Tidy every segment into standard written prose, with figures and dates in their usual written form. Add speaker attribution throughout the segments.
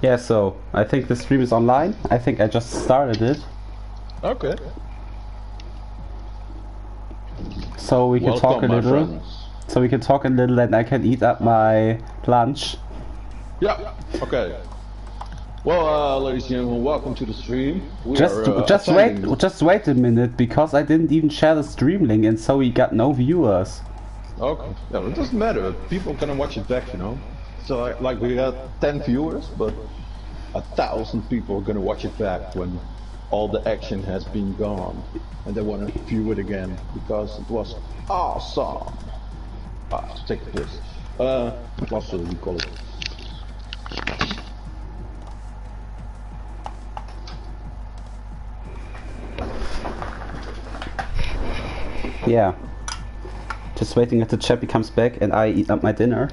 Speaker 1: Yeah, so I think the stream is online. I think I just started it.
Speaker 2: Okay.
Speaker 1: So we can talk a
Speaker 2: Welcome, my
Speaker 1: little.
Speaker 2: friends.
Speaker 1: So we can talk a little and I can eat up my lunch.
Speaker 2: Yeah. Okay. Well, ladies and gentlemen, welcome to the stream.
Speaker 1: Just wait a minute, because I didn't even share the stream link and so we got no viewers.
Speaker 2: Okay. Yeah, it doesn't matter. People are gonna watch it back, you know. So like we got 10 viewers, but 1,000 people are gonna watch it back when all the action has been gone, and they wanna view it again because it was awesome. Take this. What do you call it?
Speaker 1: Yeah. Just waiting until Chappie comes back and I eat up my dinner.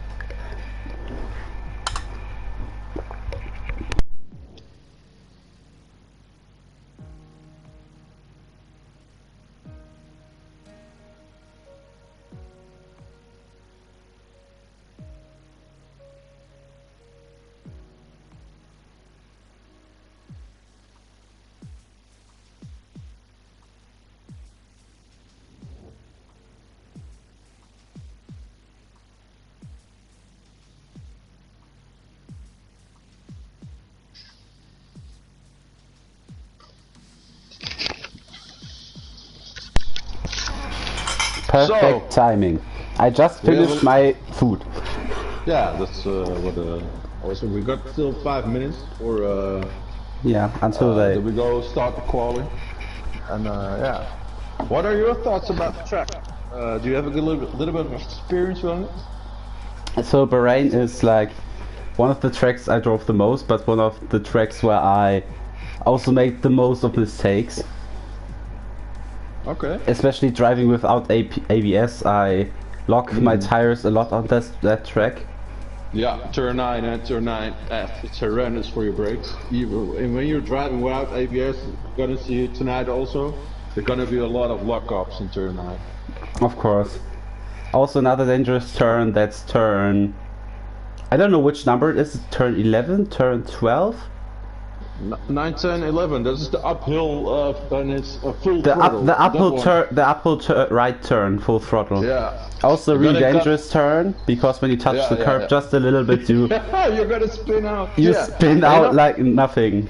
Speaker 1: Perfect timing. I just finished my food.
Speaker 2: Yeah, that's what. Also, we got still 5 minutes for.
Speaker 1: Yeah, until they.
Speaker 2: We go start the quali, and yeah. What are your thoughts about the track? Do you have a little bit of experience on it?
Speaker 1: So Bahrain is like one of the tracks I drove the most, but one of the tracks where I also made the most of mistakes.
Speaker 2: Okay.
Speaker 1: Especially driving without ABS, I lock my tires a lot on that track.
Speaker 2: Yeah, turn 9 and turn 9 it's horrendous for your brakes. And when you're driving without ABS, you're gonna see it tonight also. There's gonna be a lot of lockups in turn 9.
Speaker 1: Of course. Also another dangerous turn, that's turn... I don't know which number it is, turn 11, turn 12?
Speaker 2: 9, 10, 11. This is the uphill, and it's a full throttle.
Speaker 1: The uphill right turn, full throttle.
Speaker 2: Yeah.
Speaker 1: Also, really dangerous turn, because when you touch the curb just a little bit, you're
Speaker 2: gonna spin out.
Speaker 1: You spin out like nothing.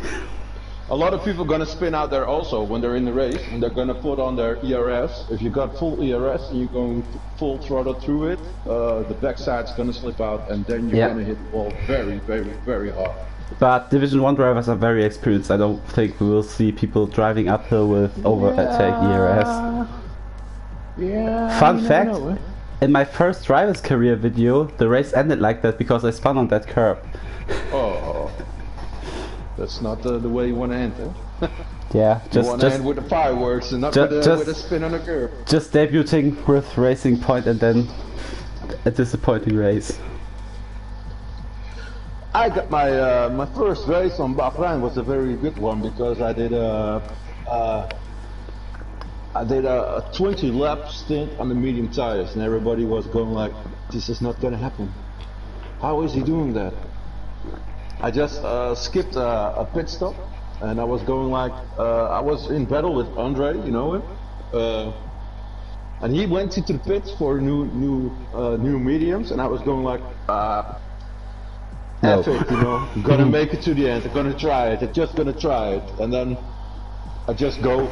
Speaker 2: A lot of people are gonna spin out there also when they're in the race, and they're gonna put on their ERS. If you got full ERS and you're going full throttle through it, the backside's gonna slip out, and then you're gonna hit the wall very, very, very hard.
Speaker 1: But Division 1 drivers are very experienced. I don't think we will see people driving uphill with overtake ERS.
Speaker 2: Yeah.
Speaker 1: Fun fact, in my first driver's career video, the race ended like that because I spun on that curb.
Speaker 2: Oh. That's not the way you want to end, eh?
Speaker 1: Yeah, just
Speaker 2: end with the fireworks and not with a spin on a curb.
Speaker 1: Just debuting with Racing Point and then a disappointing race.
Speaker 2: I got my my first race on Bahrain was a very good one because I did a 20 lap stint on the medium tires, and everybody was going like, "This is not gonna happen. How is he doing that?" I just skipped a pit stop, and I was going like I was in battle with Andre, you know him, and he went into the pits for new mediums, and I was going like. F it, you know, I'm gonna make it to the end, I'm gonna try it, I'm just gonna try it, and then I just go,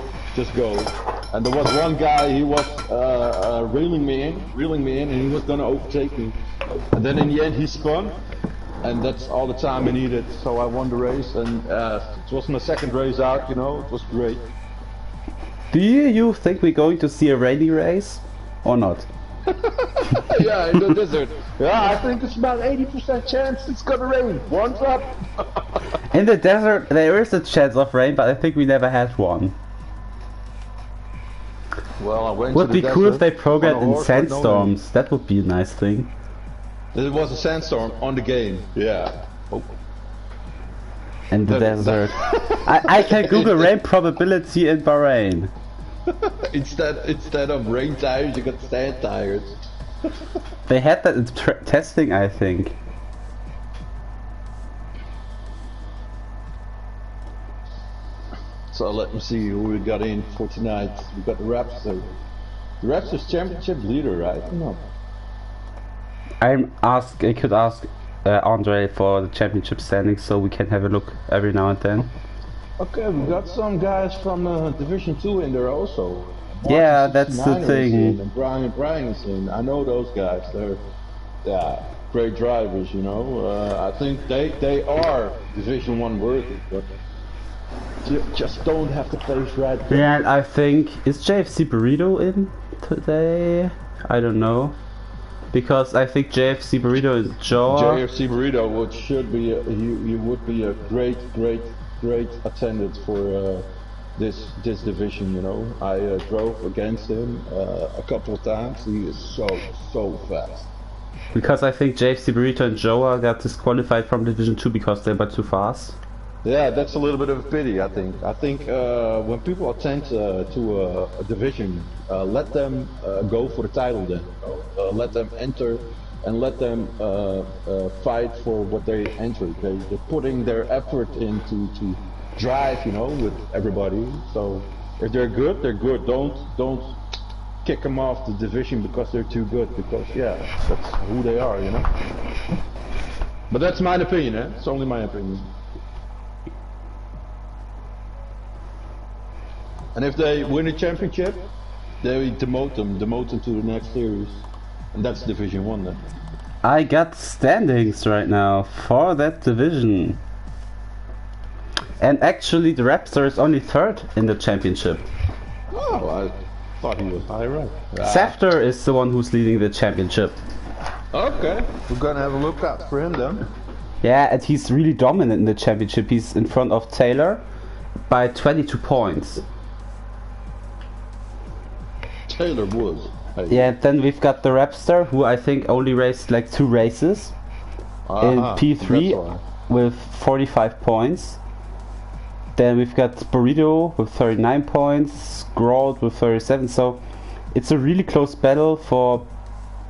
Speaker 2: and there was one guy, he was reeling me in, and he was gonna overtake me, and then in the end he spun, and that's all the time I needed, so I won the race, and it was my second race out, you know, it was great.
Speaker 1: Do you think we're going to see a rainy race, or not?
Speaker 2: Yeah, in the desert. Yeah, I think it's about 80% chance it's gonna rain. One's up.
Speaker 1: In the desert, there is a chance of rain, but I think we never had one.
Speaker 2: Well, I went
Speaker 1: would
Speaker 2: to the
Speaker 1: be cool if they
Speaker 2: desert
Speaker 1: programmed
Speaker 2: on a
Speaker 1: in
Speaker 2: horse,
Speaker 1: sandstorms. That would be a nice thing.
Speaker 2: There was a sandstorm on the game. Yeah. Oh.
Speaker 1: In the desert. I can Google rain probability in Bahrain.
Speaker 2: Instead of rain tires, you got sand tires.
Speaker 1: They had that in testing, I think.
Speaker 2: So let me see who we got in for tonight. We got the Raptor. The Raptors championship leader, right? No.
Speaker 1: I could ask Andre for the championship standings so we can have a look every now and then.
Speaker 2: Okay, we got some guys from Division 2 in there also.
Speaker 1: Yeah, that's the thing.
Speaker 2: And Brian is in. I know those guys. They're great drivers, you know. I think they are Division 1 worthy, but you just don't have the place right there.
Speaker 1: Yeah, and I think is JFC Burrito in today? I don't know. Because I think JFC Burrito is Joe.
Speaker 2: JFC Burrito should be he would be a great attendant for this division. You know, I drove against him a couple of times. He is so fast.
Speaker 1: Because I think JFC Burrito and Joa got disqualified from Division 2 because they were too fast.
Speaker 2: Yeah, that's a little bit of a pity. I think when people attend to a division, let them go for the title. Then let them enter and let them fight for what they entered. They're putting their effort into to drive, you know, with everybody. So if they're good, they're good. Don't kick them off the division because they're too good. Because yeah, that's who they are, you know. But that's my opinion. It's only my opinion. And if they win a championship, they demote them to the next series, and that's Division 1 then.
Speaker 1: I got standings right now for that division. And actually the Raptor is only third in the championship.
Speaker 2: Oh, I thought he was higher up.
Speaker 1: Safter is the one who's leading the championship.
Speaker 2: Okay, we're gonna have a look out for him then.
Speaker 1: Yeah, and he's really dominant in the championship. He's in front of Taylor by 22 points.
Speaker 2: Taylor was.
Speaker 1: Yeah, then we've got the Rapster, who I think only raced like 2 races in P3 with 45 points. Then we've got Burrito with 39 points, Grold with 37. So it's a really close battle for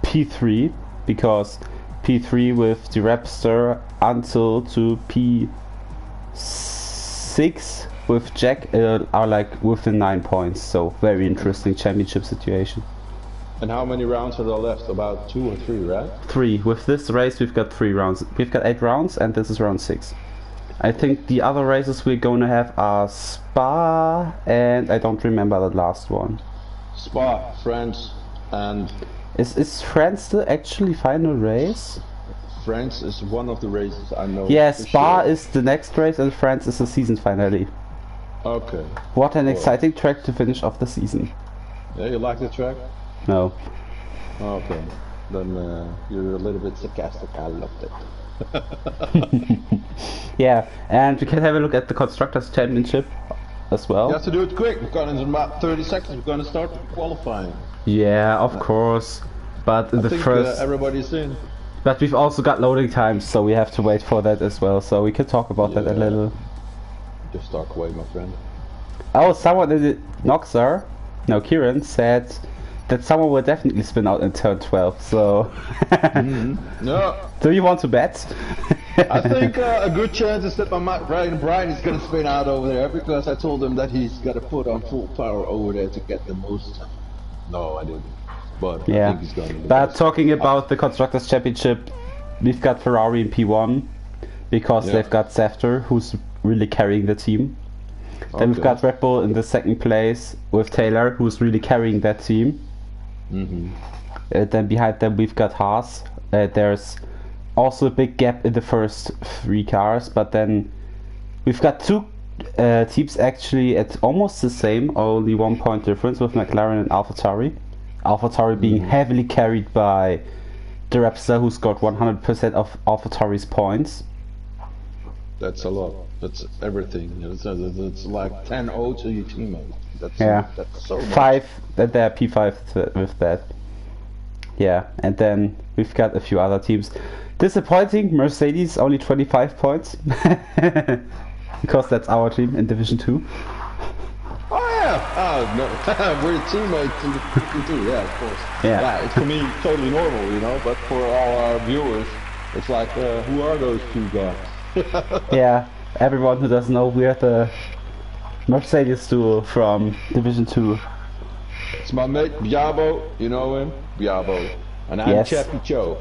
Speaker 1: P3 because P3 with the Rapster until to P6 with Jack are like within 9 points, so very interesting championship situation.
Speaker 2: And how many rounds are there left? About 2 or 3, right?
Speaker 1: 3. With this race we've got 3 rounds. We've got 8 rounds and this is round 6. I think the other races we're gonna have are Spa and I don't remember the last one.
Speaker 2: Spa, France, and...
Speaker 1: Is France the actually final race?
Speaker 2: France is one of the races I know.
Speaker 1: Yeah, Spa is the next race and France is the season finale.
Speaker 2: Okay.
Speaker 1: What an exciting track to finish off the season.
Speaker 2: Yeah, you like the track?
Speaker 1: No.
Speaker 2: Okay. Then you're a little bit sarcastic. I loved it.
Speaker 1: Yeah, and we can have a look at the Constructors' Championship as well.
Speaker 2: You have to do it quick because in about 30 seconds we're going to start qualifying.
Speaker 1: Yeah, of course. But in the first...
Speaker 2: everybody's in.
Speaker 1: But we've also got loading times, so we have to wait for that as well. So we can talk about that a little.
Speaker 2: Just talk away, my friend.
Speaker 1: Oh, someone in the Noxer, no, Kieran, said that someone will definitely spin out in turn 12, so...
Speaker 2: No.
Speaker 1: Do you want to bet?
Speaker 2: I think a good chance is that my Brian is going to spin out over there, because I told him that he's got to put on full power over there to get the most. No, I didn't. But
Speaker 1: yeah.
Speaker 2: I think he's going to.
Speaker 1: But talking about the Constructors' Championship, we've got Ferrari in P1, because they've got Safter, who's really carrying the team. Then we've got Red Bull in the second place with Taylor, who's really carrying that team. Then behind them we've got Haas. There's also a big gap in the first 3 cars, but then we've got 2 teams actually at almost the same, only 1 point difference with McLaren and AlphaTauri. AlphaTauri being heavily carried by the Raptor, who's got 100% of AlphaTauri's points.
Speaker 2: That's a lot. That's everything. It's like 10-0 to your teammate. That's so much.
Speaker 1: 5, that they're P5 with that. Yeah, and then we've got a few other teams. Disappointing, Mercedes only 25 points. Because that's our team in Division 2.
Speaker 2: Oh yeah! Oh no, we're teammates in Division 2, yeah, of course. Yeah, it's for me totally normal, you know, but for all our viewers, it's like, who are those 2 guys?
Speaker 1: Yeah, everyone who doesn't know, we're the Mercedes duo from Division 2.
Speaker 2: It's my mate Biabo, you know him? Biabo. And I'm
Speaker 1: Yes.
Speaker 2: Chappy Cho.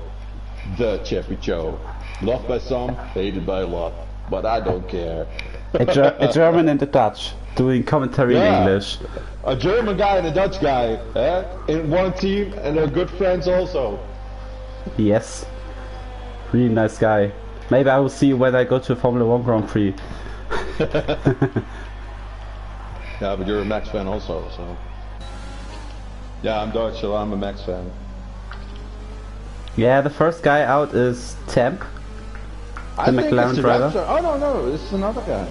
Speaker 2: The Chappy Cho. Loved by some, hated by a lot. But I don't care.
Speaker 1: A German and a Dutch doing commentary in English.
Speaker 2: A German guy and a Dutch guy, in one team, and they're good friends also.
Speaker 1: Yes. Really nice guy. Maybe I will see you when I go to Formula 1 Grand Prix.
Speaker 2: Yeah, but you're a Max fan also, so. Yeah, I'm Dutch, so I'm a Max fan.
Speaker 1: Yeah, the first guy out is Temp, the McLaren driver.
Speaker 2: Raptor. Oh no, it's another guy.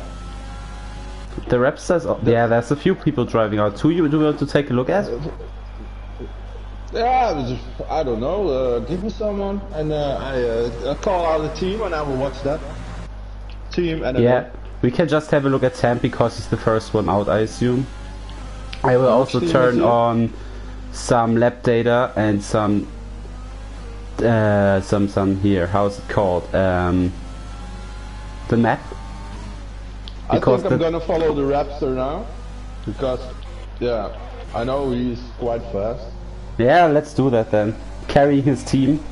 Speaker 1: The Rapsters, yeah, there's a few people driving out. Who you do you want to take a look at?
Speaker 2: Yeah, I don't know. Give me someone, and I call out a team, and I will watch that team. And
Speaker 1: yeah, we can just have a look at Temp because he's the first one out, I assume. I will also turn on some lap data and some here. How's it called? The map.
Speaker 2: Because I think I'm gonna follow the Raptor now, because yeah, I know he's quite fast.
Speaker 1: Yeah, let's do that then. Carrying his team.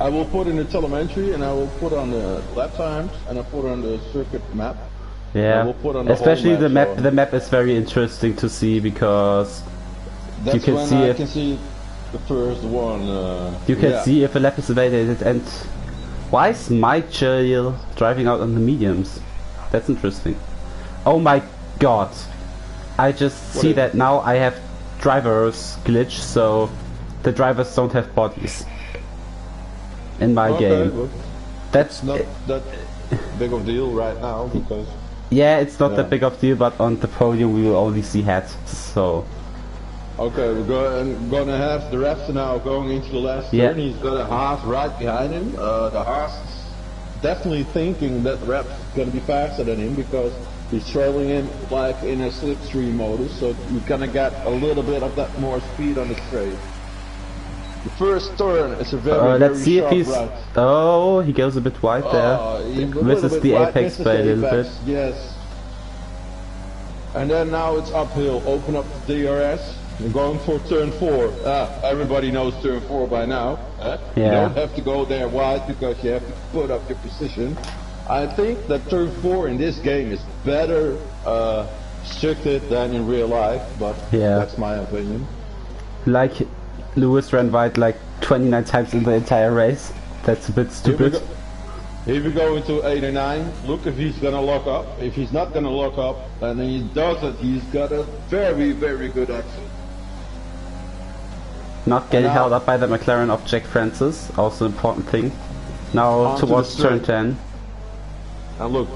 Speaker 2: I will put in the telemetry, and I will put on the lap times, and I put on the circuit map.
Speaker 1: Yeah,
Speaker 2: we'll put on the
Speaker 1: especially
Speaker 2: whole map,
Speaker 1: the map is very interesting to see because
Speaker 2: that's
Speaker 1: you can
Speaker 2: when
Speaker 1: see
Speaker 2: I
Speaker 1: if
Speaker 2: can see the first one.
Speaker 1: you can see if a lap is validated. And why is Michael driving out on the mediums? That's interesting. Oh my god, I just see that now I have drivers glitch, so the drivers don't have bodies in my game. That's
Speaker 2: not that big of a deal right now, because
Speaker 1: yeah, it's not that big of a deal, but on the podium we will only see heads, so
Speaker 2: okay, we're gonna have the Raptor now going into the last turn. He's got a Haas right behind him. The Haas is definitely thinking that the Raptor's gonna be faster than him, because he's trailing him like in a slipstream modus, so you're gonna get a little bit of that more speed on the straight. The first turn is a very,
Speaker 1: let's see
Speaker 2: sharp
Speaker 1: if he's
Speaker 2: right.
Speaker 1: Oh, he goes a bit wide there. Misses the apex by a little bit.
Speaker 2: Yes. And then now it's uphill. Open up the DRS. You're going for turn 4. Everybody knows turn 4 by now.
Speaker 1: Yeah.
Speaker 2: You don't have to go there wide because you have to put up your position. I think that turn 4 in this game is better restricted than in real life, but that's my opinion.
Speaker 1: Like Lewis ran wide like 29 times in the entire race. That's a bit stupid.
Speaker 2: Here we go into 8 or 9. Look if he's gonna lock up. If he's not gonna lock up, and he does it, he's got a very, very good exit.
Speaker 1: Not getting held up by the McLaren of Jack Francis, also an important thing. Now towards turn 10.
Speaker 2: And look,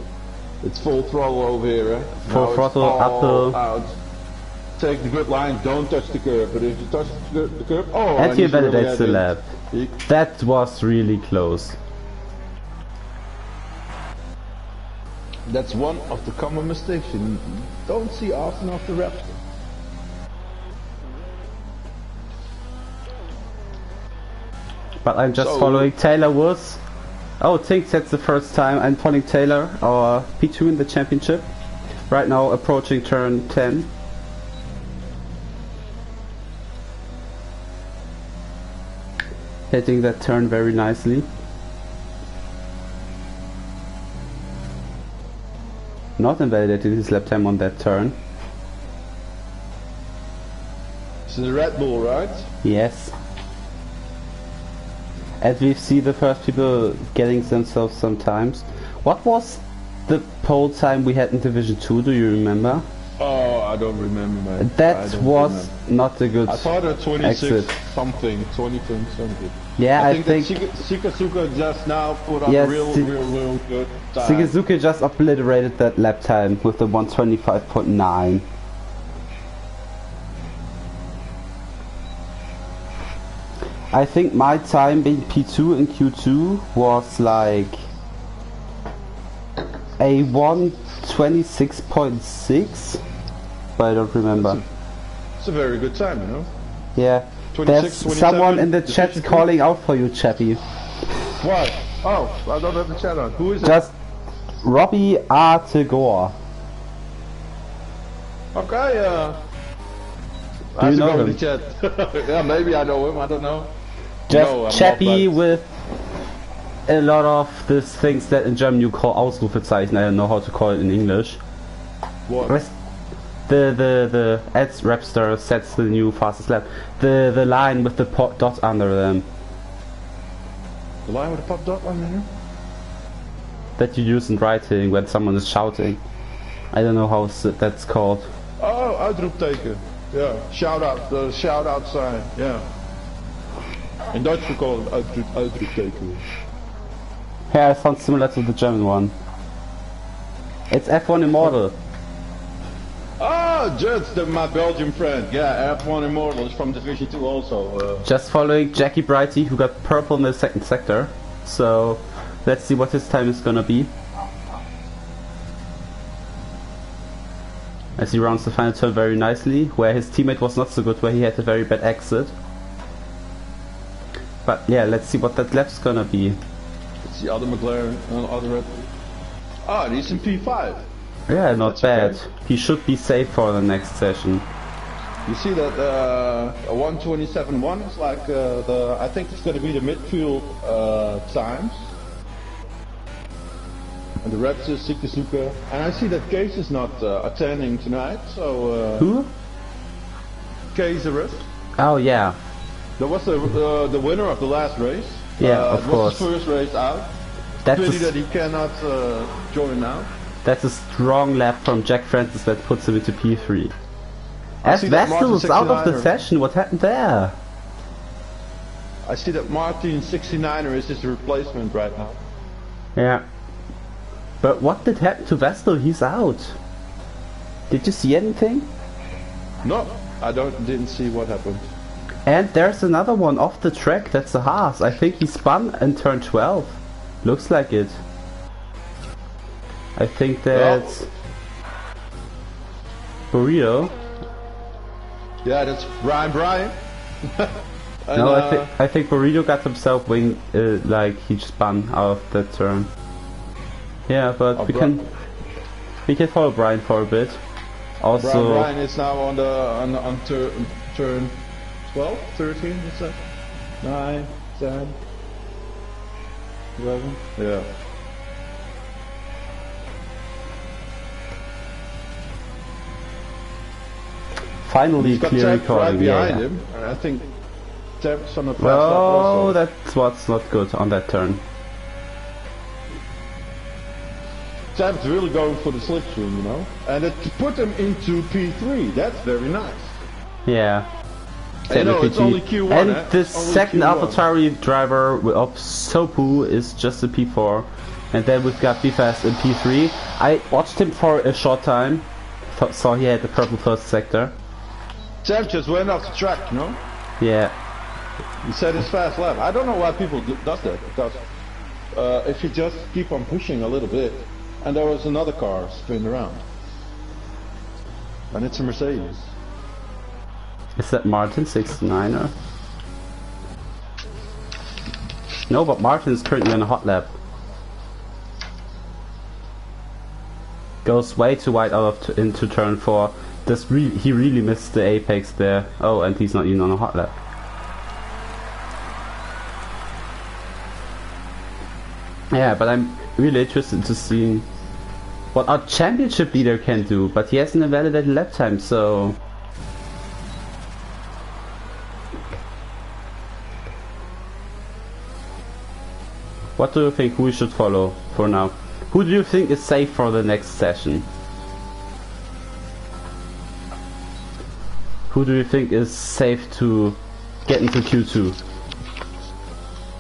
Speaker 2: it's full throttle over here.
Speaker 1: Full throttle, uphill.
Speaker 2: Out. Take the grid line, don't touch the curb. But if you touch the curb,
Speaker 1: and he validates the lap. That was really close.
Speaker 2: That's one of the common mistakes you don't see often of the Raptor.
Speaker 1: But I'm just following Taylor Woods. Oh, I think that's the first time I'm following Taylor, our P2 in the championship. Right now approaching turn 10. Hitting that turn very nicely. Not invalidated his lap time on that turn.
Speaker 2: It's the Red Bull, right?
Speaker 1: Yes. And we see the first people getting themselves sometimes. What was the pole time we had in Division 2, do you remember?
Speaker 2: Oh, I don't remember, man.
Speaker 1: That was not a good
Speaker 2: I thought it 26
Speaker 1: exit.
Speaker 2: something, 20 something.
Speaker 1: Yeah, I think
Speaker 2: Shikazuka just now put on a real good time.
Speaker 1: Shikazuka just obliterated that lap time with the 125.9. I think my time being P2 in Q2 was like a 126.6, but I don't remember.
Speaker 2: It's a very good time, you know?
Speaker 1: Yeah. There's someone in the chat calling out for you, Chappie.
Speaker 2: What? Oh, I don't have the chat on. Who is it?
Speaker 1: Just Robbie Artegor.
Speaker 2: Okay,
Speaker 1: do you know him?
Speaker 2: in the chat. Yeah, maybe I know him, I don't know.
Speaker 1: Just
Speaker 2: no,
Speaker 1: chappy with a lot of these things that in German you call Ausrufezeichen. I don't know how to call it in English.
Speaker 2: What?
Speaker 1: The ads Rapster sets the new fastest lap. The line with the dot under them.
Speaker 2: The line with the pop dot under here?
Speaker 1: That you use in writing when someone is shouting. I don't know how that's called.
Speaker 2: Oh, uitroepteken. Yeah, shout out, the shout out sign. Yeah. In Dutch we call it uitroepteken.
Speaker 1: Yeah, it sounds similar to the German one. It's F1 Immortal.
Speaker 2: Oh, just my Belgian friend. Yeah, F1 Immortal is from Division 2 also.
Speaker 1: Just following Jackie Brighty, who got purple in the second sector. So let's see what his time is gonna be. As he rounds the final turn very nicely, where his teammate was not so good, where he had a very bad exit. But yeah, let's see what that lap's gonna be.
Speaker 2: It's the other McLaren, other Red Bull. Ah, he's in P5.
Speaker 1: Yeah, not bad.
Speaker 2: Okay.
Speaker 1: He should be safe for the next session.
Speaker 2: You see that a 1:27.1 is like I think it's going to be the midfield times. And the reps is Suzuka. And I see that Case is not attending tonight, so...
Speaker 1: Who?
Speaker 2: Case the rest.
Speaker 1: Oh yeah.
Speaker 2: That was the winner of the last race.
Speaker 1: Yeah, of course.
Speaker 2: It was his first race out.
Speaker 1: That's
Speaker 2: Pity that he cannot join now.
Speaker 1: That's a strong lap from Jack Francis that puts him into P3. As Vestal is out of the session, what happened there?
Speaker 2: I see that Martin 69er is his replacement right now.
Speaker 1: Yeah. But what did happen to Vestal? He's out. Did you see anything?
Speaker 2: No, I didn't see what happened.
Speaker 1: And there's another one off the track, that's a Haas. I think he spun in turn 12. Looks like it. I think that's Burrito.
Speaker 2: Yeah, that's Brian. And,
Speaker 1: no, I think Burrito got himself wing, like he spun out of that turn. Yeah, but we can follow Brian for a bit. Also,
Speaker 2: Brian is now on turn 12, 13, is that? 9, 10, 11. Yeah.
Speaker 1: finally clear recording.
Speaker 2: Right behind him, and I think Tap's on the fast lap
Speaker 1: also.
Speaker 2: also.
Speaker 1: That's what's not good on that turn.
Speaker 2: Tap's really going for the slipstream, you know, and it put him into P3. That's very nice.
Speaker 1: Yeah.
Speaker 2: You know, it's only Q1.
Speaker 1: And the second AlphaTauri driver of Sopu is just a P4, and then we've got BFast in P3. I watched him for a short time, saw he had the purple first sector.
Speaker 2: Tap just went off the track, you know.
Speaker 1: Yeah.
Speaker 2: He said his fast lap. I don't know why people does that, because if you just keep on pushing a little bit, and there was another car spinning around, and it's a Mercedes.
Speaker 1: Is that Martin 69er? No, but Martin is currently on a hot lap. Goes way too wide out of into turn 4. He really missed the apex there. Oh, and he's not even on a hot lap. Yeah, but I'm really interested to see what our championship leader can do, but he hasn't invalidated lap time, so... What do you think we should follow for now? Who do you think is safe for the next session? Who do you think is safe to get into Q2?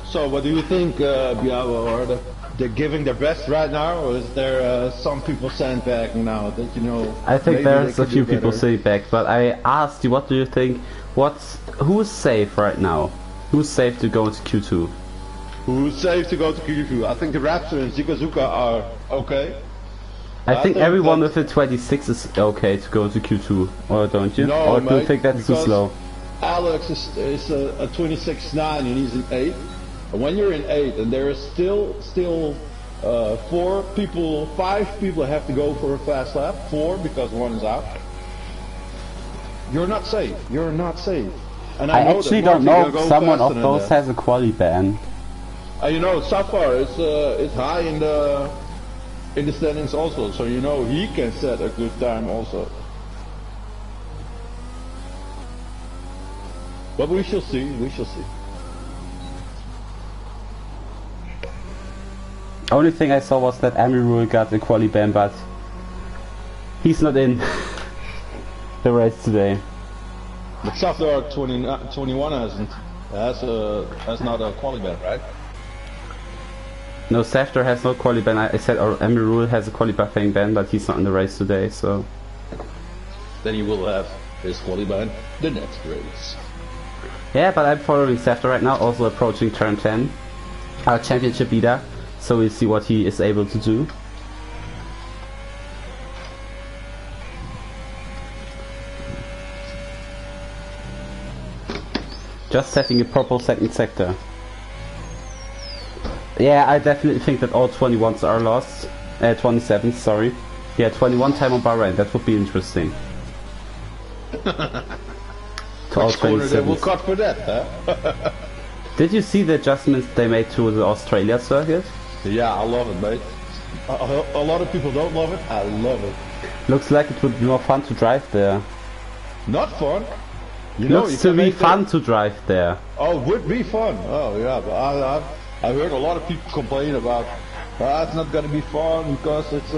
Speaker 2: So what do you think, Biavo? Are they're giving their best right now, or is there some people sandbagging now that you know?
Speaker 1: I think there's a few people sitting back, but I asked you, what do you think? Who's safe right now? Who's safe to go into Q2?
Speaker 2: Who's safe to go to Q2? I think the Raptor and Zikazuka are okay.
Speaker 1: I think everyone with a 26 is okay to go to Q2, or don't you?
Speaker 2: No,
Speaker 1: or do you think that's too slow?
Speaker 2: Alex is a 26.9 and he's in 8. And when you're in 8 and there is still 5 people have to go for a fast lap, 4 because one is out. You're not safe. You're not safe. And
Speaker 1: I
Speaker 2: know
Speaker 1: actually
Speaker 2: that
Speaker 1: don't know
Speaker 2: go
Speaker 1: if someone
Speaker 2: faster
Speaker 1: of
Speaker 2: than
Speaker 1: those
Speaker 2: that.
Speaker 1: has a quali ban.
Speaker 2: You know, Safar is high in the standings also, so you know he can set a good time also. But we shall see. We shall see.
Speaker 1: Only thing I saw was that Amirul got a quali ban, but he's not in the race today.
Speaker 2: But Safar 21 has not a quali ban, right?
Speaker 1: No, Safter has no quali ban. I said Amirul has a qualifying ban, but he's not in the race today, so...
Speaker 2: Then he will have his quali ban the next race.
Speaker 1: Yeah, but I'm following Safter right now, also approaching turn 10. Our championship leader, so we'll see what he is able to do. Just setting a purple second sector. Yeah, I definitely think that all 21s are lost. 27s, sorry. Yeah, 21 time on Bahrain, that would be interesting. To all 27s.
Speaker 2: They will cut for that, huh?
Speaker 1: Did you see the adjustments they made to the Australia circuit?
Speaker 2: Yeah, I love it, mate. A lot of people don't love it. I love it.
Speaker 1: Looks like it would be more fun to drive there.
Speaker 2: Not fun. You know,
Speaker 1: Looks to be fun to drive there.
Speaker 2: Oh, it would be fun. Oh yeah, but I heard a lot of people complain about it's not gonna be fun because it's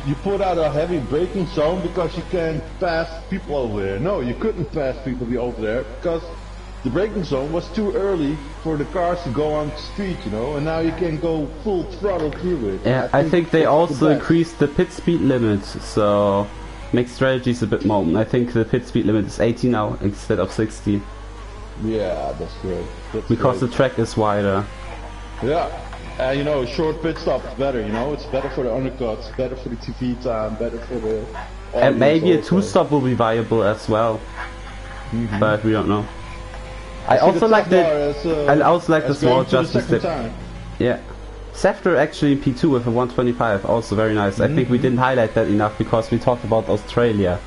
Speaker 2: you put out a heavy braking zone because you can pass people over there. No, you couldn't pass people over there because the braking zone was too early for the cars to go on the street, you know, and now you can go full throttle through it.
Speaker 1: Yeah, I think they also increased the pit speed limit, so makes strategies a bit more. I think the pit speed limit is 80 now instead of 60.
Speaker 2: Yeah, that's great.
Speaker 1: Because the track is wider.
Speaker 2: Yeah, you know, short pit stop is better, you know, it's better for the undercuts, better for the TV time, better for the...
Speaker 1: And maybe a two-stop will be viable as well. But we don't know. I also like the small adjustments. Yeah. Safter actually in P2 with a 125, also very nice. I think we didn't highlight that enough because we talked about Australia.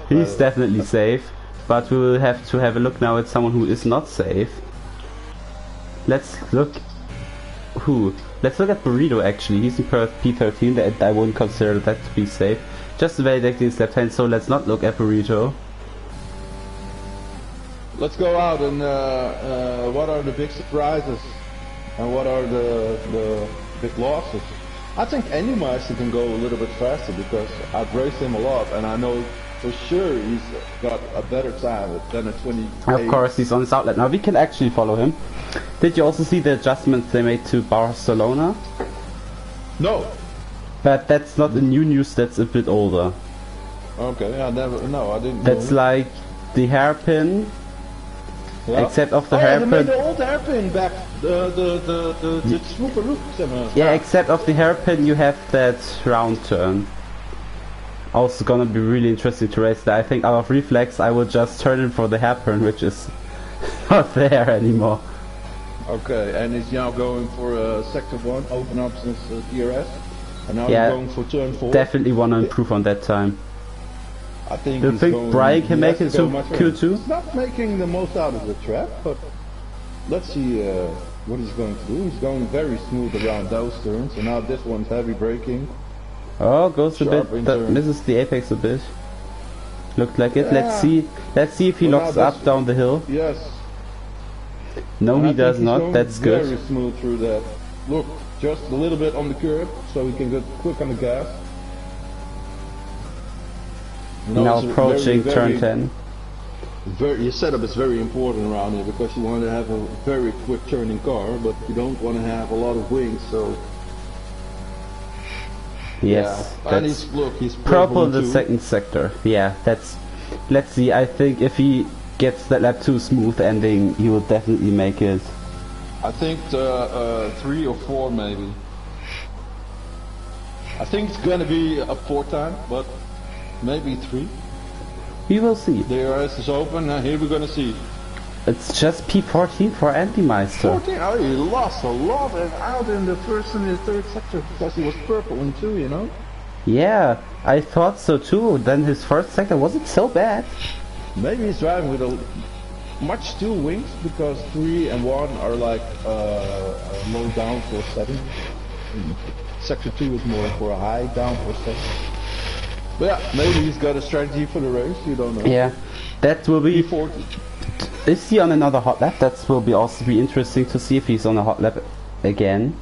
Speaker 1: He's definitely safe, but we will have to have a look now at someone who is not safe. Let's look at Burrito actually. He's in P13, I wouldn't consider that to be safe. Just validating his left hand, so let's not look at Burrito.
Speaker 2: Let's go out and what are the big surprises and what are the big losses? I think Anymeister can go a little bit faster because I've raced him a lot and I know for sure he's got a better time than a 28.
Speaker 1: Of course, he's on his outlet now. We can actually follow him. Did you also see the adjustments they made to Barcelona?
Speaker 2: No.
Speaker 1: But that's not a new news, that's a bit older.
Speaker 2: Okay, I didn't.
Speaker 1: That's like the hairpin. Yeah. Except of the hairpin.
Speaker 2: They made the old hairpin back, the super look.
Speaker 1: Yeah, except of the hairpin you have that round turn. Also gonna be really interesting to race that. I think out of reflex I would just turn in for the hairpin, which is not there anymore.
Speaker 2: Okay, and he's now going for sector 1, open up since DRS. And now he's going for turn 4.
Speaker 1: Definitely want to improve on that time.
Speaker 2: I think
Speaker 1: do you think Brian can make it to Q2?
Speaker 2: He's not making the most out of the track, but let's see what he's going to do. He's going very smooth around those turns, and now this one's heavy braking.
Speaker 1: Oh, goes a bit, misses the apex a bit. Looked like it. Yeah. Let's see if he locks up down the hill.
Speaker 2: Yes.
Speaker 1: No, he does not. That's good.
Speaker 2: Very smooth through that. Look, just a little bit on the curb, so he can get quick on the gas.
Speaker 1: Now approaching turn 10.
Speaker 2: Your setup is very important around here because you want to have a very quick turning car, but you don't want to have a lot of wings. So
Speaker 1: yes,
Speaker 2: yeah. And he's
Speaker 1: purple in the second sector. Yeah, that's. Let's see. I think if he gets that lap 2 smooth ending, he will definitely make it.
Speaker 2: I think 3 or 4 maybe. I think it's gonna be a 4 time, but. Maybe 3.
Speaker 1: We will see.
Speaker 2: The DRS is open, now here we're gonna see.
Speaker 1: It's just P14 for Anti-Meister.
Speaker 2: 14? Oh, he lost a lot and out in the first and the third sector because he was purple in 2, you know?
Speaker 1: Yeah, I thought so too. Then his first sector wasn't so bad.
Speaker 2: Maybe he's driving with a much too wings because 3 and 1 are like low downforce setting. Sector 2 is more for a high downforce setting. But yeah, maybe he's got a strategy for the race. You don't know.
Speaker 1: Yeah, that will be.
Speaker 2: P40.
Speaker 1: Is he on another hot lap? That will be also be interesting to see if he's on a hot lap again.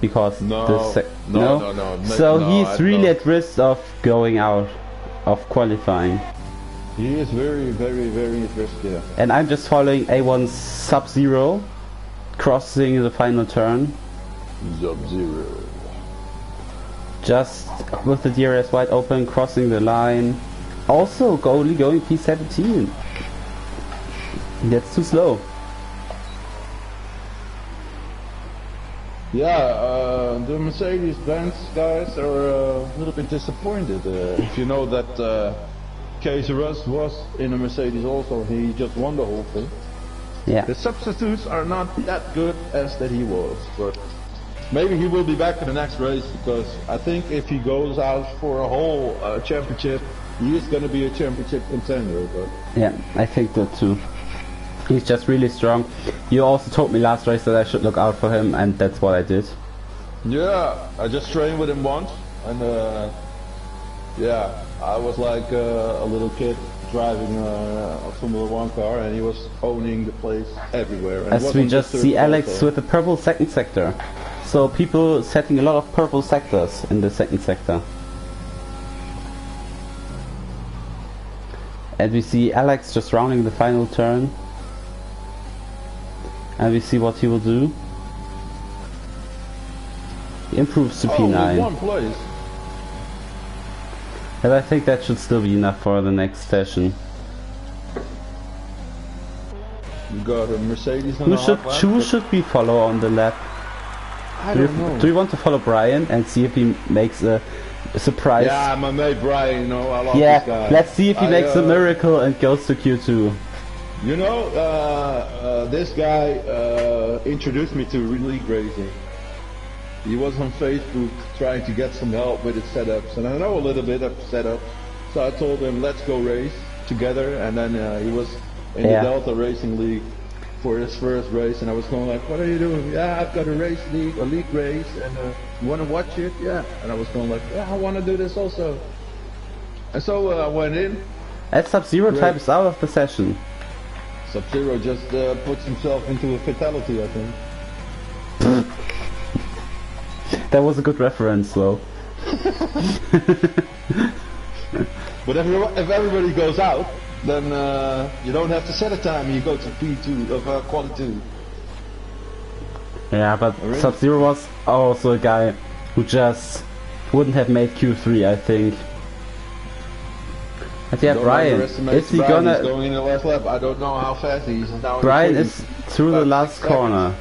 Speaker 1: Because
Speaker 2: no.
Speaker 1: So he's really at risk of going out of qualifying.
Speaker 2: He is very at risk, yeah.
Speaker 1: And I'm just following A1's Sub-Zero, crossing the final turn.
Speaker 2: Sub-Zero.
Speaker 1: Just with the DRS wide open, crossing the line. Also only going P17. That's too slow.
Speaker 2: Yeah, the Mercedes-Benz guys are a little bit disappointed. If you know that Case Russ was in a Mercedes also, he just won the whole thing.
Speaker 1: Yeah.
Speaker 2: The substitutes are not that good as that he was, but maybe he will be back in the next race because I think if he goes out for a whole championship, he is going to be a championship contender. But
Speaker 1: yeah, I think that too. He's just really strong. You also told me last race that I should look out for him, and that's what I did.
Speaker 2: Yeah, I just trained with him once, and yeah, I was like a little kid driving a Formula 1 car, and he was owning the place everywhere. And
Speaker 1: as we just see Alex with the purple second sector. So people setting a lot of purple sectors in the second sector. And we see Alex just rounding the final turn. And we see what he will do. He improves to P9.
Speaker 2: One place.
Speaker 1: And I think that should still be enough for the next session.
Speaker 2: You got a Mercedes on
Speaker 1: who should we follow on the lap?
Speaker 2: I don't know.
Speaker 1: Do you want to follow Brian and see if he makes a surprise?
Speaker 2: Yeah, my mate Brian, you know, I love this guy.
Speaker 1: Let's see if he makes a miracle and goes to Q2.
Speaker 2: You know, this guy introduced me to league racing. He was on Facebook trying to get some help with his setups, and I know a little bit of setup. So I told him, let's go race together, and then he was in the Delta Racing League for his first race, and I was going like, what are you doing? Yeah, I've got a league race, and you want to watch it? Yeah. And I was going like, yeah, I want to do this also. And so I went in.
Speaker 1: And Sub-Zero type is out of the session.
Speaker 2: Sub-Zero just puts himself into a fatality, I think.
Speaker 1: That was a good reference, though.
Speaker 2: But if everybody goes out, then you don't have to set a time. You go to P2 of quali 2.
Speaker 1: Yeah, but Sub-Zero was also a guy who just wouldn't have made Q3, I think. But yeah, Brian, is he gonna?
Speaker 2: He's going in the last lap. I don't know how fast he is now.
Speaker 1: Brian is through the last corner.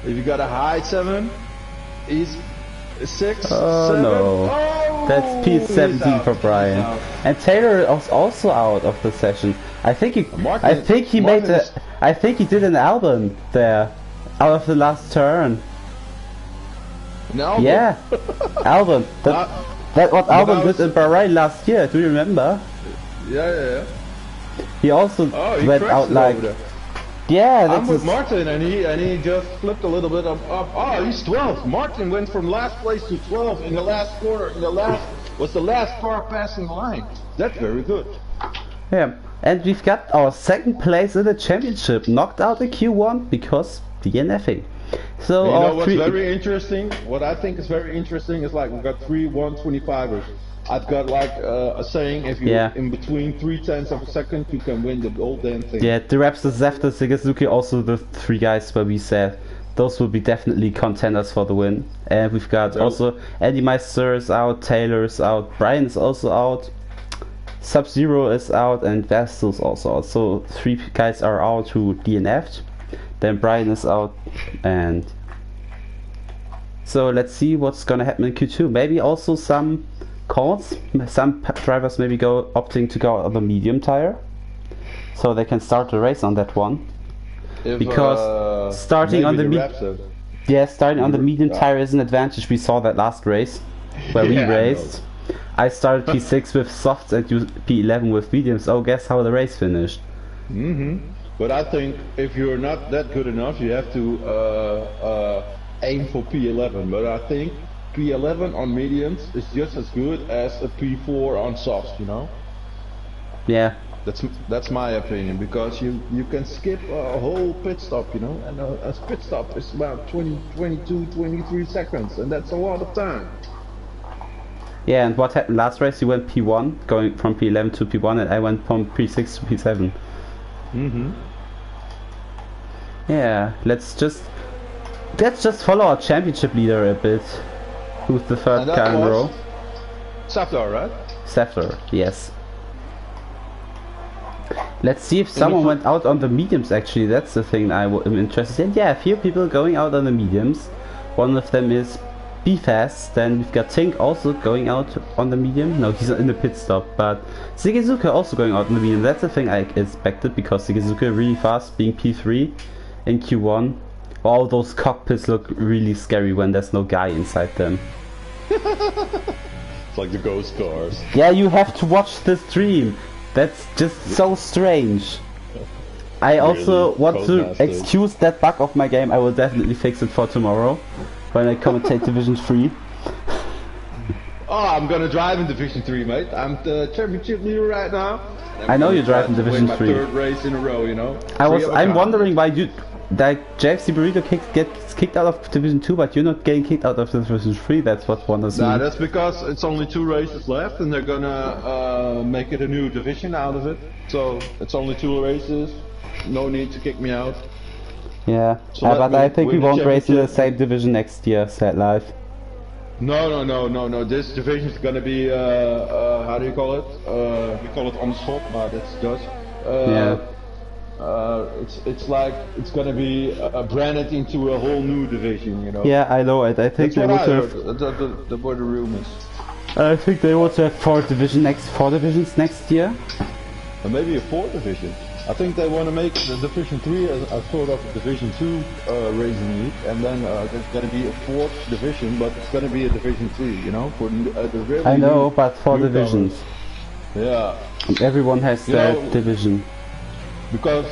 Speaker 2: If you got a high 7, he's 6.
Speaker 1: Oh
Speaker 2: 7.
Speaker 1: no,
Speaker 2: oh,
Speaker 1: that's P17 for Brian. And Taylor was also out of the session. I think he did an album there, out of the last turn.
Speaker 2: An album?
Speaker 1: Yeah, album. That what album did in Bahrain last year. Do you remember?
Speaker 2: Yeah.
Speaker 1: He also went out like. Yeah,
Speaker 2: I'm with Martin, and he just flipped a little bit up. Oh, he's 12th. Martin went from last place to 12 in the last quarter. Was the last car passing the line. That's very good.
Speaker 1: Yeah, and we've got our second place in the championship, knocked out in Q1 because DNFing. So
Speaker 2: you know what's very interesting? What I think is very interesting is like we've got 3 125ers. I've got like a saying, if you're in between 0.3 of a second, you can win the whole damn thing.
Speaker 1: Yeah, the Rapster, Zefta, Sigasuki, also the 3 guys where we said those will be definitely contenders for the win. And we've got also Eddie Meister is out, Taylor is out, Brian is also out, Sub-Zero is out, and Vestel's also out. So 3 guys are out who DNF'd. Then Brian is out, and so let's see what's gonna happen in Q2. Maybe also some calls. Some drivers maybe opting to go on the medium tire, so they can start the race on that one. Because starting on the medium tire is an advantage. We saw that last race. where we raced. I started P6 with softs and you P11 with mediums. Oh, guess how the race finished?
Speaker 2: But I think if you're not that good enough, you have to aim for P11. But I think P11 on mediums is just as good as a P4 on softs, you know?
Speaker 1: Yeah.
Speaker 2: That's my opinion, because you can skip a whole pit stop, you know, and a pit stop is about 22, 23 seconds, and that's a lot of time.
Speaker 1: Yeah, and what happened last race? You went P1, going from P11 to P1, and I went from P6 to P7. Yeah, let's just follow our championship leader a bit. Who's the third car in a row?
Speaker 2: Safdar, right?
Speaker 1: Safdar, yes. Let's see if someone went out on the mediums. Actually, that's the thing I'm interested in. Yeah, a few people going out on the mediums. One of them is BFast. Then we've got Tink also going out on the medium. No, he's in the pit stop. But Sigezuka also going out on the medium. That's the thing I expected, because Sigezuka really fast, being P3 in Q1. All those cockpits look really scary when there's no guy inside them.
Speaker 2: It's like the ghost cars.
Speaker 1: Yeah, you have to watch the stream. That's just so strange. I also want to excuse that bug of my game. I will definitely fix it for tomorrow when I commentate Division 3.
Speaker 2: Oh, I'm gonna drive in Division 3, mate. I'm the championship leader right now.
Speaker 1: I know you're driving Division 3.
Speaker 2: My third race in a row, you know.
Speaker 1: I'm wondering why you, like, JFC Burrito gets kicked out of Division 2, but you're not getting kicked out of Division 3. That's what wonders me.
Speaker 2: Nah, that's because it's only 2 races left, and they're gonna make it a new division out of it. So it's only 2 races. No need to kick me out.
Speaker 1: Yeah,
Speaker 2: so
Speaker 1: but I think we won't race in the same division next year. Sad life.
Speaker 2: No. This division is gonna be how do you call it? We call it on the spot, but it's Dutch.
Speaker 1: Yeah.
Speaker 2: It's like it's gonna be branded into a whole new division, you know.
Speaker 1: Yeah, I know it. I think they would have.
Speaker 2: The were the rumors.
Speaker 1: I think they want to have 4 divisions next year.
Speaker 2: Or maybe a 4th division. I think they want to make the Division 3 as a sort of a Division 2 racing league, and then there's going to be a 4th division, but it's going to be a Division 3, you know, for the really
Speaker 1: I know, but 4 divisions.
Speaker 2: Yeah.
Speaker 1: And everyone has that division.
Speaker 2: Because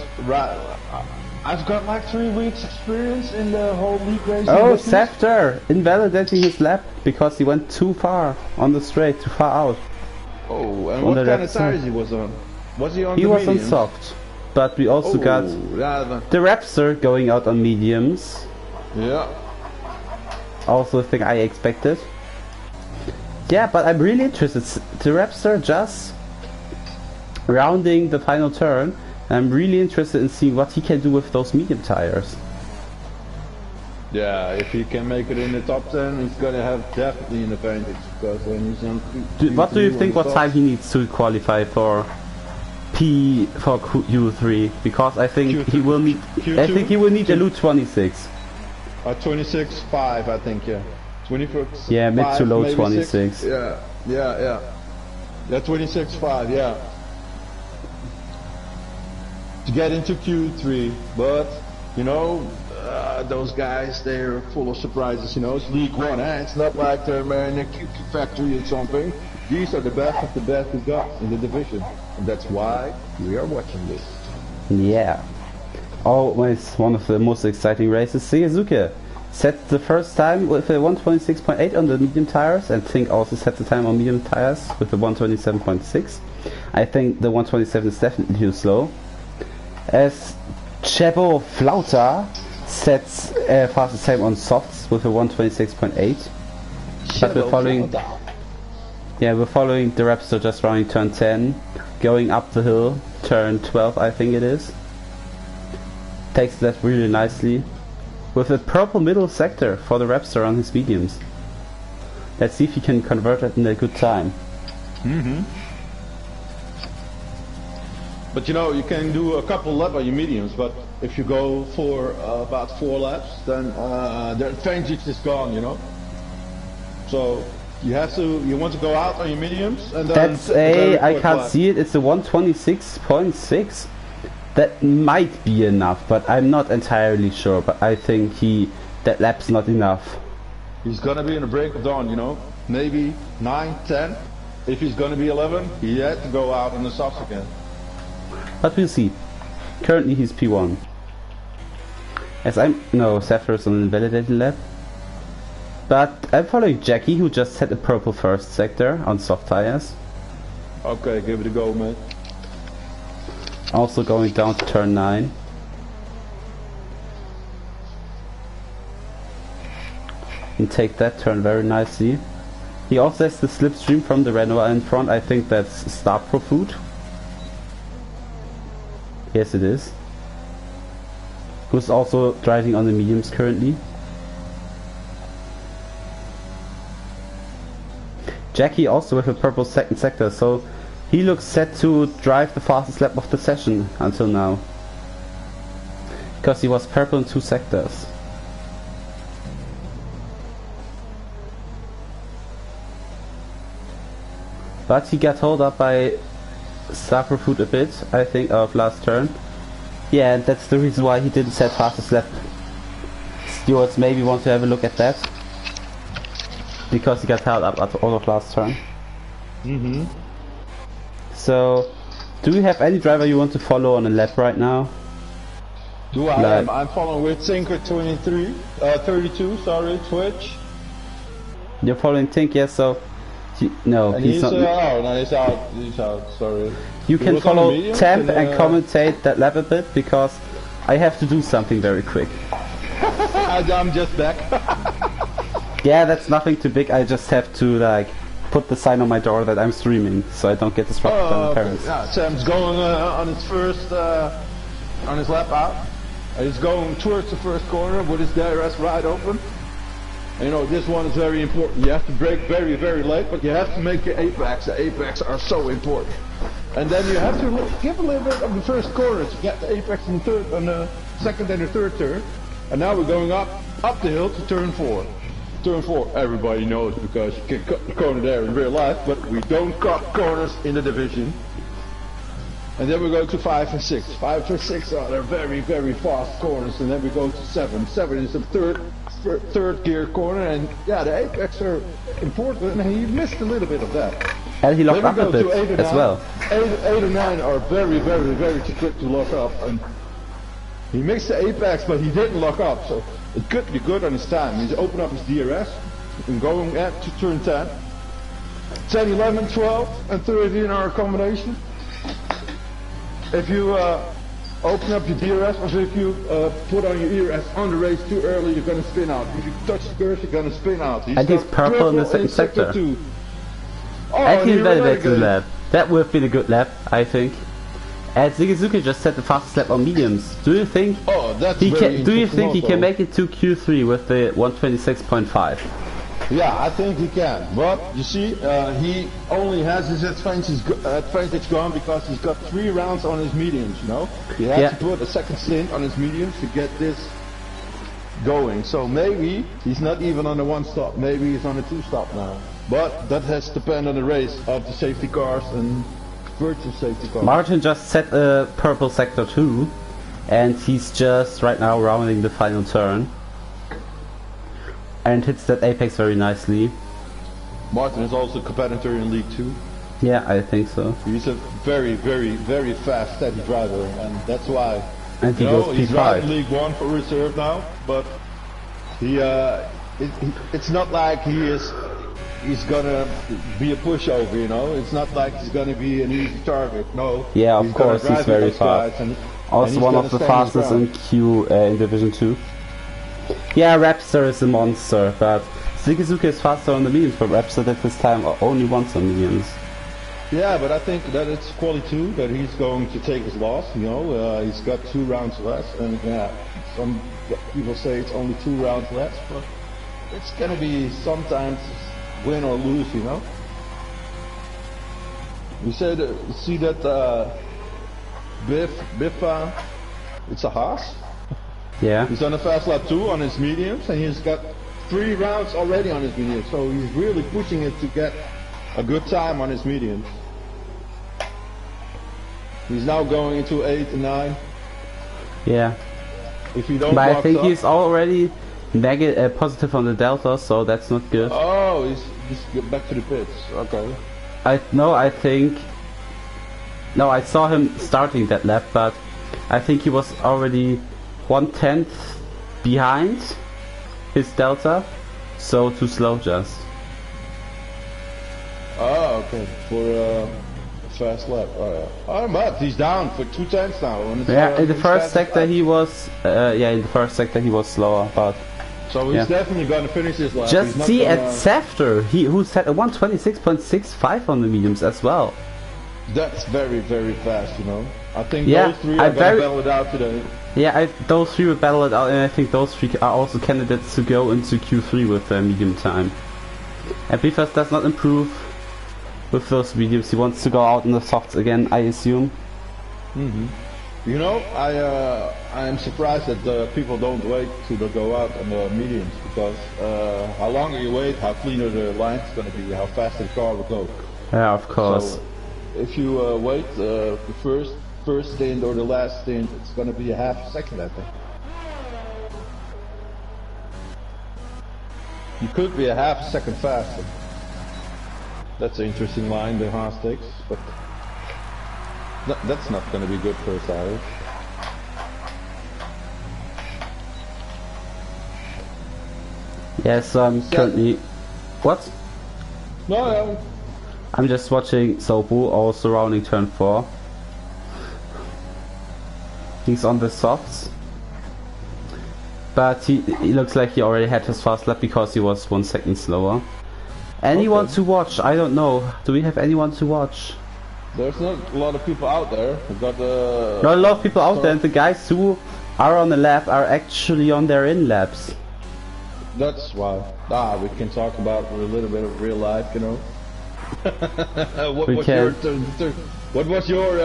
Speaker 2: I've got like 3 weeks experience in the whole league racing.
Speaker 1: Oh, Safdar invalidating his lap because he went too far on the straight, too far out.
Speaker 2: Oh, and what kind of tires he was on? Was he on the
Speaker 1: mediums? He was
Speaker 2: mediums?
Speaker 1: on soft. But we also got the Rapster going out on mediums.
Speaker 2: Yeah.
Speaker 1: Also a thing I expected. Yeah, but I'm really interested. The Rapster just rounding the final turn. I'm really interested in seeing what he can do with those medium tires.
Speaker 2: Yeah, if he can make it in the top 10, he's gonna have definitely an advantage, because when he's on
Speaker 1: what do you think what time he needs to qualify for Q3? Because I think he will need a Lu 26.
Speaker 2: 26.5, I think, yeah. 26.
Speaker 1: Yeah, mid to low 26.
Speaker 2: 6. Yeah, 26.5, yeah. To get into Q3, but you know, those guys, they're full of surprises, you know. It's League 1, eh? It's not like they're in a QQ factory or something. These are the best of the best we've got in the division, and that's why we are watching this.
Speaker 1: Yeah. Always one of the most exciting races. Sigezuka set the first time with a 126.8 on the medium tires, and Tink also set the time on medium tires with a 127.6. I think the 127 is definitely too slow. As Chebo Flauta sets fastest time on softs with a 126.8. But we're following the Rapster just rounding turn 10, going up the hill, turn 12 I think it is. Takes that really nicely, with a purple middle sector for the Rapster on his mediums. Let's see if he can convert it in a good time.
Speaker 2: But you know, you can do a couple laps on your mediums, but if you go for about 4 laps, then the advantage is gone, you know. So you want to go out on your mediums, and then
Speaker 1: I can't see it. It's a 126.6. That might be enough, but I'm not entirely sure. But I think that lap's not enough.
Speaker 2: He's gonna be in the break of dawn, you know? Maybe 9, 10. If he's gonna be 11, he had to go out on the softs again.
Speaker 1: But we'll see. Currently he's P1. As Zephyr is on an invalidated lap. But I'm following Jackie, who just set a purple first sector on soft tires.
Speaker 2: Okay, give it a go, mate.
Speaker 1: Also going down to turn 9. And take that turn very nicely. He also has the slipstream from the Renault in front. I think that's Star Pro Food. Yes, it is. Who's also driving on the mediums currently. Jackie also with a purple second sector, so he looks set to drive the fastest lap of the session until now. Because he was purple in 2 sectors. But he got held up by Food a bit, I think, of last turn. Yeah, and that's the reason why he didn't set fastest lap. Stewards maybe want to have a look at that. Because he got held up at all of last turn. So, do you have any driver you want to follow on a lap right now?
Speaker 2: Do I? I'm following with Tinker 32, sorry, Twitch.
Speaker 1: You're following Tink, yes, so... No,
Speaker 2: and
Speaker 1: he's not.
Speaker 2: Oh, no, he's out, sorry.
Speaker 1: You can follow Temp and commentate that lap a bit, because I have to do something very quick.
Speaker 2: I'm just back.
Speaker 1: Yeah, that's nothing too big, I just have to like put the sign on my door that I'm streaming, so I don't get disrupted by my parents.
Speaker 2: Yeah, Sam's going on his first, on his lap out. He's going towards the first corner with his DRS right open. And, you know, this one is very important. You have to brake very, very late, but you have to make your apex. The apex are so important. And then you have to give a little bit of the first corner to get the apex on the second and the third turn. And now we're going up the hill to turn 4. Turn 4, everybody knows, because you can cut the corner there in real life, but we don't cut corners in the division. And then we go to 5 and 6. 5 and 6 are they're very, very fast corners, and then we go to 7. 7 is the third gear corner, and yeah, the apex are important, and he missed a little bit of that.
Speaker 1: And he locked up a bit as well.
Speaker 2: 8 or 9 are very, very, very quick to lock up, and he missed the apex, but he didn't lock up, so it could be good on his time. He's opened up his DRS and going to turn 10. 10, 11, 12, and 13 are a combination. If you open up your DRS, or if you put on your ERS on the race too early, you're gonna spin out. If you touch the curve, you're gonna spin out.
Speaker 1: And he's purple in the second sector.
Speaker 2: Oh,
Speaker 1: and he invalidated the lap. That would have been a good lap, I think. And Zigizuki just set the fastest lap on mediums. Do you think he can make it to Q3 with the 126.5?
Speaker 2: Yeah, I think he can. But you see, he only has his advantage gone because he's got 3 rounds on his mediums. You know, he has to put a second stint on his mediums to get this going. So maybe he's not even on the 1 stop. Maybe he's on a 2 stop now. But that has to depend on the race of the safety cars and virtual safety cars.
Speaker 1: Martin just set a purple sector 2, and he's just right now rounding the final turn. And hits that apex very nicely.
Speaker 2: Martin is also a competitor in League 2.
Speaker 1: Yeah, I think so.
Speaker 2: He's a very, very, very fast, steady driver, and that's why.
Speaker 1: And he goes P5.
Speaker 2: He's driving League 1 for reserve now, but it's not like he's gonna be a pushover, you know. It's not like he's gonna be an easy target. No.
Speaker 1: Yeah, of course, he's very fast. Also one of the fastest in Q in Division 2. Yeah, Rapster is a monster, but Zigizuki is faster on the mediums, but Rapster at this time only once on mediums.
Speaker 2: Yeah, but I think that it's quality too, that he's going to take his loss, you know. He's got 2 rounds less, and yeah, some people say it's only 2 rounds less, but it's gonna be sometimes win or lose, you know. You see that Biffa, it's a Haas.
Speaker 1: Yeah.
Speaker 2: He's on a fast lap 2 on his mediums, and he's got 3 rounds already on his mediums, so he's really pushing it to get a good time on his mediums. He's now going into 8 and 9.
Speaker 1: Yeah.
Speaker 2: If you don't
Speaker 1: but I think
Speaker 2: up,
Speaker 1: he's already positive on the delta, so that's not good.
Speaker 2: Oh, he's back to the pits. Okay.
Speaker 1: I saw him starting that lap, but I think he was already 1/10 behind his delta, so too slow just.
Speaker 2: Oh, okay. For a fast lap. Oh, but he's down for 2/10 now.
Speaker 1: Yeah, in the first sector he was. In the first sector he was slower, but.
Speaker 2: So he's definitely gonna finish this lap.
Speaker 1: Just see at Safter, who set a 1:26.65 on the mediums as well.
Speaker 2: That's very, very fast, you know. I think those three are gonna battle it out today.
Speaker 1: Yeah, those three will battle it out, and I think those three are also candidates to go into Q3 with their medium time. And Bifas does not improve with those mediums. He wants to go out in the softs again, I assume.
Speaker 2: You know, I am surprised that people don't wait to go out on the mediums, because how longer you wait, how cleaner the line's gonna be, how faster the car will go.
Speaker 1: Yeah, of course.
Speaker 2: So, if you wait the first stint or the last stint, it's gonna be a half a second, I think. You could be a half a second faster. That's an interesting line the Haas takes, but that's not gonna be good for a tire.
Speaker 1: Yes, I'm currently. What?
Speaker 2: No.
Speaker 1: I'm just watching Sobu, all surrounding turn 4. He's on the softs. But he looks like he already had his fast lap because he was 1 second slower. Anyone to watch? I don't know. Do we have anyone to watch?
Speaker 2: There's not a lot of people out there. We've got
Speaker 1: not a lot of people out there, and the guys who are on the lap are actually on their in laps.
Speaker 2: That's why. We can talk about a little bit of real life, you know. What was your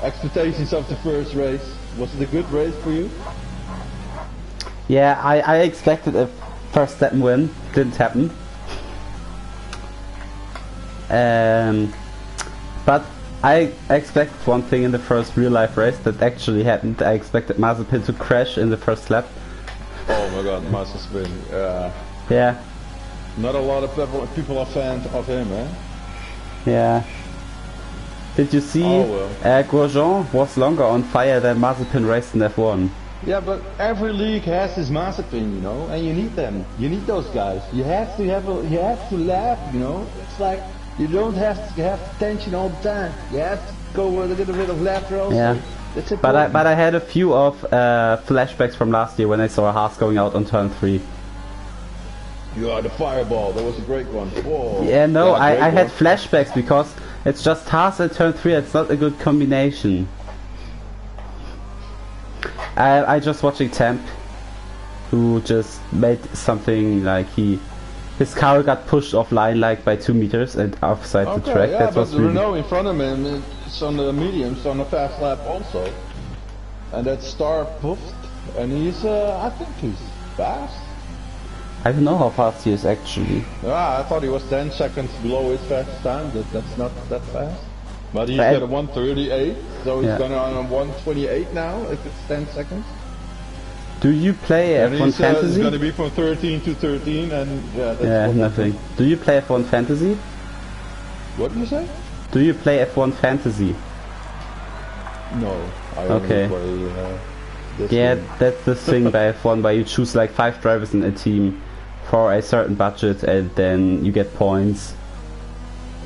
Speaker 2: expectations of the first race? Was it a good race for you?
Speaker 1: Yeah, I expected a first step win. Didn't happen. But I expected one thing in the first real life race that actually happened. I expected Mazepin to crash in the first lap.
Speaker 2: Oh my god, Mazepin.
Speaker 1: Yeah.
Speaker 2: Not a lot of people are fans of him, eh?
Speaker 1: Yeah. Did you see Grosjean was longer on fire than Mazepin raced in F1?
Speaker 2: Yeah, but every league has his Mazepin, you know, and you need them. You need those guys. You have to laugh, you know. It's like you don't have to have tension all the time. You have to go with a little bit of laughter also. Yeah.
Speaker 1: But I had a few of flashbacks from last year when I saw a Haas going out on turn 3.
Speaker 2: Yeah, the fireball, that was a great one. Whoa.
Speaker 1: Yeah, no, I had flashbacks because it's just Haas at turn 3, it's not a good combination. I just watching Temp, who just made something like his car got pushed offline like by 2 meters and outside the track.
Speaker 2: Yeah,
Speaker 1: that was
Speaker 2: but Renault in front of him, it's on the mediums, on the fast lap also. And that Star puffed, and he's, I think he's fast.
Speaker 1: I don't know how fast he is actually.
Speaker 2: Yeah, I thought he was 10 seconds below his fastest time. That's not that fast. But he's got a 1:38, so he's gonna on a 1:28 now if it's 10 seconds.
Speaker 1: Do you play F1 Fantasy?
Speaker 2: It's gonna be from 13 to 13, and that's
Speaker 1: nothing. Do you play F1 Fantasy?
Speaker 2: What did you say?
Speaker 1: Do you play F1 Fantasy?
Speaker 2: No, I only play
Speaker 1: that's the thing by F1, where you choose like 5 drivers in a team for a certain budget, and then you get points.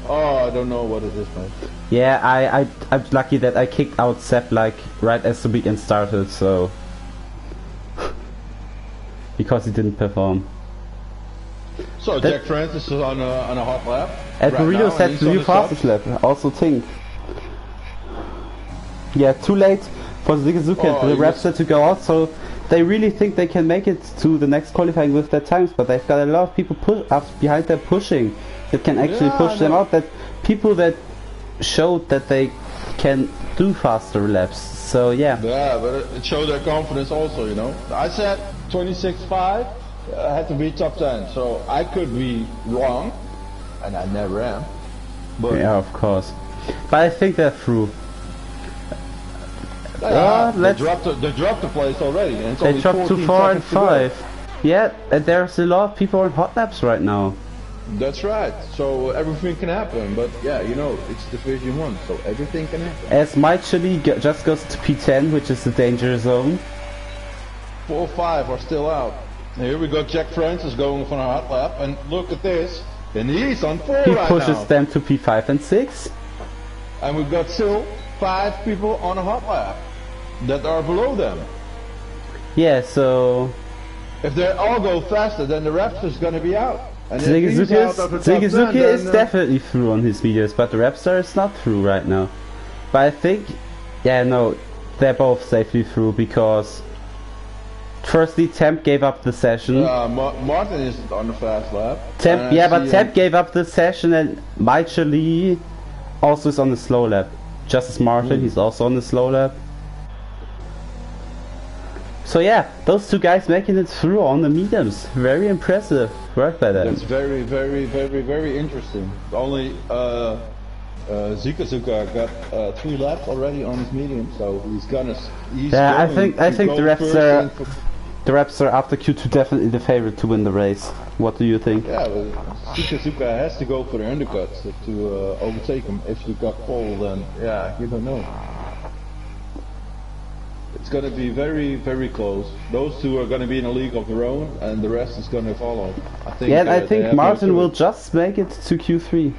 Speaker 2: Oh, I don't know what it is, man.
Speaker 1: Yeah, I'm lucky that I kicked out Sepp like right as the weekend started, so because he didn't perform.
Speaker 2: So Jack Francis is on a hot lap.
Speaker 1: And Burrito set the new fastest lap. Also think. Yeah, too late for Suzuki and the Raptor to go out, so they really think they can make it to the next qualifying with their times, but they've got a lot of people behind them pushing that can actually push them out. That people that showed that they can do faster laps. So yeah.
Speaker 2: Yeah, but it showed their confidence also, you know. I said 26.5 had to be top 10, so I could be wrong, and I never am. But
Speaker 1: yeah, of course. But I think they're through.
Speaker 2: They dropped the place already. And it's
Speaker 1: they
Speaker 2: only
Speaker 1: dropped to 4 and 5. Yeah, and there's a lot of people on hot laps right now.
Speaker 2: That's right. So everything can happen. But yeah, you know, it's Division 1, so everything can happen.
Speaker 1: As my Chile just goes to P10, which is the danger zone.
Speaker 2: 4 or 5 are still out. Here we go, Jack Francis going for a hot lap, and look at this. And he's on 4 right now.
Speaker 1: He pushes them to P5 and 6.
Speaker 2: And we've got still 5 people on a hot lap that are below them.
Speaker 1: Yeah, so...
Speaker 2: If they all go faster, then the Raptor's gonna be out. And
Speaker 1: Zigezuki is definitely through on his videos, but the Rapstar is not through right now. But I think... Yeah, no, they're both safely through because... Firstly, Temp gave up the session.
Speaker 2: Martin is on the fast lap.
Speaker 1: Temp gave up the session, and Michael also is on the slow lap. Just as Martin, he's also on the slow lap. So yeah, those two guys making it through on the mediums. Very impressive work by them.
Speaker 2: That's very, very, very, very interesting. Only Zigezuka got 3 laps already on his medium, so he's gonna.
Speaker 1: Yeah, I think the Rapstar after Q2 definitely the favorite to win the race. What do you think?
Speaker 2: Yeah, well, Zigezuka has to go for the undercuts to overtake him. If you got pole, then yeah, you don't know. It's gonna be very, very close. Those two are gonna be in a league of their own, and the rest is gonna follow. I think.
Speaker 1: Yeah, I think Martin will just make it to Q3.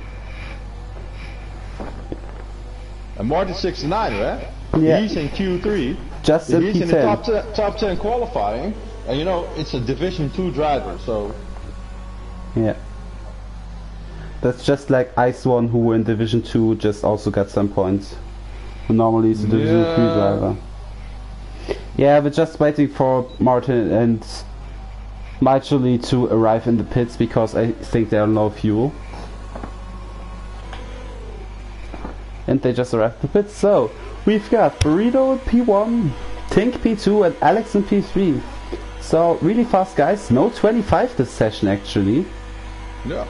Speaker 2: And Martin's 69, right?
Speaker 1: Yeah.
Speaker 2: He's in Q3.
Speaker 1: Just in
Speaker 2: He's
Speaker 1: P10.
Speaker 2: in the top 10 qualifying, and you know it's a Division 2 driver, so.
Speaker 1: Yeah. That's just like Ice One, who in Division 2 just also got some points. Who normally is a Division 3 driver. Yeah, we're just waiting for Martin and Michael to arrive in the pits because I think there are no fuel. And they just arrived in the pits, so we've got Burrito in P1, Tink P2 and Alex in P3. So really fast guys, no 25 this session actually.
Speaker 2: Yeah.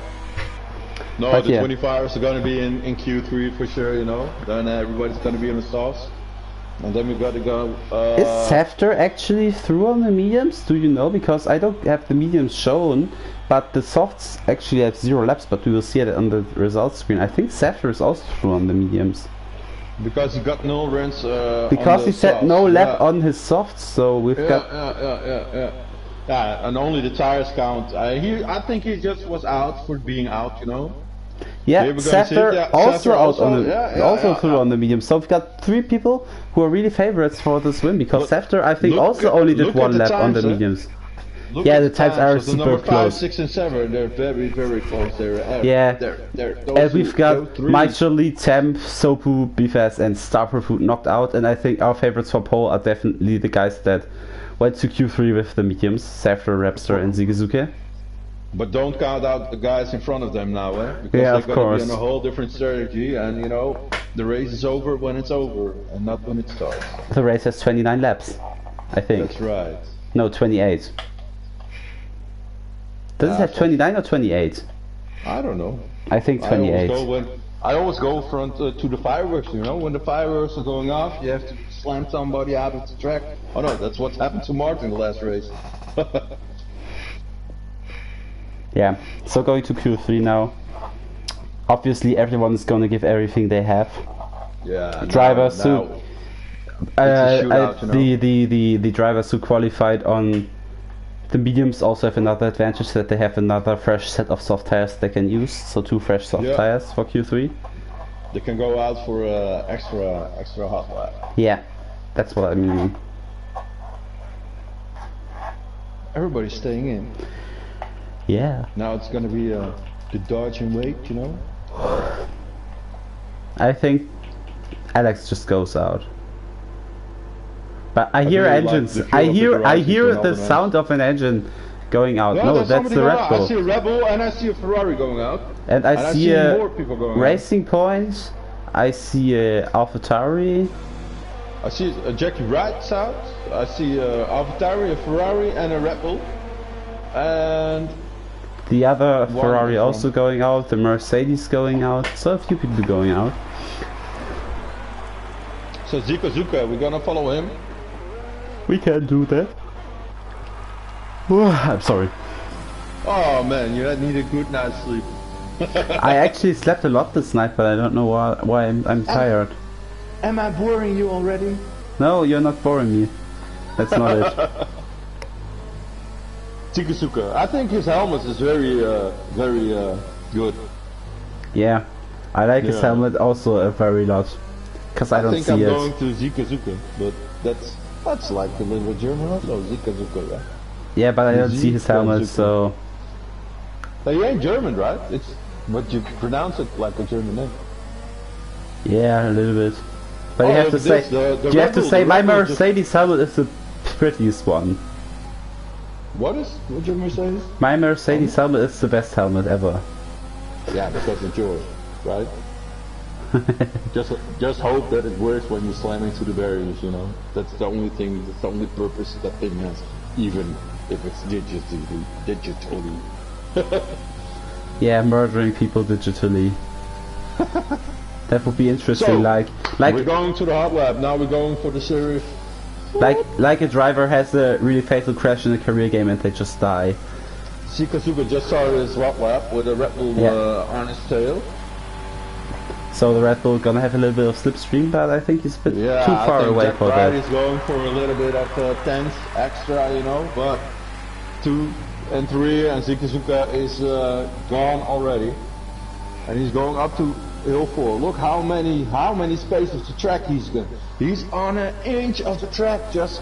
Speaker 2: No,
Speaker 1: but
Speaker 2: the
Speaker 1: yeah.
Speaker 2: 25s are going to be in Q3 for sure, you know. Then everybody's going to be on the softs. And then we got to go...
Speaker 1: Is Safter actually through on the mediums? Do you know? Because I don't have the mediums shown, but the softs actually have 0 laps, but we will see it on the results screen. I think Safter is also through on the mediums.
Speaker 2: Because he got no runs
Speaker 1: because he said no lap on his softs, so we've got...
Speaker 2: Yeah, and only the tires count. I think he just was out for being out, you know.
Speaker 1: Yeah, Safter also out on the through on the medium. So we've got 3 people who are really favorites for this win because Safter I think also only did 1 lap on the mediums. Yeah, the times are
Speaker 2: so
Speaker 1: super close.
Speaker 2: 5, 6 and 7, they're very, very close.
Speaker 1: And we've got Michael, Temp, Sopu, Bifas and Starperfoot knocked out, and I think our favorites for pole are definitely the guys that went to Q3 with the mediums, Safter, Rapstar and Zigezuka.
Speaker 2: But don't count out the guys in front of them now, eh? Because
Speaker 1: yeah,
Speaker 2: they're going to be on a whole different strategy, and you know, the race is over when it's over, and not when it starts.
Speaker 1: The race has 29 laps, I think.
Speaker 2: That's right.
Speaker 1: No, 28. Does it have 29 or 28?
Speaker 2: I don't know.
Speaker 1: I think 28.
Speaker 2: I always go front to the fireworks, you know? When the fireworks are going off, you have to slam somebody out of the track. Oh no, that's what happened to Martin in the last race.
Speaker 1: Yeah, so going to Q3 now. Obviously everyone is going to give everything they have.
Speaker 2: Yeah.
Speaker 1: Drivers
Speaker 2: now,
Speaker 1: the drivers who qualified on the mediums also have another advantage, that they have another fresh set of soft tires they can use. So 2 fresh soft tires for Q3.
Speaker 2: They can go out for extra hot lap.
Speaker 1: Yeah, that's what I mean.
Speaker 2: Everybody's staying in.
Speaker 1: Yeah.
Speaker 2: Now it's gonna be the dodge and wait, you know?
Speaker 1: I think Alex just goes out. But I hear engines. I hear the sound of an engine going out. No, that's the Red Bull.
Speaker 2: I see a Red Bull and I see a Ferrari going out.
Speaker 1: And I see
Speaker 2: more people going
Speaker 1: Racing Point. I see a AlphaTauri.
Speaker 2: I see a Jackie Wright's out. I see a AlphaTauri, a Ferrari, and a Red Bull. And
Speaker 1: the other Ferrari also going out, the Mercedes going out, so a few people going out.
Speaker 2: So Zigezuka, we're gonna follow him.
Speaker 1: We can do that. I'm sorry.
Speaker 2: Oh man, you need a good night's sleep.
Speaker 1: I actually slept a lot this night, but I don't know why I'm tired.
Speaker 2: Am I boring you already?
Speaker 1: No, you're not boring me. That's not it.
Speaker 2: Tikasuka, I think his helmet is very good.
Speaker 1: Yeah, I like his helmet also a very lot. Cause I don't see it.
Speaker 2: I think I'm going to Zikazuka, but that's like a little bit German also, Zikazuka, yeah.
Speaker 1: Yeah, but I don't see his helmet, so...
Speaker 2: He ain't German, right? It's but you pronounce it like a German name.
Speaker 1: Yeah, a little bit. But you have to say, you have to say my Mercedes helmet is the prettiest one.
Speaker 2: What's your Mercedes?
Speaker 1: My Mercedes helmet is the best helmet ever.
Speaker 2: Yeah, because it's yours, right? just hope that it works when you slam into the barriers, you know. That's the only thing, that's the only purpose that thing has, even if it's digitally.
Speaker 1: Yeah, murdering people digitally. That would be interesting.
Speaker 2: So,
Speaker 1: like
Speaker 2: we're going to the hot lap. Now we're going for the series.
Speaker 1: Like a driver has a really fatal crash in a career game and they just die.
Speaker 2: Zikazuka just started his hot lap with a Red Bull on his tail.
Speaker 1: So the Red Bull gonna have a little bit of slipstream, but I think he's a bit too far away for that.
Speaker 2: He's going for a little bit of tense extra, you know, but 2 and 3 and Zikazuka is gone already, and he's going up to hill 4. Look how many spaces of the track he's got. He's on an inch of the track. Just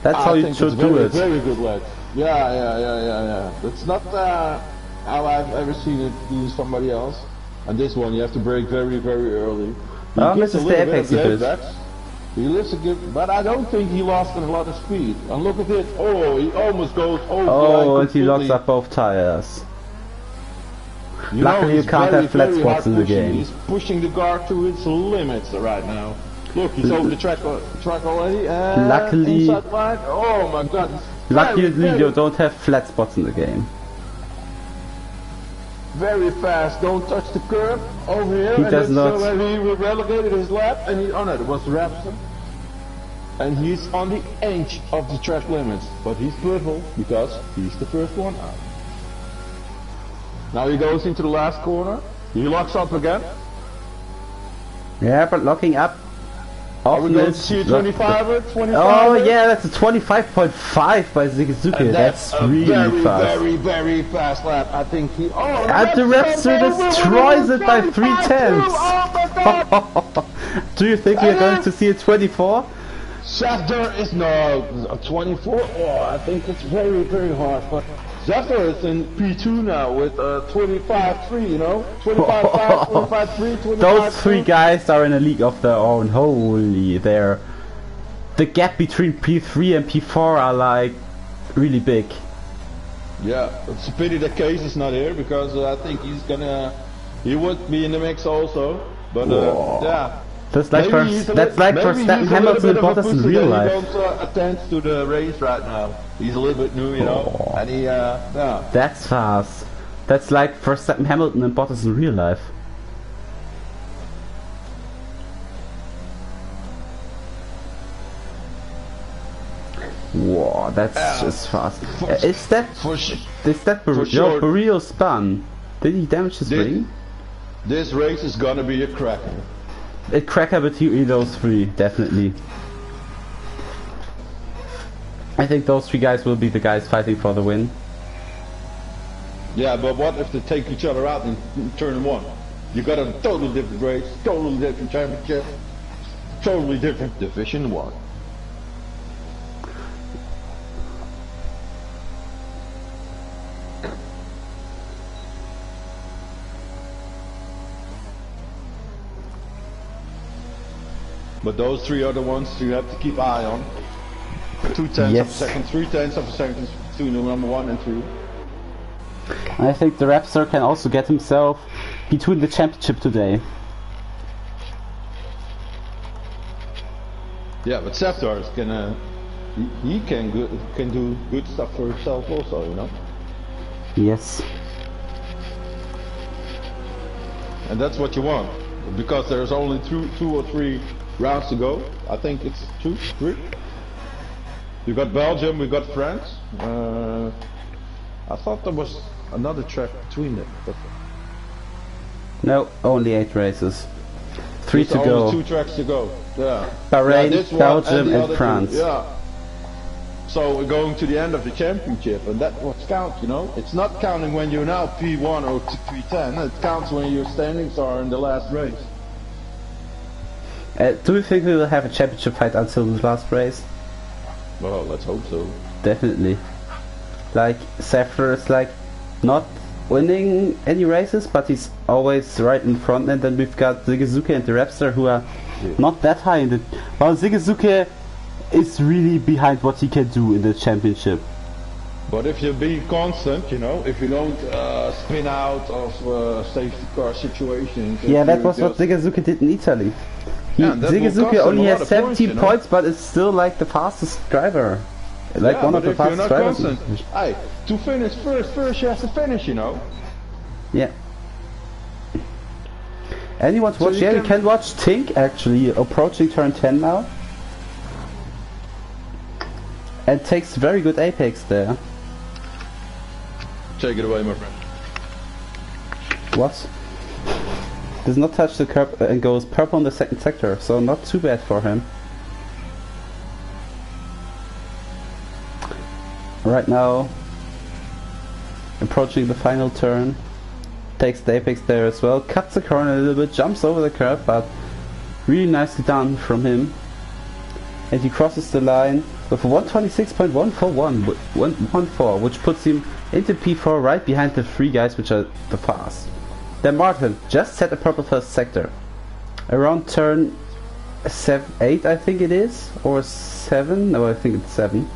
Speaker 1: that's how you should do it.
Speaker 2: Very good leg. Yeah. That's not how I've ever seen it do somebody else. And this one you have to brake very early.
Speaker 1: This is the apex bit.
Speaker 2: He lifts a good, but I don't think he lost a lot of speed. And look at it. Oh, he almost goes over.
Speaker 1: Oh, and he locks up both tires. Luckily you can't have flat spots in the game.
Speaker 2: He's pushing the car to its limits right now. Look, he's over the track already. And
Speaker 1: luckily,
Speaker 2: inside line. Oh my god.
Speaker 1: Luckily you don't have flat spots in the game.
Speaker 2: Very fast, don't touch the curb over here.
Speaker 1: He does not.
Speaker 2: So he relegated his lap, and oh no, it was Raptor. And he's on the edge of the track limits, but he's purple because he's the first one out. Now he goes into the last corner. He locks up again.
Speaker 1: Yeah, but locking up.
Speaker 2: Are we going to see a 25 or 25?
Speaker 1: Oh yeah, that's a 25.5 by Zikazuka. That's really fast.
Speaker 2: Very fast lap. I think he. Oh,
Speaker 1: and the Raptor destroys it by 3/10.
Speaker 2: Oh my god!
Speaker 1: Do you think we're going to see a 24?
Speaker 2: Schafter is no a 24. Oh, I think it's very hard. But Schafter is in P2 now with 25-3. You know, 25-5, 25-3, 25-3.
Speaker 1: Those three guys are in a league of their own. Holy, the gap between P3 and P4 are like really big.
Speaker 2: Yeah, it's a pity that Case is not here because I think he would be in the mix also. But yeah.
Speaker 1: That's like for Hamilton and Bottas in real life.
Speaker 2: He don't attend to the race right now. He's a little bit new, you know, and he yeah.
Speaker 1: That's fast. That's like Verstappen, Hamilton and Bottas in real life. Whoa, that's just fast. Is that Barrio spun? Did he damage his ring?
Speaker 2: This race is gonna be a cracker.
Speaker 1: A cracker between those three, definitely. I think those three guys will be the guys fighting for the win.
Speaker 2: Yeah, but what if they take each other out in turn 1? You got a totally different race, totally different championship, totally different division 1. But those three are the ones you have to keep eye on. 2/10 of a second, 3/10 of a second to number 1 and 2.
Speaker 1: I think the Raptor can also get himself between the championship today.
Speaker 2: Yeah, but Seftar is gonna he can do good stuff for himself also, you know.
Speaker 1: Yes.
Speaker 2: And that's what you want, because there's only two or three rounds to go. I think it's 2, 3. You got Belgium, we got France. I thought there was another track between them. But
Speaker 1: no, only 8 races. 3 to go.
Speaker 2: Only 2 tracks to go. Yeah.
Speaker 1: Bahrain,
Speaker 2: yeah,
Speaker 1: Belgium, and France.
Speaker 2: Yeah. So we're going to the end of the championship, and that's what counts, you know. It's not counting when you're now P1 or P10. It counts when your standings are in the last race.
Speaker 1: Do you think we will have a championship fight until the last race?
Speaker 2: Well, let's hope so.
Speaker 1: Definitely. Like, Zephyr is like not winning any races, but he's always right in front, and then we've got Zigezuke and the Rapster who are not that high in the... Well, Zigezuke is really behind what he can do in the championship.
Speaker 2: But if you be constant, you know, if you don't spin out of safety car situations...
Speaker 1: Yeah, that was what Zigezuke did in Italy. Zigezuke only has 17 points, but it's still like the fastest driver. Like one of the fastest drivers.
Speaker 2: Hey, to finish first you have to finish, you know.
Speaker 1: Yeah. And you want to watch? Yeah, you can watch Tink actually approaching turn 10 now. And takes very good apex there.
Speaker 2: Take it away, my friend.
Speaker 1: What? Does not touch the curb and goes purple in the second sector, so not too bad for him. Right now, approaching the final turn, takes the apex there as well, cuts the corner a little bit, jumps over the curb, but really nicely done from him. And he crosses the line with 126.141, which puts him into P4 right behind the 3 guys which are the fast. Then Martin just set a purple first sector. Around turn 8 I think it is, or 7, no I think it's 7.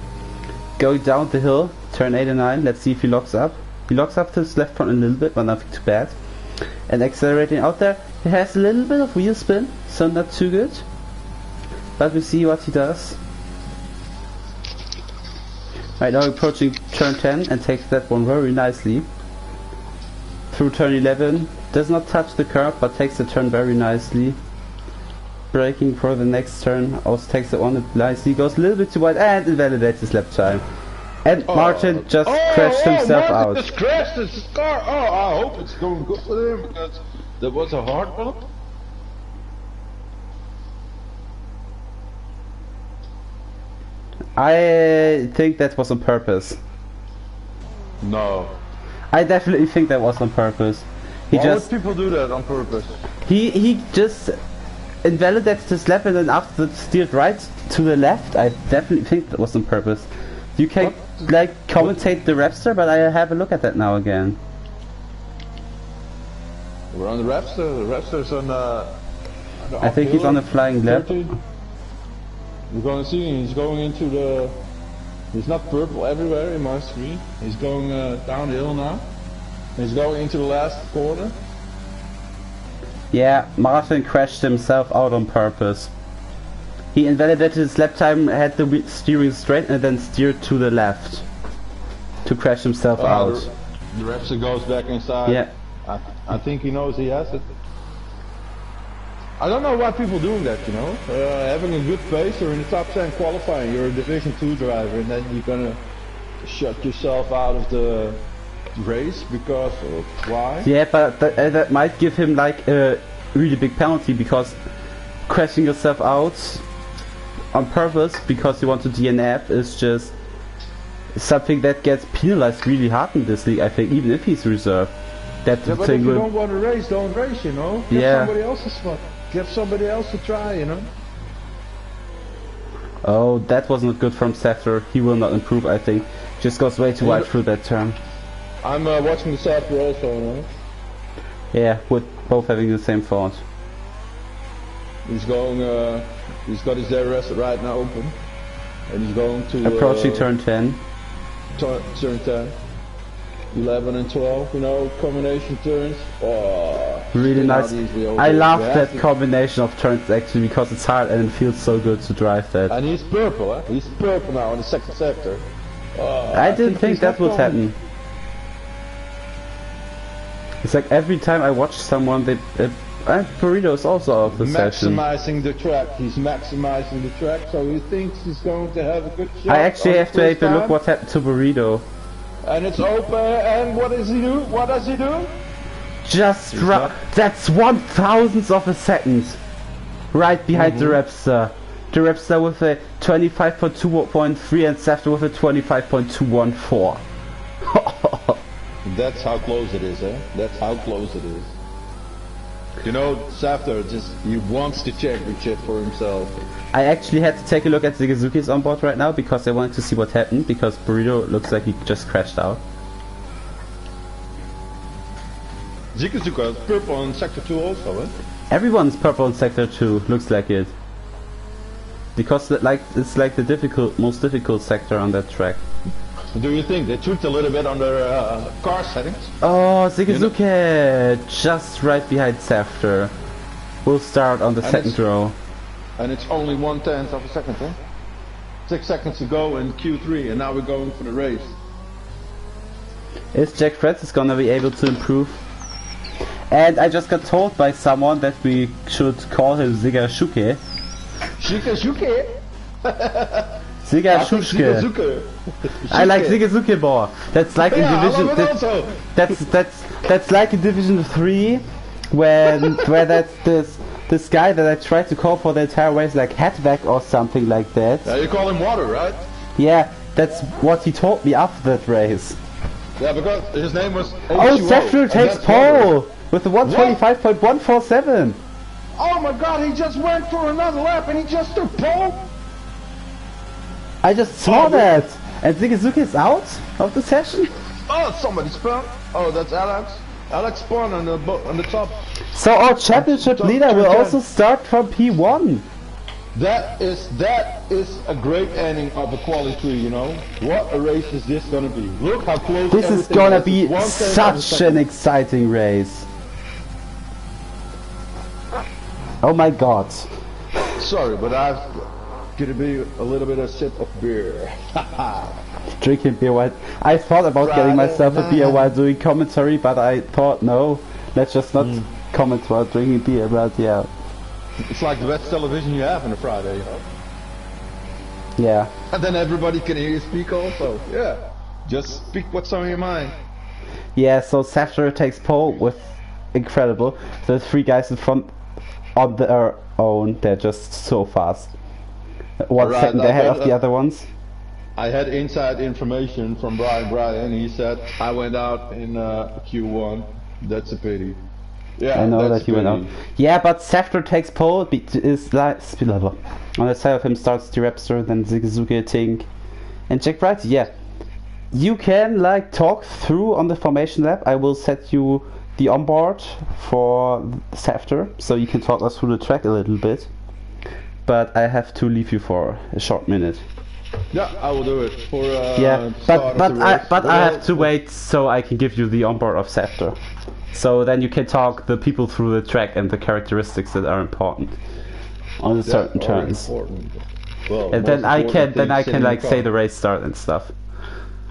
Speaker 1: Going down the hill, turn 8 and 9, let's see if he locks up. He locks up to his left front a little bit, but nothing too bad. And accelerating out there, he has a little bit of wheel spin, so not too good. But we see what he does. Right now approaching turn 10 and takes that one very nicely. Through turn 11, does not touch the curb but takes the turn very nicely. Braking for the next turn, also takes it on nicely, goes a little bit too wide and invalidates his lap time. And Martin just crashed himself
Speaker 2: Martin
Speaker 1: out.
Speaker 2: Just crashed his car. Oh, I hope it's going good for him because that was a hard one.
Speaker 1: I think that was on purpose.
Speaker 2: No.
Speaker 1: I definitely think that was on purpose.
Speaker 2: Why would people do that on purpose?
Speaker 1: He just invalidated his lap and then after that steered right to the left. I definitely think that was on purpose. You can like commentate the Rapster, but I have a look at that now again.
Speaker 2: We're on the Rapster. The Rapster's on the
Speaker 1: I think he's on a flying lap.
Speaker 2: We're going to see him. He's going into the... He's not purple everywhere in my screen. He's going downhill now. He's going into the last corner.
Speaker 1: Yeah, Martin crashed himself out on purpose. He invalidated his lap time, had the steering straight and then steered to the left to crash himself out.
Speaker 2: The Rapster goes back inside.
Speaker 1: Yeah.
Speaker 2: I think he knows he has it. I don't know why people doing that, you know. Having a good pace, you're in the top 10 qualifying, you're a Division 2 driver, and then you're gonna shut yourself out of the race because of why?
Speaker 1: Yeah, but that might give him like a really big penalty because crashing yourself out on purpose because you want to DNF is just something that gets penalized really hard in this league, I think, even if he's reserved. That's
Speaker 2: yeah, but if you don't want to race, don't race, you know. Give somebody else a spot. Give somebody else a try, you know.
Speaker 1: Oh, that was not good from Zephyr. He will not improve, I think. Just goes way too wide through that turn.
Speaker 2: I'm watching the Zephyr also, no?
Speaker 1: Yeah, with both having the same fault.
Speaker 2: He's going, he's got his DRS right now open. And he's going to...
Speaker 1: Approaching turn 10.
Speaker 2: Turn 10. 11 and 12, you know, combination turns. Oh,
Speaker 1: really nice. I love that combination of turns actually because it's hard and it feels so good to drive that.
Speaker 2: And he's purple, eh? He's purple now in the second sector.
Speaker 1: I didn't think that would happen. It's like every time I watch someone, they And Burrito is also out of the session.
Speaker 2: Maximizing the track. He's maximizing the track, so he thinks he's going to have a good shot.
Speaker 1: I actually have to take a look what happened to Burrito.
Speaker 2: And it's open, and what does he do? What does he do?
Speaker 1: Just that's 1/1000th of a second. Right behind the Rapster. The Rapster with a 25.2.3 and Safter with a 25.214.
Speaker 2: That's how close it is, eh? That's how close it is. You know, Safter he wants to check the shit for himself.
Speaker 1: I actually had to take a look at Zigazuki's on board right now because I wanted to see what happened, because Burrito looks like he just crashed out.
Speaker 2: Zigazuka is purple in Sector 2 also, eh?
Speaker 1: Everyone's purple in Sector 2, looks like it. Because it's like the most difficult sector on that track.
Speaker 2: Do you think they tweaked a little bit on their car settings?
Speaker 1: Oh, Zigazuka just right behind Safter. We'll start on the second row.
Speaker 2: And it's only 1/10 of a second, eh? 6 seconds to go in Q3, and now we're going for the race.
Speaker 1: Is Jack Francis gonna be able to improve? And I just got told by someone that we should call him Zigashuke.
Speaker 2: Zigashuke?
Speaker 1: Zigashuke. I like Zigazuke more. That's like in Division. That's like in Division 3, where that's this guy that I tried to call for the entire race, like Hatback or something like that.
Speaker 2: Yeah, you call him Water, right?
Speaker 1: Yeah, that's what he told me after that race.
Speaker 2: Yeah, because his name was
Speaker 1: Oh, Safter takes pole with the 125.147.
Speaker 2: Oh my god, he just went for another lap and he just took pole?
Speaker 1: I just saw that! And Zigazuki is out of the session?
Speaker 2: Oh, somebody spun. Oh, that's Alex. Alex spun on the top.
Speaker 1: So our championship leader will also start from P1.
Speaker 2: That is a great ending of a quali 3, you know? What a race is this gonna be? Look how close
Speaker 1: this is gonna be such an exciting race. Oh my god.
Speaker 2: Sorry, but I've gonna be a little bit of sip of beer.
Speaker 1: Drinking beer while I thought about getting myself a beer while doing commentary, but I thought no, let's just not comment while drinking beer, but yeah.
Speaker 2: It's like the best television you have on a Friday, you know?
Speaker 1: Yeah.
Speaker 2: And then everybody can hear you speak also. Yeah. Just speak what's on your mind.
Speaker 1: Yeah, so Safter takes pole with incredible. The 3 guys in front on their own, they're just so fast. 1 second ahead of the other ones.
Speaker 2: I had inside information from Brian. He said I went out in Q1. That's a pity. Yeah,
Speaker 1: I know that he went out. Yeah, but Safter takes pole. Is like on the side of him starts the Rapster, then Zigazuki, I think, and Jack Wright. Yeah, you can like talk through on the formation lab. I will set you the onboard for Safter, so you can talk us through the track a little bit. But I have to leave you for a short minute.
Speaker 2: Yeah, I will do it for.
Speaker 1: Yeah, but I have to wait so I can give you the onboard of Safter. So then you can talk the people through the track and the characteristics that are important on the certain turns.
Speaker 2: Well,
Speaker 1: and then I can like say the race start and stuff.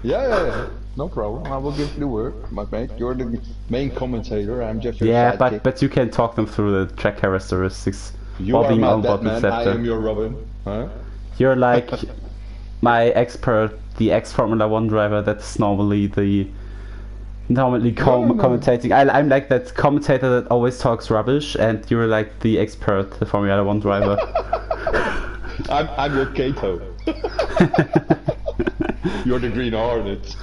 Speaker 2: Yeah. No problem. I will give you the word, my mate. You're the main commentator. I'm just your sidekick.
Speaker 1: but you can talk them through the track characteristics
Speaker 2: you
Speaker 1: while
Speaker 2: are
Speaker 1: being
Speaker 2: my
Speaker 1: on board
Speaker 2: Batman,
Speaker 1: with Safter.
Speaker 2: I am your Robin. Huh?
Speaker 1: You're like my expert, the ex-Formula 1 driver that's normally commentating. I'm like that commentator that always talks rubbish, and you're like the expert, the Formula 1 driver.
Speaker 2: I'm your Kato. You're the Green Hornet.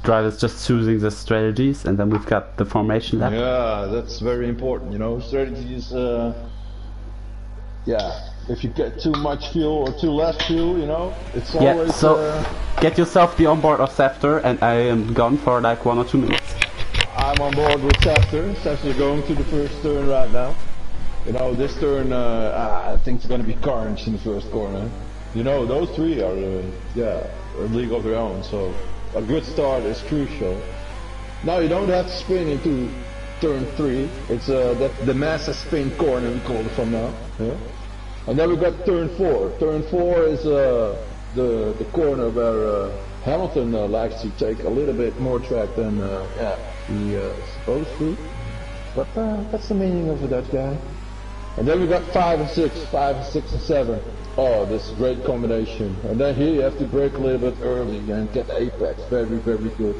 Speaker 1: Drivers just choosing the strategies, and then we've got the formation lap.
Speaker 2: Yeah, that's very important, you know. Strategies, yeah, if you get too much fuel or too less fuel, you know, it's always...
Speaker 1: Yeah, so get yourself the onboard of Safter, and I am gone for like 1 or 2 minutes.
Speaker 2: I'm on board with Safter. Safter's going to the first turn right now. You know, this turn, I think it's going to be carnage in the first corner. You know, those 3 are, a league of their own, so a good start is crucial. Now you don't have to spin into turn 3. It's the massive spin corner, we call it from now. Yeah? And then we got turn 4. Turn 4 is the corner where Hamilton likes to take a little bit more track than he supposed to. But that's the meaning of a Dutch guy. And then we got 5 and 6, 5 and 6 and 7. Oh, this is a great combination. And then here you have to brake a little bit early and get the apex. Very, very good.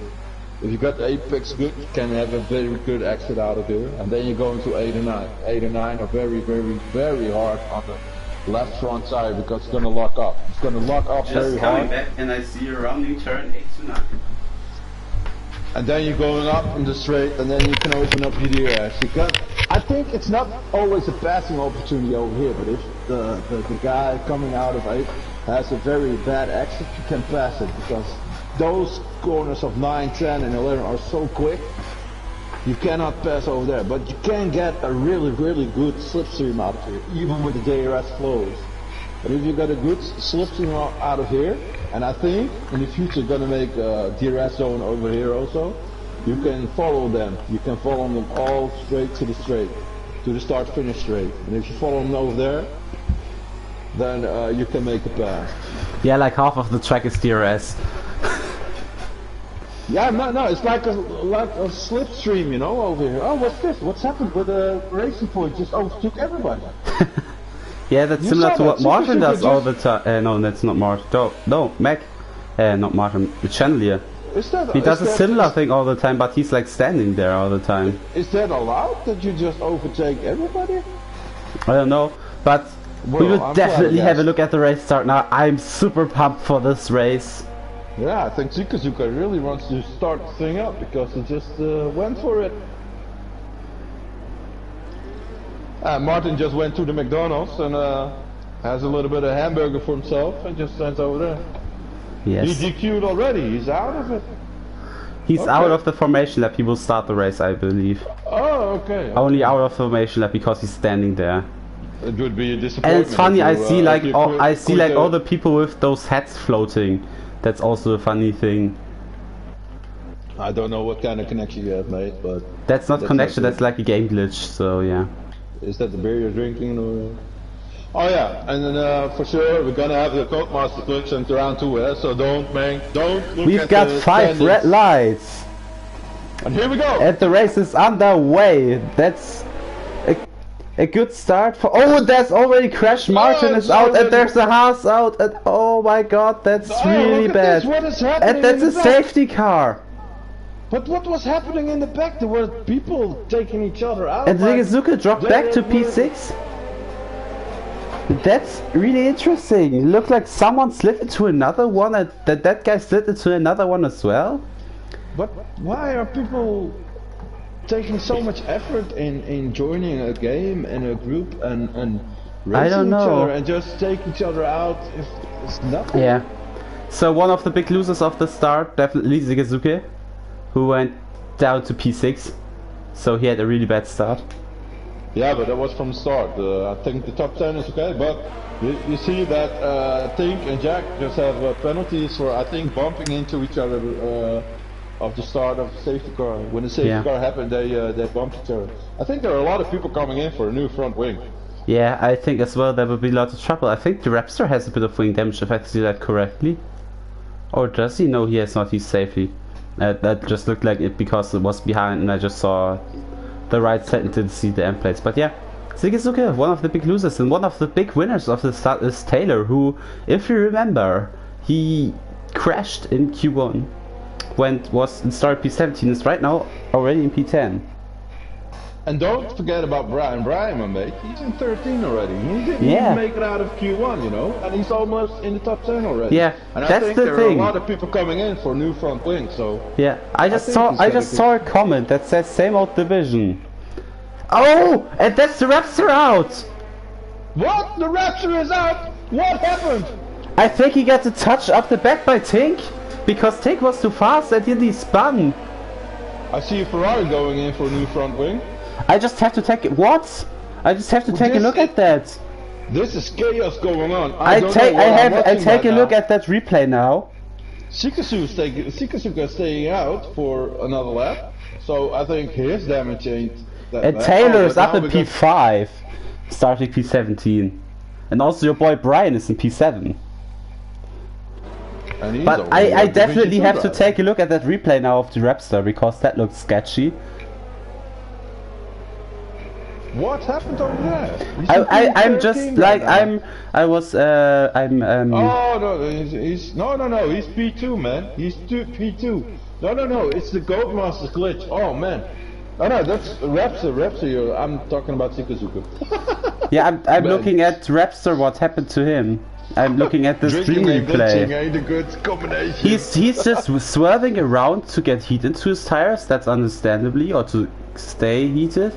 Speaker 2: If you got the apex good, you can have a very good exit out of here. And then you go into 8 and 9. 8 and 9 are very, very hard on the left front side because it's going to lock up. It's going to lock up very hard.
Speaker 1: Just coming back and I see a rounding turn 8 to 9.
Speaker 2: And then you're going up in the straight and then you can open up your DRS. I think it's not always a passing opportunity over here, but if the guy coming out of 8 has a very bad exit, you can pass it because those corners of 9, 10 and 11 are so quick, you cannot pass over there. But you can get a really good slipstream out of here, even with the DRS flows. But if you got a good slipstream out of here, and I think in the future gonna make a DRS zone over here also, you can follow them. You can follow them all straight to the start-finish straight. And if you follow them over there, then you can make a pass.
Speaker 1: Yeah, like half of the track is DRS.
Speaker 2: Yeah, no, it's like a slipstream, you know, over here. Oh, what's this? What's happened with the Racing Point? Just overtook everybody.
Speaker 1: Yeah, that's similar to what Martin does all the time. No, that's not Martin. No, Mac. Not Martin. The Chandelier. He does a similar thing all the time, but he's like standing there all the time.
Speaker 2: Is that allowed that you just overtake everybody?
Speaker 1: I don't know, but we will definitely have a look at the race start now. I'm super pumped for this race.
Speaker 2: Yeah, I think Suzuka really wants to start the thing up because he just went for it. Martin just went to the McDonald's and has a little bit of hamburger for himself and just stands over there.
Speaker 1: Yes.
Speaker 2: He DQ'd already, he's out of it.
Speaker 1: He's out of the formation lap, he will start the race, I believe.
Speaker 2: Oh, okay.
Speaker 1: Only out of formation lap because he's standing there.
Speaker 2: It would be a disappointment.
Speaker 1: And it's funny, I see like all the people with those hats floating. That's also a funny thing.
Speaker 2: I don't know what kind of connection you have, mate, but...
Speaker 1: That's not connection, that's like a game glitch, so yeah.
Speaker 2: Is that the beer you're drinking or... Oh yeah, and then for sure we're gonna have the Codemaster glitch in round 2, so don't look
Speaker 1: We've got 5 red lights!
Speaker 2: And here we go!
Speaker 1: And the race is underway! That's a good start for... Oh, there's already Crash Martin is out and there's a Haas out and oh my god, that's really bad.
Speaker 2: What is happening
Speaker 1: and that's a safety car!
Speaker 2: But what was happening in the back? There were people taking each other out.
Speaker 1: And Suzuka dropped back to P6? That's really interesting. It looked like someone slid into another one and that guy slid into another one as well.
Speaker 2: But why are people taking so much effort in joining a game and a group and racing each other and just take each other out if it's nothing?
Speaker 1: Yeah. So one of the big losers of the start, definitely Suzuki, who went down to P6. So he had a really bad start.
Speaker 2: Yeah, but that was from the start. I think the top 10 is okay, but you see that Tink and Jack just have penalties for, I think, bumping into each other of the start of the safety car. When the safety car happened, they bumped each other. I think there are a lot of people coming in for a new front wing.
Speaker 1: Yeah, I think as well there will be lots of trouble. I think the Raptor has a bit of wing damage, if I see that correctly. Or does he? No, he has not. He's safely. That just looked like it because it was behind and I just saw the right side and didn't see the end plates. But yeah, Suzuka, one of the big losers, and one of the big winners of the start is Taylor, who, if you remember, he crashed in Q1 when was in start P17, is right now already in P10.
Speaker 2: And don't forget about Brian, my mate. He's in 13 already. He didn't even make it out of Q1, you know, and he's almost in the top 10 already.
Speaker 1: Yeah,
Speaker 2: and
Speaker 1: that's
Speaker 2: I think
Speaker 1: the
Speaker 2: there
Speaker 1: thing.
Speaker 2: are a lot of people coming in for new front wing. So
Speaker 1: yeah, I just saw a comment that says same old division. Oh, and that's the Raptor out.
Speaker 2: What? The Raptor is out? What happened?
Speaker 1: I think he got a touch up the back by Tink because Tink was too fast and he spun.
Speaker 2: I see a Ferrari going in for a new front wing.
Speaker 1: I just have to take it. What? I just have to take a look at that.
Speaker 2: This is chaos going on.
Speaker 1: I take a look at that replay now.
Speaker 2: Shikasuka is staying out for another lap, so I think his damage ain't that bad.
Speaker 1: And Taylor is up in P5, starting P17. And also your boy Brian is in P7.
Speaker 2: And
Speaker 1: But I definitely have to take a look at that replay now of the Rapster because that looks sketchy.
Speaker 2: What happened over there?
Speaker 1: I'm just like right I'm
Speaker 2: Oh no, he's P2, man. He's P2. No, it's the Goatmaster glitch. Oh man. Oh no, that's Rapster. I'm talking about Sikazuka.
Speaker 1: Yeah, I'm looking at Rapster. What happened to him? I'm looking at the stream replay.
Speaker 2: Ain't a good combination.
Speaker 1: He's just swerving around to get heat into his tires. That's understandably, or to stay heated.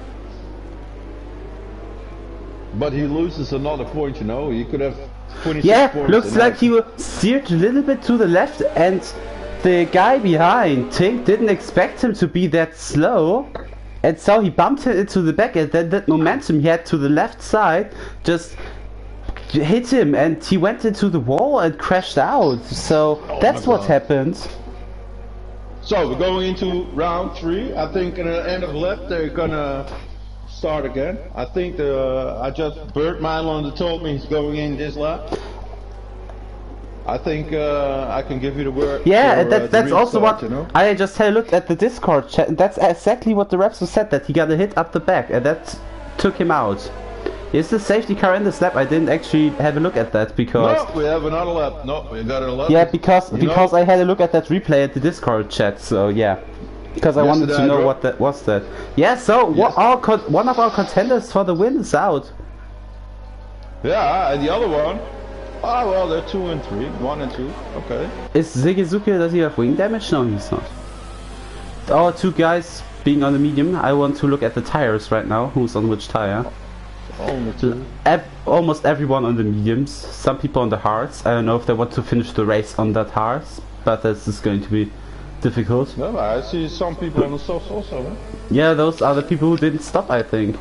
Speaker 2: But he loses another point, you know. He could have 26 points.
Speaker 1: Yeah, looks like he steered a little bit to the left, and the guy behind Tink didn't expect him to be that slow, and so he bumped it into the back, and then that momentum he had to the left side just hit him, and he went into the wall and crashed out. So that's what happened.
Speaker 2: So we're going into round 3. I think at the end of lap they're gonna start again. I think Bert Mylon told me he's going in this lap. I think I can give you the word.
Speaker 1: Yeah,
Speaker 2: for,
Speaker 1: that's also what,
Speaker 2: you know?
Speaker 1: I just had a look at the Discord chat, and that's exactly what the Rapster said, that he got a hit up the back, and that took him out. Is the safety car in this lap? I didn't actually have a look at that because...
Speaker 2: No, we have another lap. No, we got an 11.
Speaker 1: Yeah, because I had a look at that replay at the Discord chat, so yeah. Because I wanted to know what that was. Yeah, so yes. One of our contenders for the win is out.
Speaker 2: Yeah, and the other one... Oh, well, they're 2 and 3. 1 and 2. Okay.
Speaker 1: Is Zigizuki, does he have wing damage? No, he's not. Our 2 guys being on the medium, I want to look at the tires right now. Who's on which tire? Almost everyone on the mediums. Some people on the hards. I don't know if they want to finish the race on that hards, but this is going to be difficult.
Speaker 2: No, I see some people on the softs also. Huh?
Speaker 1: Yeah, those are the people who didn't stop, I think.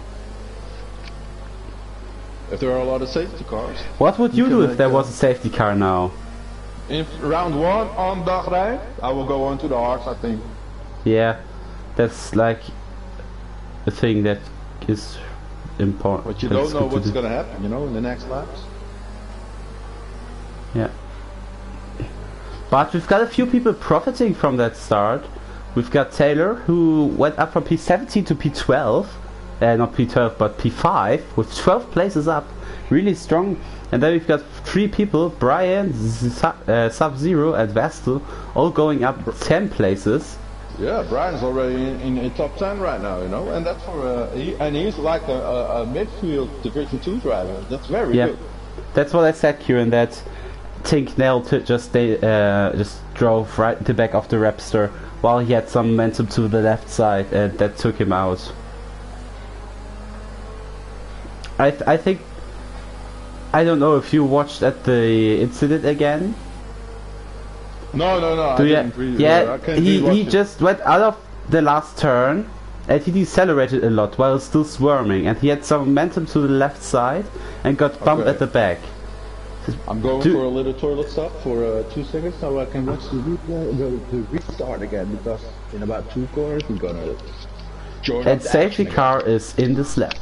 Speaker 2: If there are a lot of safety cars.
Speaker 1: What would you do if there was a safety car now?
Speaker 2: In round 1 on Bahrain, I will go on to the hards, I think.
Speaker 1: Yeah, that's like a thing that is important.
Speaker 2: But you don't know what's gonna happen, you know, in the next laps.
Speaker 1: Yeah. But we've got a few people profiting from that start. We've got Taylor, who went up from P17 to P12. Not P12, but P5, with 12 places up. Really strong. And then we've got 3 people, Brian, Sub-Zero and Vestel, all going up 10 places.
Speaker 2: Yeah, Brian's already in a top 10 right now, you know, and that's for he's like a midfield Division 2 driver. That's very good.
Speaker 1: That's what I said, Kieran, that Tink nailed it, just drove right the back of the Rapster while he had some momentum to the left side, and that took him out. I think, I don't know if you watched at the incident again.
Speaker 2: No, I didn't really.
Speaker 1: Yeah, he just went out of the last turn and he decelerated a lot while still swarming, and he had some momentum to the left side and got bumped at the back.
Speaker 2: I'm going for a little toilet stop for 2 seconds so I can watch the replay, the restart again, because in about 2 corners we're gonna join.
Speaker 1: And safety car is in this lap.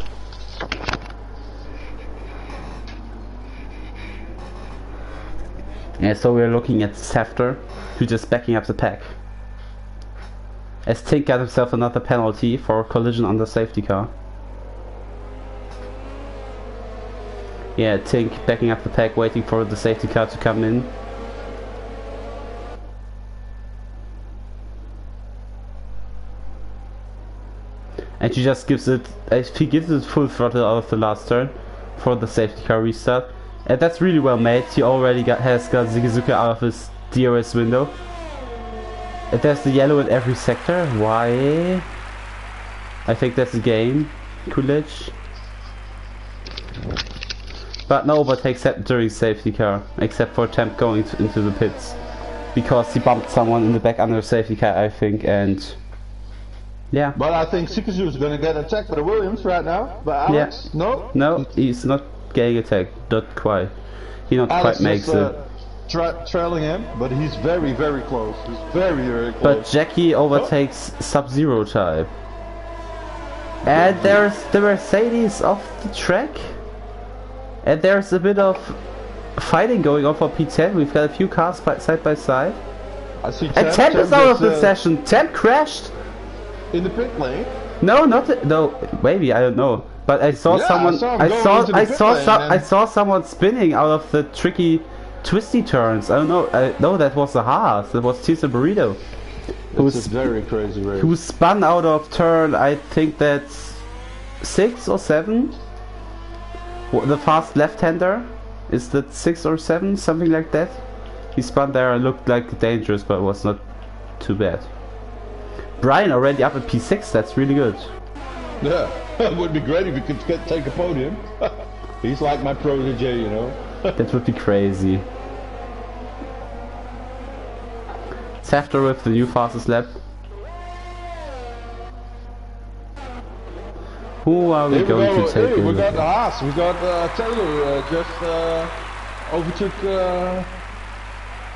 Speaker 1: Yeah, so we're looking at Safter, who's just backing up the pack. As Tink got himself another penalty for collision on the safety car. Yeah, Tink backing up the pack, waiting for the safety car to come in. And she just gives it, he gives it full throttle out of the last turn for the safety car restart. And that's really well made. He already has got Zigizuka out of his DRS window. And there's the yellow in every sector. Why? I think that's a game. Coolidge. But no overtakes during safety car, except for Temp going into the pits. Because he bumped someone in the back under safety car, I think, and... yeah.
Speaker 2: But I think Sikazu is gonna get attacked by the Williams right now. By Alex?
Speaker 1: Yeah.
Speaker 2: No?
Speaker 1: No, he's not getting attacked, not quite. He not
Speaker 2: Alex
Speaker 1: quite makes it.
Speaker 2: Trailing him, but he's very close. He's very close.
Speaker 1: But Jackie overtakes Sub-Zero type. And there's the Mercedes off the track. And there's a bit of fighting going on for P10. We've got a few cars side by side.
Speaker 2: I see
Speaker 1: and Temp is out of the session. Temp crashed.
Speaker 2: In the pit lane?
Speaker 1: No, no, maybe, I don't know. But I saw someone. I saw someone spinning out of the tricky, twisty turns. I don't know. No, that was a Haas. That was Tisa Burrito.
Speaker 2: It's a very crazy race.
Speaker 1: Who spun out of turn? I think that's 6 or 7. The fast left-hander. Is that 6 or 7? Something like that. He spun there and looked like dangerous, but was not too bad. Brian already up at P6. That's really good.
Speaker 2: Yeah, it would be great if he could take a podium. He's like my protege, you know.
Speaker 1: That would be crazy. Safter with the new fastest lap. Who are we going to take?
Speaker 2: Hey, we got the Haas. We got Taylor just overtook.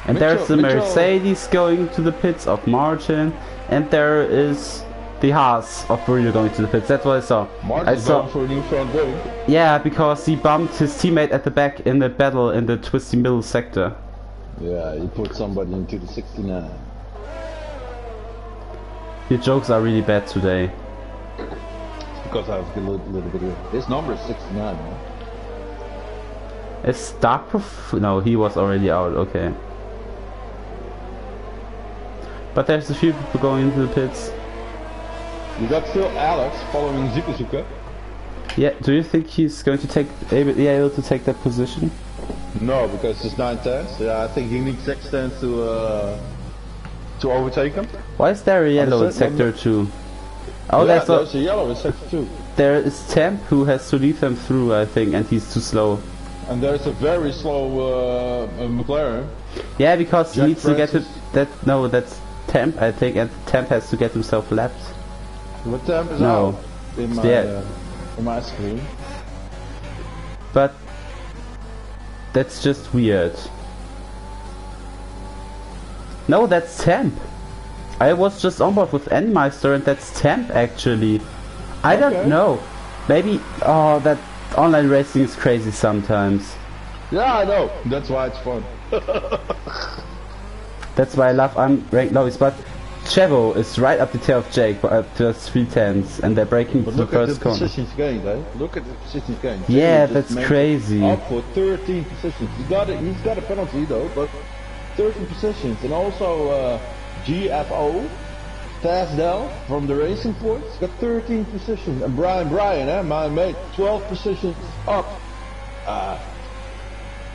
Speaker 1: And there's the Mercedes going to the pits of Martin, and there is the Haas of Burrito going to the pits. That's what I saw.
Speaker 2: Martin's going for a new front wing.
Speaker 1: Yeah, because he bumped his teammate at the back in the battle in the twisty middle sector.
Speaker 2: Yeah, he put somebody into the 69.
Speaker 1: Your jokes are really bad today.
Speaker 2: Because I have a little bit of... His number is 69, man.
Speaker 1: Is Dark No, he was already out, okay. But there's a few people going into the pits.
Speaker 2: You got still Alex following Zuka.
Speaker 1: Yeah, do you think he's going to be able to take that position?
Speaker 2: No, because it's 9 tenths. Yeah, I think he needs 6 tenths to overtake him.
Speaker 1: Why is there a yellow in sector 2? Oh,
Speaker 2: yeah, there's a yellow in sector 2.
Speaker 1: There is Temp who has to lead them through, I think, and he's too slow.
Speaker 2: And there's a very slow McLaren.
Speaker 1: Yeah, because
Speaker 2: Jack
Speaker 1: he needs
Speaker 2: Francis.
Speaker 1: to get to no, that's Temp, I think, and Temp has to get himself lapped.
Speaker 2: What Temp is
Speaker 1: No.
Speaker 2: out in my screen.
Speaker 1: But that's just weird. No, that's Temp. I was just on board with Endmeister and that's Temp actually. I don't know. Maybe that online racing is crazy sometimes.
Speaker 2: Yeah, I know. That's why it's fun.
Speaker 1: That's why I love unranked lobbies. But Chevo is right up the tail of Jake, but just 3/10, and they're breaking the first corner.
Speaker 2: Look at the positions gained, eh? Look at the positions gained.
Speaker 1: Yeah, that's crazy.
Speaker 2: Up for 13 positions. He's got a penalty though, but 13 positions, and also GFO. Tasdell from the Racing Points got 13 positions, and Brian, my mate, 12 positions up.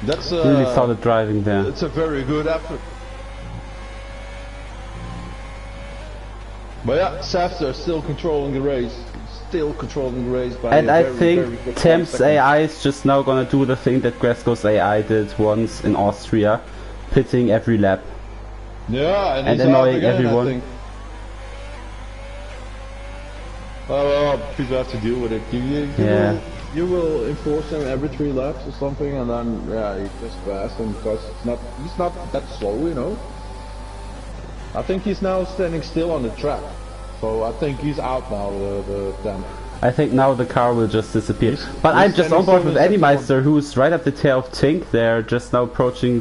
Speaker 2: That's
Speaker 1: really solid driving there.
Speaker 2: It's a very good effort. But yeah, Safter still controlling the race. By
Speaker 1: and I think Temp's AI is just now gonna do the thing that Gresco's AI did once in Austria, pitting every lap.
Speaker 2: Yeah,
Speaker 1: and annoying everyone.
Speaker 2: I think. Well, people have to deal with it. You will enforce him every 3 laps or something, and then you just pass him because he's not that slow, you know. I think he's now standing still on the track, so I think he's out now. The Temp.
Speaker 1: I think now the car will just disappear. But I'm just on board with Eddymeister, who's right up the tail of Tink. They're just now approaching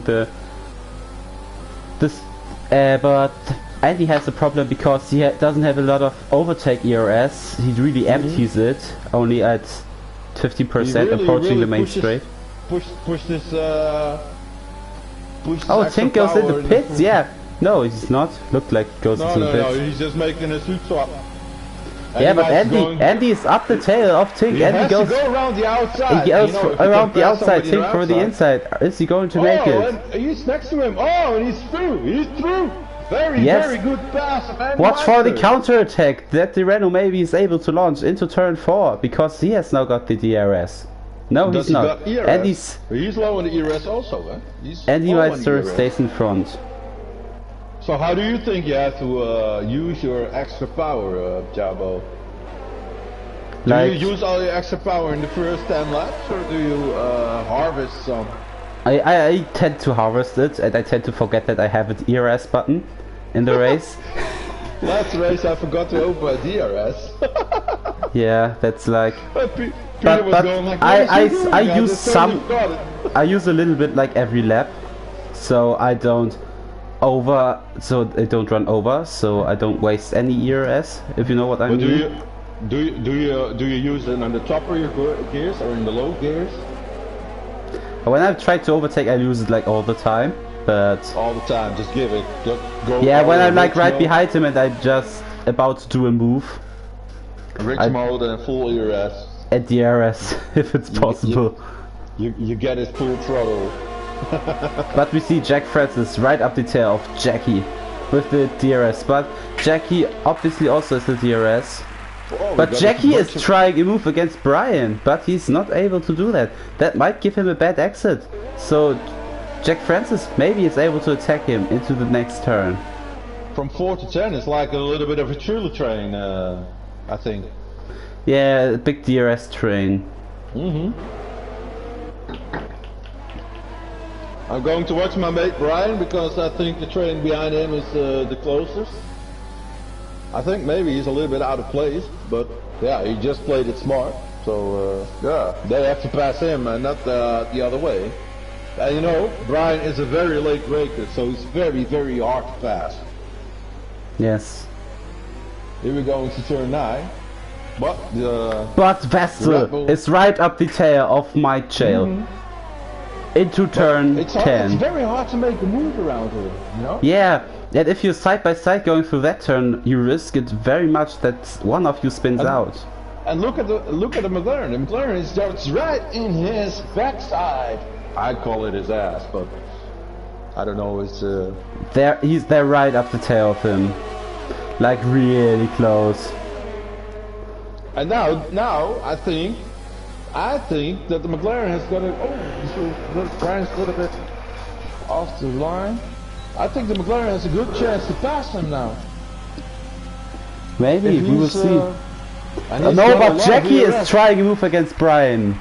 Speaker 1: but Andy has a problem because he doesn't have a lot of overtake ERS. He really empties it, only at 50% approaching the main straight.
Speaker 2: Push this.
Speaker 1: Tink goes in the pits. Yeah. No, he's not. Looked like he goes into the pits.
Speaker 2: No, he's just making a suit swap.
Speaker 1: Yeah, but Andy is up the tail of Tink.
Speaker 2: Andy goes to go around the outside.
Speaker 1: He goes around the outside. Tink for the inside. Is he going to make it?
Speaker 2: And he's next to him. Oh, and he's through. He's through. Very good pass of Andy.
Speaker 1: Watch for the counter attack that the Renault maybe is able to launch into turn 4 because he has now got the DRS. No, he's not.
Speaker 2: He's low on the ERS also, eh?
Speaker 1: Andy Meister stays in front.
Speaker 2: So how do you think you have to use your extra power, Jabo? Do you use all your extra power in the first 10 laps, or do you harvest some?
Speaker 1: I tend to harvest it, and I tend to forget that I have an ERS button in the race.
Speaker 2: Last race I forgot to open a DRS.
Speaker 1: Yeah, that's like.
Speaker 2: Peter
Speaker 1: But
Speaker 2: was going like,
Speaker 1: I use
Speaker 2: just
Speaker 1: some.
Speaker 2: totally got it.
Speaker 1: I use a little bit like every lap, so I don't run over, so I don't waste any ERS, if you know what I
Speaker 2: But
Speaker 1: mean.
Speaker 2: do you use it on the top of your gears or in the low gears?
Speaker 1: When I try to overtake, I use it like all the time, but
Speaker 2: All the time, just give it. Go.
Speaker 1: yeah, when I'm like
Speaker 2: rich
Speaker 1: right
Speaker 2: mode,
Speaker 1: behind him and I'm just about to do a move
Speaker 2: rich mode and full ERS.
Speaker 1: at the RS, if it's possible.
Speaker 2: You get his full throttle.
Speaker 1: But we see Jack Francis right up the tail of Jackie with the DRS, but Jackie obviously also has the DRS.
Speaker 2: Oh,
Speaker 1: But Jackie is trying a move against Brian, but he's not able to do that. That might give him a bad exit. So Jack Francis maybe is able to attack him into the next turn.
Speaker 2: From 4 to 10, it's like a little bit of a Chula train, I think.
Speaker 1: Yeah, a big DRS train.
Speaker 2: I'm going to watch my mate Brian because I think the train behind him is the closest. I think maybe he's a little bit out of place, but yeah, he just played it smart. So yeah, they have to pass him and not the other way. And you know, Brian is a very late breaker, so he's very hard to pass.
Speaker 1: Yes.
Speaker 2: Here we go into turn 9. But
Speaker 1: Vestel is right up the tail of my jail. Into turn 10.
Speaker 2: It's very hard to make a move around here, you know?
Speaker 1: Yeah, and if you're side by side going through that turn, you risk it very much that one of you spins out.
Speaker 2: And look at the McLaren. The McLaren is just right in his backside. I call it his ass, but I don't know. It's
Speaker 1: They're right up the tail of him, like really close.
Speaker 2: And now I think that the McLaren has got so Brian's a little bit off the line. I think the McLaren has a good chance to pass him now.
Speaker 1: Maybe, we will see. No, but Jackie is trying a move against Brian.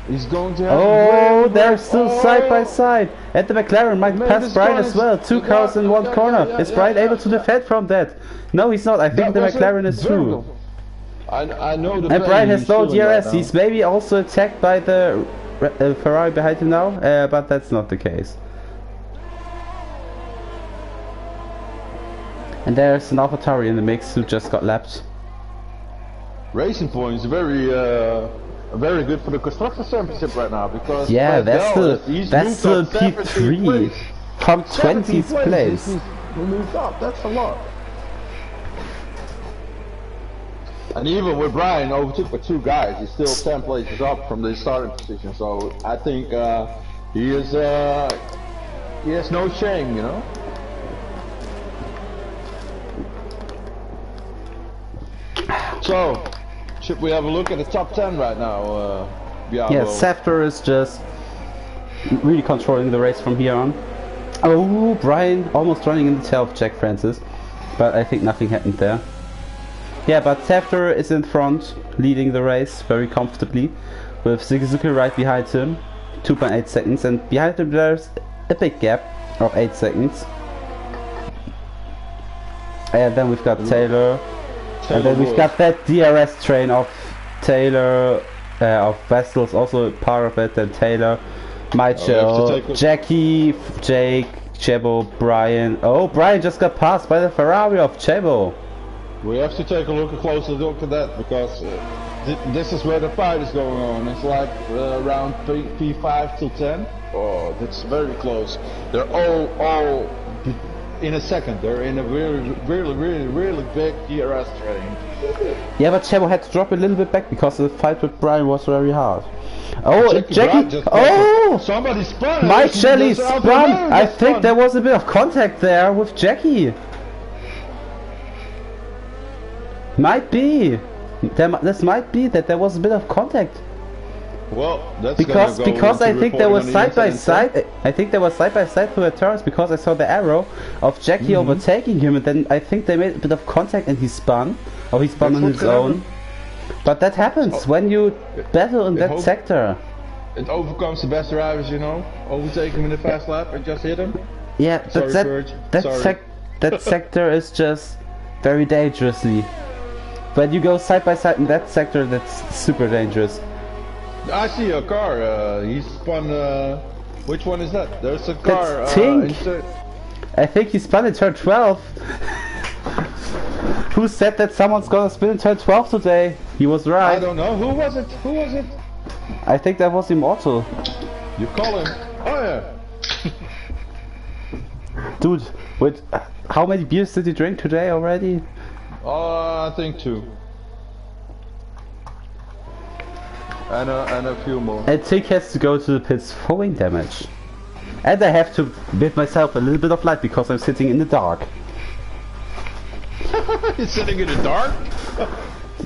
Speaker 2: He's going to have
Speaker 1: they're still side by side. And the McLaren might pass Brian as well. 2 cars in one corner. Is Brian able to defend from that? No, he's not. I think the McLaren is through.
Speaker 2: I know the
Speaker 1: and Brian has no DRS. He's maybe also attacked by the Ferrari behind him now, but that's not the case. And there's an AlphaTauri in the mix who just got lapped.
Speaker 2: Racing Point is very good for the Constructors Championship right now because
Speaker 1: yeah, that's the P3 from 20th place.
Speaker 2: He moved up. That's a lot. And even with Brian overtook by 2 guys, he's still 10 places up from the starting position. So I think he has no shame, you know. So, should we have a look at the top 10 right now, Biavo?
Speaker 1: Yeah, Safter is just really controlling the race from here on. Oh, Brian almost running in the tail of Jack Francis, but I think nothing happened there. Yeah, but Safter is in front, leading the race very comfortably, with Suzuki right behind him, 2.8 seconds, and behind him there's a big gap of 8 seconds. And then we've got Taylor. And then we've got that DRS train of Taylor, of Vestel's also part of it, and Taylor, Michael, Jackie, Jake, Chebo, Brian. Oh, Brian just got passed by the Ferrari of Chebo.
Speaker 2: We have to take a closer look at that because this is where the fight is going on. It's like around P5 till 10. Oh, that's very close. They're all in a second. They're in a really big DRS train.
Speaker 1: Yeah, but Chebo had to drop a little bit back because the fight with Brian was very hard. Oh, Jackie! Oh!
Speaker 2: Somebody spun!
Speaker 1: Mike Shelley spun! I think there was a bit of contact there with Jackie. Might be. This might be that there was a bit of contact.
Speaker 2: Well, that's
Speaker 1: because I think there was side by side. I think there was side by side through the turns because I saw the arrow of Jackie overtaking him, and then I think they made a bit of contact and he spun, or he spun on his own. But that happens when you battle in that sector.
Speaker 2: It overcomes the best drivers, you know. Overtake him in the fast lap and just hit him.
Speaker 1: Yeah, but that sector is just very dangerously When you go side by side in that sector, that's super dangerous.
Speaker 2: I see a car. He spun. Which one is that? There's a car.
Speaker 1: That's Tink. I think he spun in turn 12. Who said that someone's gonna spin in turn 12 today? He was right.
Speaker 2: I don't know. Who was it? Who was it?
Speaker 1: I think that was Immortal.
Speaker 2: You call him? Oh yeah.
Speaker 1: Dude, wait, how many beers did you drink today already?
Speaker 2: I think 2. And a few more.
Speaker 1: And Tick has to go to the pits for wing damage. And I have to give myself a little bit of light because I'm sitting in the dark.
Speaker 2: You're sitting in the dark?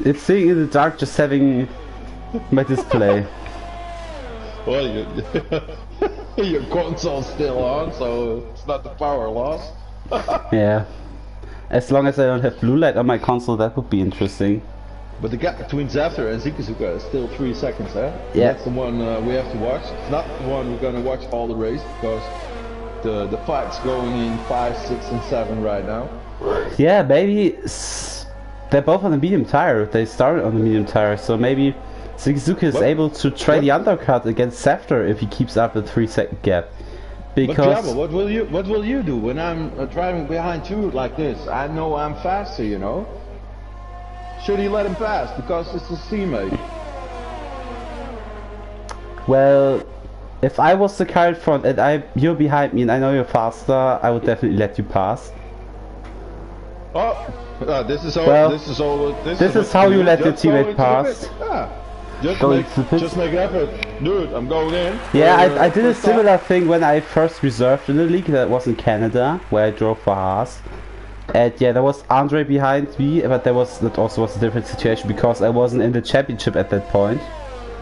Speaker 1: It's sitting in the dark just having my display.
Speaker 2: Well, your console's still on, so it's not the power loss.
Speaker 1: Yeah. As long as I don't have blue light on my console, that would be interesting.
Speaker 2: But the gap between Zafter and Zikazuka is still 3 seconds, eh?
Speaker 1: Yeah.
Speaker 2: That's the one we have to watch. It's not the one we're gonna watch all the race, because the fight's going in 5, 6 and 7 right now.
Speaker 1: Yeah, maybe they're both on the medium tire. They started on the medium tire, so maybe Zikazuka is able to try the undercut against Zafter if he keeps up the 3-second gap. Because
Speaker 2: but Jabba, what will you do when I'm driving behind you like this? I know I'm faster, you know. Should he let him pass because it's his teammate?
Speaker 1: Well, if I was the car in front and you're behind me and I know you're faster, I would definitely let you pass.
Speaker 2: Oh, this is
Speaker 1: how you let your teammate pass.
Speaker 2: Just make an effort. Dude, I'm going in.
Speaker 1: Yeah, I did a similar thing when I first reserved in the league. That was in Canada, where I drove for Haas. And yeah, there was Andre behind me, but that also was a different situation because I wasn't in the championship at that point.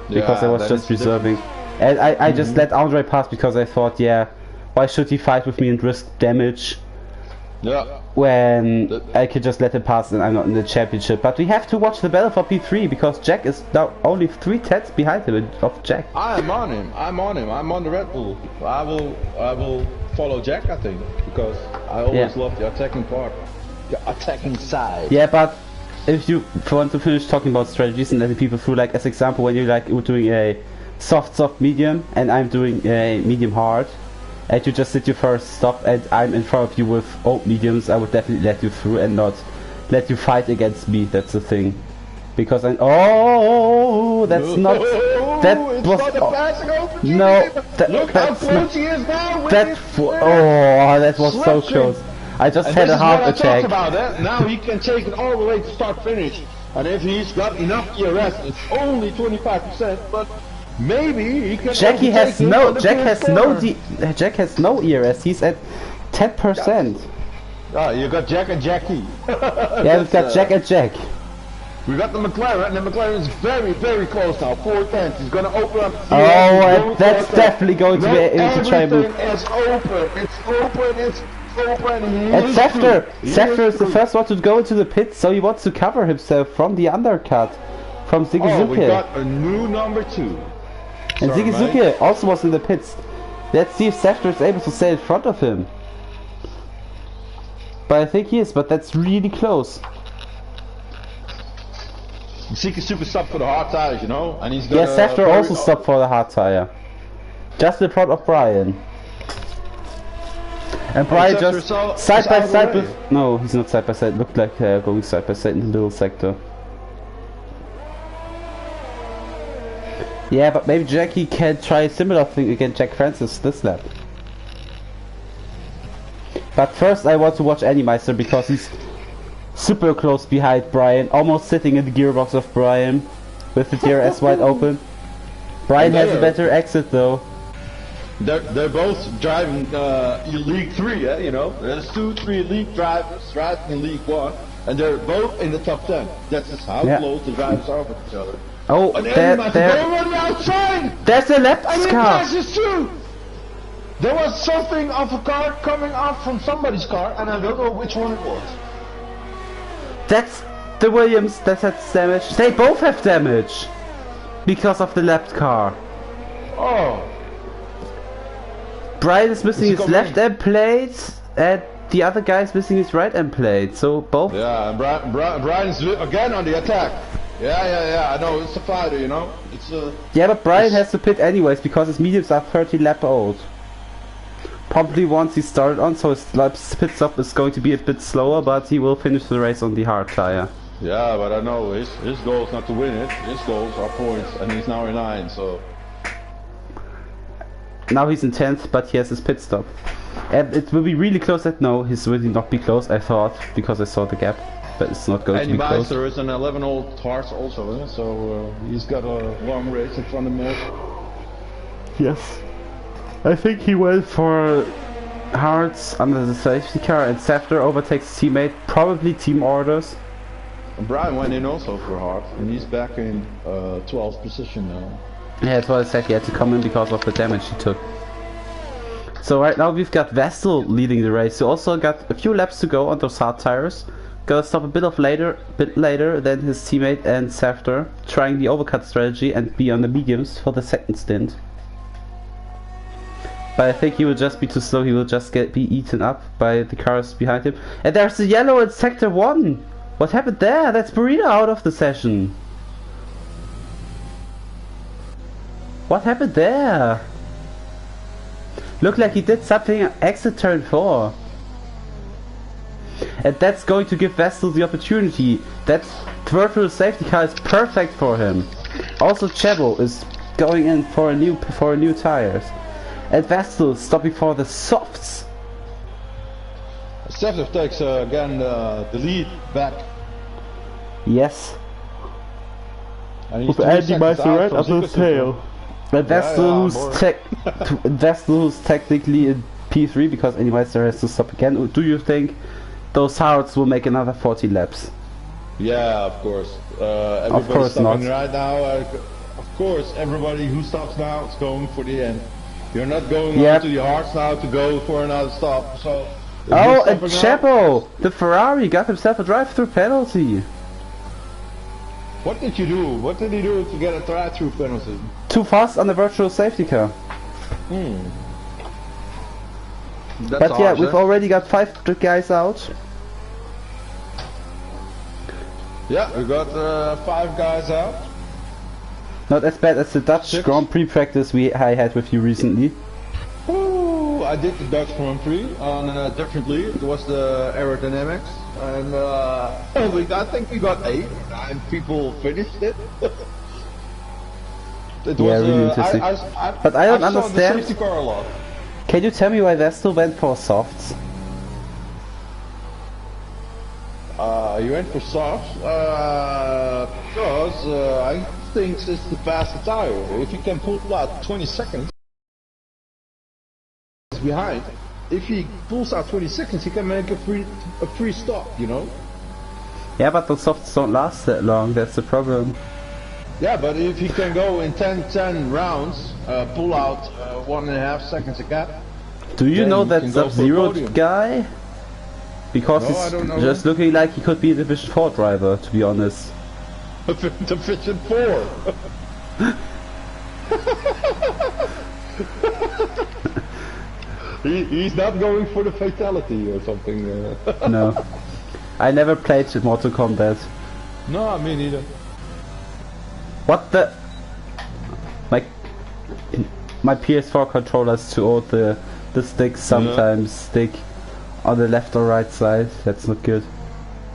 Speaker 1: Because I was just reserving. And I just let Andre pass because I thought, yeah, why should he fight with me and risk damage?
Speaker 2: Yeah.
Speaker 1: When I could just let him pass and I'm not in the championship. But we have to watch the battle for P3 because Jack is now only 3 tenths behind him of Jack.
Speaker 2: I'm on him. I'm on the Red Bull. I will follow Jack, I think, because I always love the attacking part. The attacking side.
Speaker 1: Yeah, but if you want to finish talking about strategies and letting people through, like as example when you're doing a soft medium and I'm doing a medium hard, and you just did your first stop and I'm in front of you with old mediums, I would definitely let you through and not let you fight against me. That's the thing. Because that's not that was no
Speaker 2: look how close he is now.
Speaker 1: That was so close. I just had a half attack.
Speaker 2: About that. Now he can take it all the way to start finish, and if he's got enough ERS, it's only 25%, but maybe he can.
Speaker 1: Jack has no ERS. He's at 10%.
Speaker 2: Oh, you got Jack and Jackie.
Speaker 1: Yeah, we've got Jack and Jack.
Speaker 2: We got the McLaren, and the McLaren is very, very close now. 4 tenths. He's going to open up.
Speaker 1: That's definitely going to be able to try and move.
Speaker 2: It's open. It's open. It's open.
Speaker 1: And Zafter is the first one to go into the pit, so he wants to cover himself from the undercut from Zikazuka.
Speaker 2: Oh, we got a new number 2.
Speaker 1: And Zikazuka also was in the pits. Let's see if Zafter is able to stay in front of him. But I think he is, but that's really close.
Speaker 2: Zikazuka stopped for the hard tires, you know, and he's gonna...
Speaker 1: Yeah, Zafter also stopped for the hard tire. Just in front of Brian. And Brian just side by side with... No, he's not side by side. Looked like going side by side in the little sector. Yeah, but maybe Jackie can try a similar thing against Jack Francis this lap. But first I want to watch Animeister because he's super close behind Brian, almost sitting in the gearbox of Brian with the DRS wide open. Brian has a better exit though.
Speaker 2: They're both driving League 3, you know. There's 2-3 League drivers driving in League 1, and they're both in the top 10. That's just how close the drivers are with each other.
Speaker 1: Oh,
Speaker 2: they're already outside!
Speaker 1: There's a left car!
Speaker 2: There was something of a car coming out from somebody's car, and I don't know which one it was.
Speaker 1: That's the Williams that has damage. They both have damage! Because of the left car.
Speaker 2: Oh.
Speaker 1: Brian is missing his left end plate, and the other guy's missing his right end plate, so both...
Speaker 2: Yeah, and Brian's again on the attack. Yeah, I know, it's a fighter, you know? It's a...
Speaker 1: Yeah, but Brian has to pit anyways, because his mediums are 30 lap old. Probably once he started on, so his pit stop is going to be a bit slower, but he will finish the race on the hard tire.
Speaker 2: Yeah, but I know his goal is not to win it. His goals are points, and he's now in 9, so...
Speaker 1: Now he's in 10th, but he has his pit stop. And it will be really close. No, he's really not be close, I thought, because I saw the gap. But it's not going to be close.
Speaker 2: There is an 11 old horse also, so he's got a long race in front of him.
Speaker 1: Yes. I think he went for Hart's under the safety car, and Safter overtakes his teammate, probably team orders.
Speaker 2: And Brian went in also for Hart, and he's back in 12th position now.
Speaker 1: Yeah, that's what I said, he had to come in because of the damage he took. So right now we've got Vestel leading the race, who also got a few laps to go on those hard tires. Gonna stop a bit later than his teammate and Safter, trying the overcut strategy and be on the mediums for the second stint. But I think he will just be too slow, he will just be eaten up by the cars behind him. And there's the yellow in sector 1! What happened there? That's Burrito out of the session. What happened there? Looked like he did something exit turn 4. And that's going to give Vestel the opportunity. That virtual safety car is perfect for him. Also Chebo is going in for new tires. And Vestel stopping for the softs.
Speaker 2: Safter takes again the lead back.
Speaker 1: Yes.
Speaker 2: With Andy Meister right
Speaker 1: up his tail. And Vestel, who's technically in P3 because Andy Meister has to stop again. Do you think those Hards will make another 40 laps?
Speaker 2: Yeah, of course. Everybody's stopping right now. Of course, everybody who stops now is going for the end. You're not going on to the Hards now to go for another stop. So.
Speaker 1: Oh, and Chebo, the Ferrari, got himself a drive-through penalty.
Speaker 2: What did you do? What did he do to get a drive-through penalty?
Speaker 1: Too fast on the virtual safety car. But harsh, yeah, we've already got 5 guys out.
Speaker 2: Yeah, we got 5 guys out.
Speaker 1: Not as bad as the Dutch Grand Prix practice I had with you recently.
Speaker 2: Ooh, I did the Dutch Grand Prix on differently. It was the aerodynamics, and I think we got 8 or 9 people finished it. It
Speaker 1: yeah,
Speaker 2: was,
Speaker 1: really interesting. But I don't understand.
Speaker 2: The safety car a lot.
Speaker 1: Can you tell me why Vestel went for softs?
Speaker 2: You went for softs because I think it's the faster tire. If you can pull out 20 seconds behind, if he pulls out 20 seconds, he can make a free stop, you know?
Speaker 1: Yeah, but the softs don't last that long, that's the problem.
Speaker 2: Yeah, but if he can go in 10 rounds, pull out 1.5 seconds a gap.
Speaker 1: Do you know that Sub-Zero guy? Because he's just looking like he could be a Division 4 driver, to be honest.
Speaker 2: Division 4! He's not going for the fatality or something.
Speaker 1: No. I never played Mortal Kombat.
Speaker 2: No, me neither.
Speaker 1: What the... My PS4 controller's too old, the sticks sometimes stick on the left or right side, that's not good.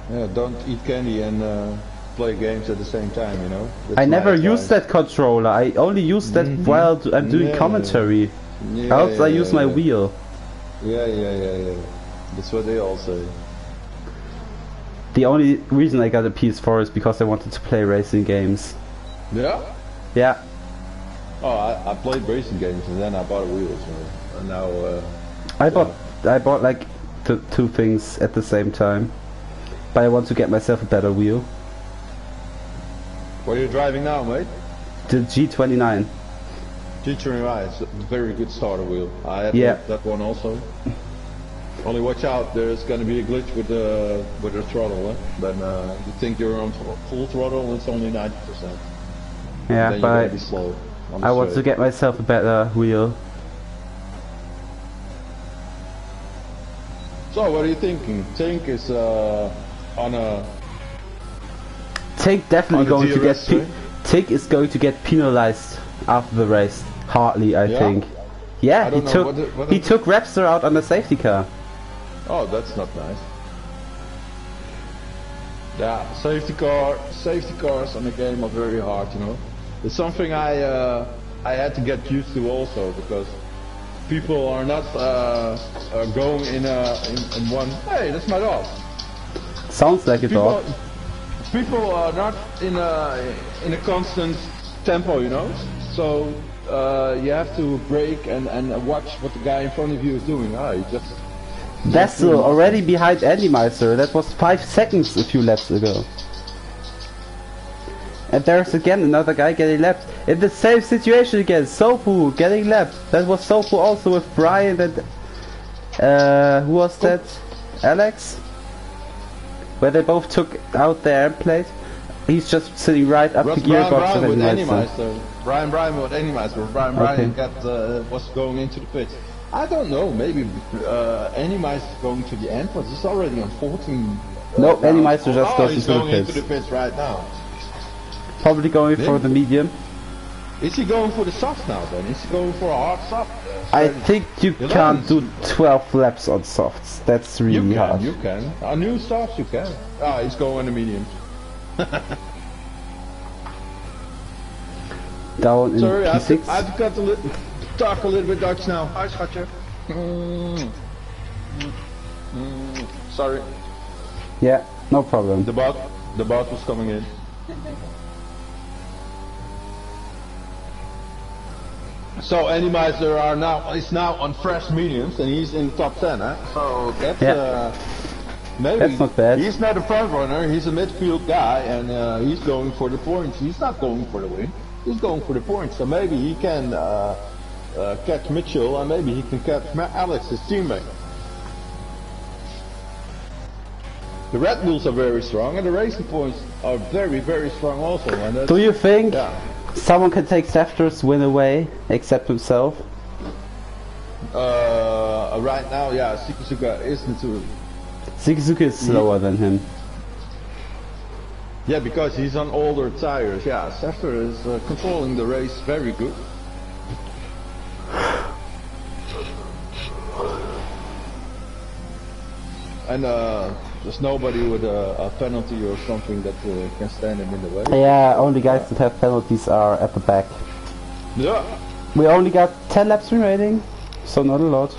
Speaker 2: Yeah, don't eat candy and play games at the same time, you know?
Speaker 1: I never used that controller, I only use that while I'm doing commentary. Else I use my wheel.
Speaker 2: Yeah. That's what they all say.
Speaker 1: The only reason I got a PS4 is because I wanted to play racing games.
Speaker 2: Yeah?
Speaker 1: Yeah.
Speaker 2: Oh, I played racing games and then I bought a wheel, so and now
Speaker 1: I bought like two things at the same time. But I want to get myself a better wheel.
Speaker 2: What are you driving now, mate?
Speaker 1: The G29.
Speaker 2: G29 is a very good starter wheel. I had that one also. Only watch out, there's going to be a glitch with the throttle. Then you think you're on full throttle, it's only 90%.
Speaker 1: Yeah,
Speaker 2: then
Speaker 1: but
Speaker 2: be slow
Speaker 1: I want to get myself a better wheel.
Speaker 2: So what are you thinking? Tink is on a...
Speaker 1: Tink definitely going to get...
Speaker 2: right?
Speaker 1: Tink is going to get penalized after the race. Hardly, I think. Yeah, he took Rapster out on the safety car.
Speaker 2: Oh, that's not nice. Yeah, safety cars on the game are very hard, you know. It's something I had to get used to also, because people are not going in one. Hey, that's my dog.
Speaker 1: Sounds like a dog.
Speaker 2: People are not in a constant tempo, you know. So you have to brake and watch what the guy in front of you is doing. You just.
Speaker 1: That's already behind Andy Meister. That was 5 seconds a few laps ago. And there's again another guy getting lapped. In the same situation again, Sofu getting lapped. That was Sofu also with Brian and... who was that? Alex? Where they both took out their air plate. He's just sitting right up the gearbox of Andy Meister.
Speaker 2: Brian with Andy Meister. Brian was going into the pits. I don't know, maybe Andy Meister is going to the end, but he's already on 14.
Speaker 1: No, Andy Meister just goes into the pits.
Speaker 2: He's going into the pits right now.
Speaker 1: Probably going for the medium.
Speaker 2: Is he going for the soft now then? Is he going for a hard soft?
Speaker 1: I think you can't do 12 laps on softs. That's really hard.
Speaker 2: You can. On new softs you can. He's going on the mediums.
Speaker 1: Down in
Speaker 2: Sorry,
Speaker 1: P6.
Speaker 2: I've got to talk a little bit Dutch now. Hi, schatje. Sorry.
Speaker 1: Yeah, no problem.
Speaker 2: The bot was coming in. So Andy Meister is now on fresh mediums and he's in the top 10, huh? So that's maybe
Speaker 1: that's not bad.
Speaker 2: He's not a front runner, he's a midfield guy and he's going for the points. He's not going for the win. He's going for the points. So maybe he can catch Mitchell and maybe he can catch Alex, his teammate. The Red Bulls are very strong and the racing points are very, very strong also. And
Speaker 1: do you think someone can take Sefter's win away except himself?
Speaker 2: Right now, yeah, Shikizuka is into...
Speaker 1: Shikizuka is slower than him.
Speaker 2: Yeah, because he's on older tires. Yeah, Sefter is controlling the race very good. And there's nobody with a penalty or something that can stand him in the way.
Speaker 1: Yeah, only guys that have penalties are at the back.
Speaker 2: Yeah.
Speaker 1: We only got 10 laps remaining, so not a lot.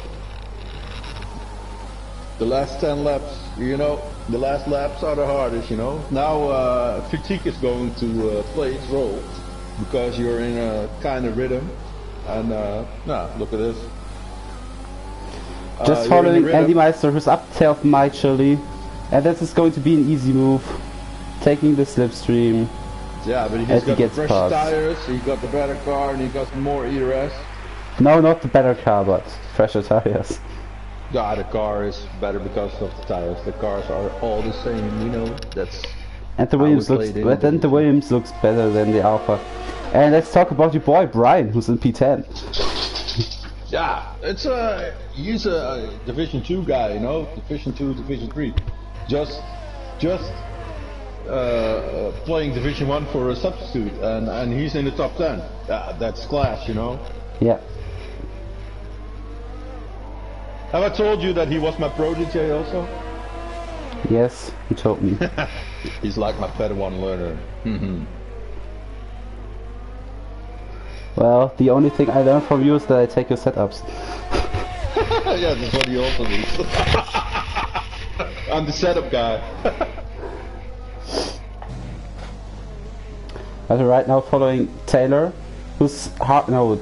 Speaker 2: The last 10 laps, you know, the last laps are the hardest, you know. Now fatigue is going to play its role because you're in a kind of rhythm. And look at this.
Speaker 1: Just following Andy Meister, who's up tail of Micheli, and this is going to be an easy move. Taking the slipstream.
Speaker 2: Yeah, but he's got the fresh tires, he got the better car, and he got more ERS.
Speaker 1: No, not the better car, but fresher tires.
Speaker 2: Yeah, the car is better because of the tires. The cars are all the same, you know. That's.
Speaker 1: And the Williams looks, but then the Williams looks better than the Alpha. And let's talk about your boy Brian, who's in P10.
Speaker 2: Yeah, he's a Division 2 guy, you know, Division 2, Division 3. Just playing Division 1 for a substitute, and he's in the top 10. That's class, you know.
Speaker 1: Yeah.
Speaker 2: Have I told you that he was my protege also?
Speaker 1: Yes, you told me.
Speaker 2: He's like my Padawan learner.
Speaker 1: Well, the only thing I learned from you is that I take your setups.
Speaker 2: Yeah, that's what he also needs. I'm the setup guy.
Speaker 1: But right now following Taylor, who's hard. No,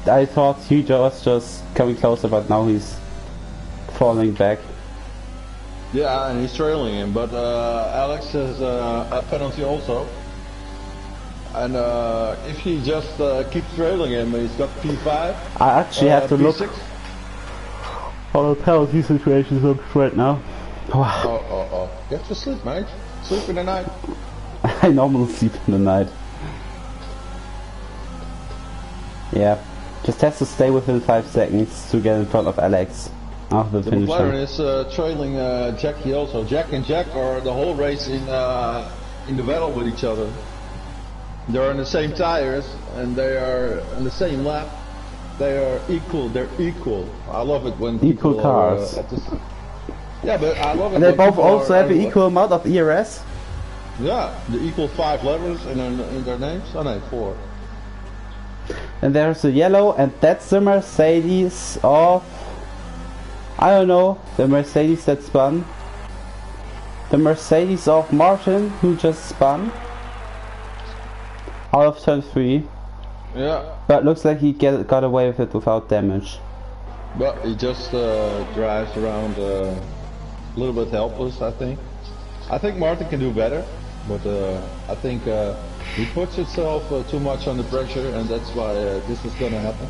Speaker 1: I thought he was just coming closer, but now he's falling back.
Speaker 2: Yeah, and he's trailing him, but Alex has a penalty also. And if he just keeps trailing him, he's got P5.
Speaker 1: I actually have to look how the penalty situation looks right now.
Speaker 2: Oh. You have to sleep, mate. Sleep in the night.
Speaker 1: I normally sleep in the night. Yeah. Just has to stay within 5 seconds to get in front of Alex. after the finish
Speaker 2: McLaren
Speaker 1: line.
Speaker 2: is trailing Jackie also. Jack and Jack are the whole race in the battle with each other. They're on the same tires and they are on the same lap. They are equal. They're equal. I love it when
Speaker 1: equal cars.
Speaker 2: Yeah, but I love it.
Speaker 1: And they both also have an equal amount of ERS.
Speaker 2: Yeah, the equal 5 letters in their names. Oh no, 4.
Speaker 1: And there's the yellow, and that's the Mercedes of, I don't know, the Mercedes that spun. The Mercedes of Martin, who just spun out of turn 3.
Speaker 2: Yeah.
Speaker 1: But looks like he got away with it without damage.
Speaker 2: But he just drives around a little bit helpless, I think. I think Martin can do better, but I think he puts himself too much under pressure, and that's why this is gonna happen.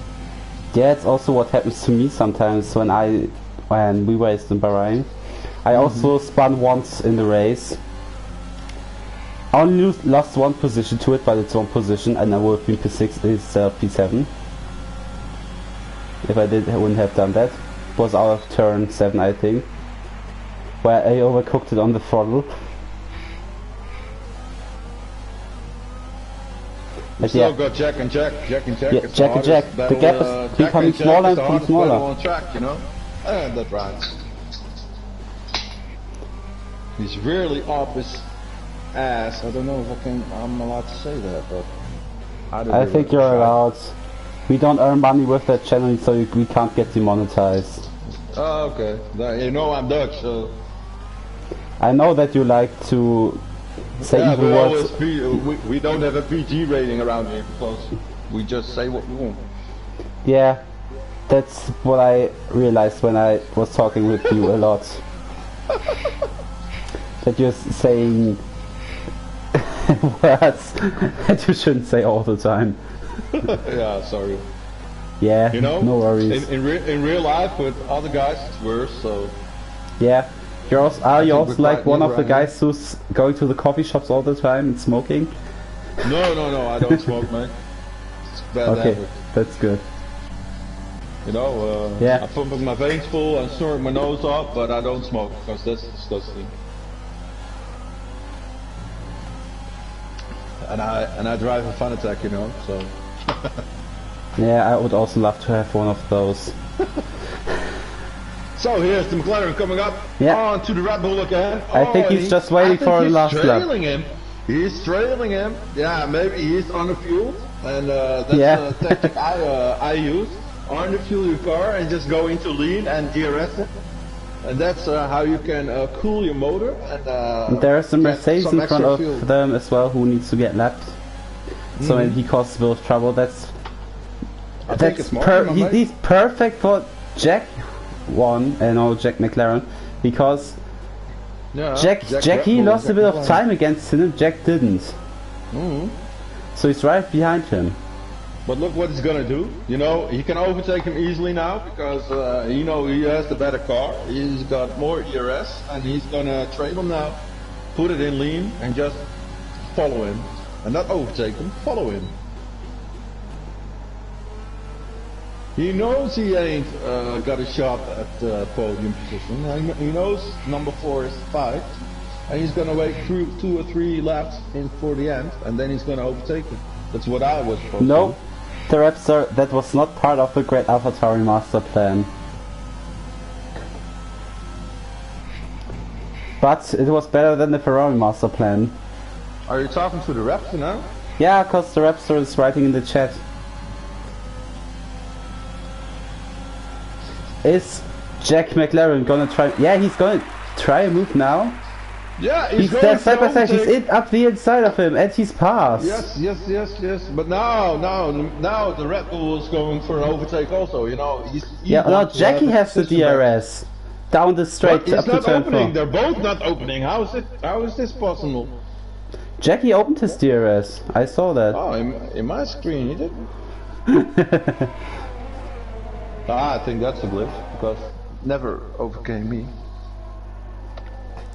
Speaker 1: Yeah, it's also what happens to me sometimes when we raced in Bahrain. I also spun once in the race. I only lost one position to it, but it's one position, and I would have been P6 instead of P7. If I wouldn't have done that. It was out of turn 7, I think, where I overcooked it on the throttle.
Speaker 2: We still got Jack and Jack. Yeah,
Speaker 1: Jack and Jack. The gap is becoming smaller and smaller.
Speaker 2: On track, you know? And that's right. He's really up his ass. I don't know if I'm allowed to say that, but
Speaker 1: I think you're allowed. We don't earn money with that channel, so we can't get demonetized.
Speaker 2: Oh, okay. You know I'm Dutch, so...
Speaker 1: I know that you like to say evil words.
Speaker 2: We don't have a PG rating around here, because we just say what we want.
Speaker 1: Yeah, that's what I realized when I was talking with you a lot. That you're saying words that you shouldn't say all the time.
Speaker 2: Yeah, sorry.
Speaker 1: Yeah,
Speaker 2: you know,
Speaker 1: no worries.
Speaker 2: In real life with other guys it's worse, so...
Speaker 1: Yeah, you also like one of the guys who's going to the coffee shops all the time and smoking?
Speaker 2: No, I don't smoke, man. It's bad habit.
Speaker 1: That's good.
Speaker 2: You know,
Speaker 1: yeah.
Speaker 2: I pump my veins full and snort my nose off, but I don't smoke, because that's disgusting. And I drive a fun attack, you know, so...
Speaker 1: Yeah, I would also love to have one of those.
Speaker 2: So here's the McLaren coming up on to the Red Bull again.
Speaker 1: I think he's just waiting for the last lap.
Speaker 2: He's trailing him. Yeah, maybe he's on the fuel, and that's a tactic I use. On the fuel your car and just go into lean and DRS it. And that's how you can cool your motor. And
Speaker 1: there's a Mercedes in front of them as well who needs to get lapped. So maybe he causes a bit of trouble. He's perfect for Jack Jack McLaren, because Jackie lost a bit of time against him, Jack didn't. So he's right behind him.
Speaker 2: But look what he's gonna do. You know, he can overtake him easily now, because you know, he has the better car. He's got more ERS, and he's gonna trail him now, put it in lean, and just follow him. And not overtake him, follow him. He knows he ain't got a shot at podium position. He knows number 4 is 5, and he's gonna wait through 2 or 3 laps for the end, and then he's gonna overtake him. That's what I was supposed to do.
Speaker 1: The Raptor, that was not part of the Great AlphaTauri master plan. But it was better than the Ferrari master plan.
Speaker 2: Are you talking to the Raptor now?
Speaker 1: Yeah, because the Raptor is writing in the chat. Is Jack McLaren gonna try? Yeah, he's gonna try a move now.
Speaker 2: Yeah,
Speaker 1: he's there side by side. He's up the inside of him, and he's passed.
Speaker 2: Yes. But now the Red Bull is going for an overtake also. You know,
Speaker 1: Jackie has the DRS down the straight up to turn 4.
Speaker 2: They're both not opening. How is this possible?
Speaker 1: Jackie opened his DRS. I saw that.
Speaker 2: Oh, in my screen he didn't. I think that's a glitch, because never overcame me.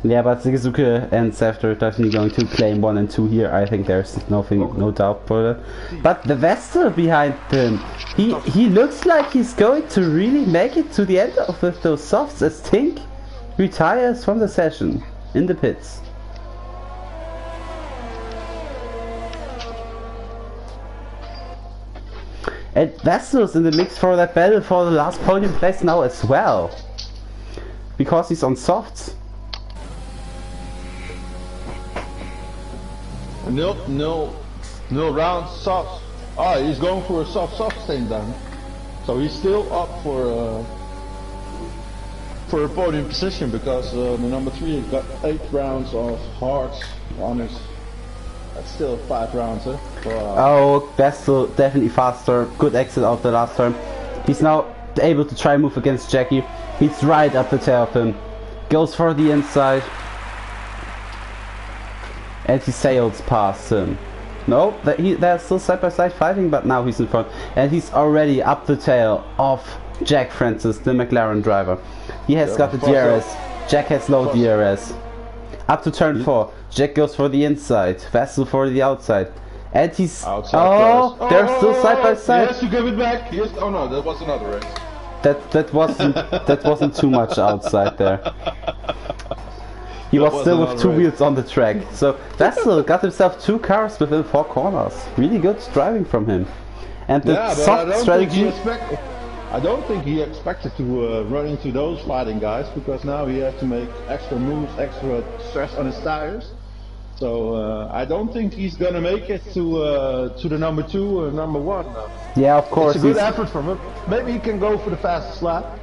Speaker 1: Yeah, but Suzuki and Sefter definitely going to claim 1 and 2 here. I think there's no doubt for that. But the Vestal behind him, he looks like he's going to really make it to the end of those softs as Tink retires from the session in the pits. And Vestal's in the mix for that battle for the last podium place now as well, because he's on softs.
Speaker 2: No round soft. Ah, he's going for a soft thing then. So he's still up for a podium position because the number 3 got 8 rounds of hards on his. That's still 5 rounds, eh?
Speaker 1: Oh, Vestal definitely faster. Good exit out the last turn. He's now able to try and move against Jackie. He's right up the tail of him. Goes for the inside. And he sails past him. No, they're still side by side fighting, but now he's in front. And he's already up the tail of Jack Francis, the McLaren driver. He has got the DRS. Jack has low DRS. Up to turn 4. Jack goes for the inside. Vestal for the outside. And he's...
Speaker 2: outside
Speaker 1: they're still side by side.
Speaker 2: Yes, you give it back. Yes. Oh no, that was another race.
Speaker 1: That wasn't too much outside there. He was still with 2 wheels on the track. So Vestal got himself 2 cars within 4 corners. Really good driving from him. And the soft strategy...
Speaker 2: I don't think he expected to run into those fighting guys, because now he has to make extra moves, extra stress on his tires. So I don't think he's gonna make it to the number 2 or number 1.
Speaker 1: Yeah, of course.
Speaker 2: It's a good effort from him. Maybe he can go for the fastest lap,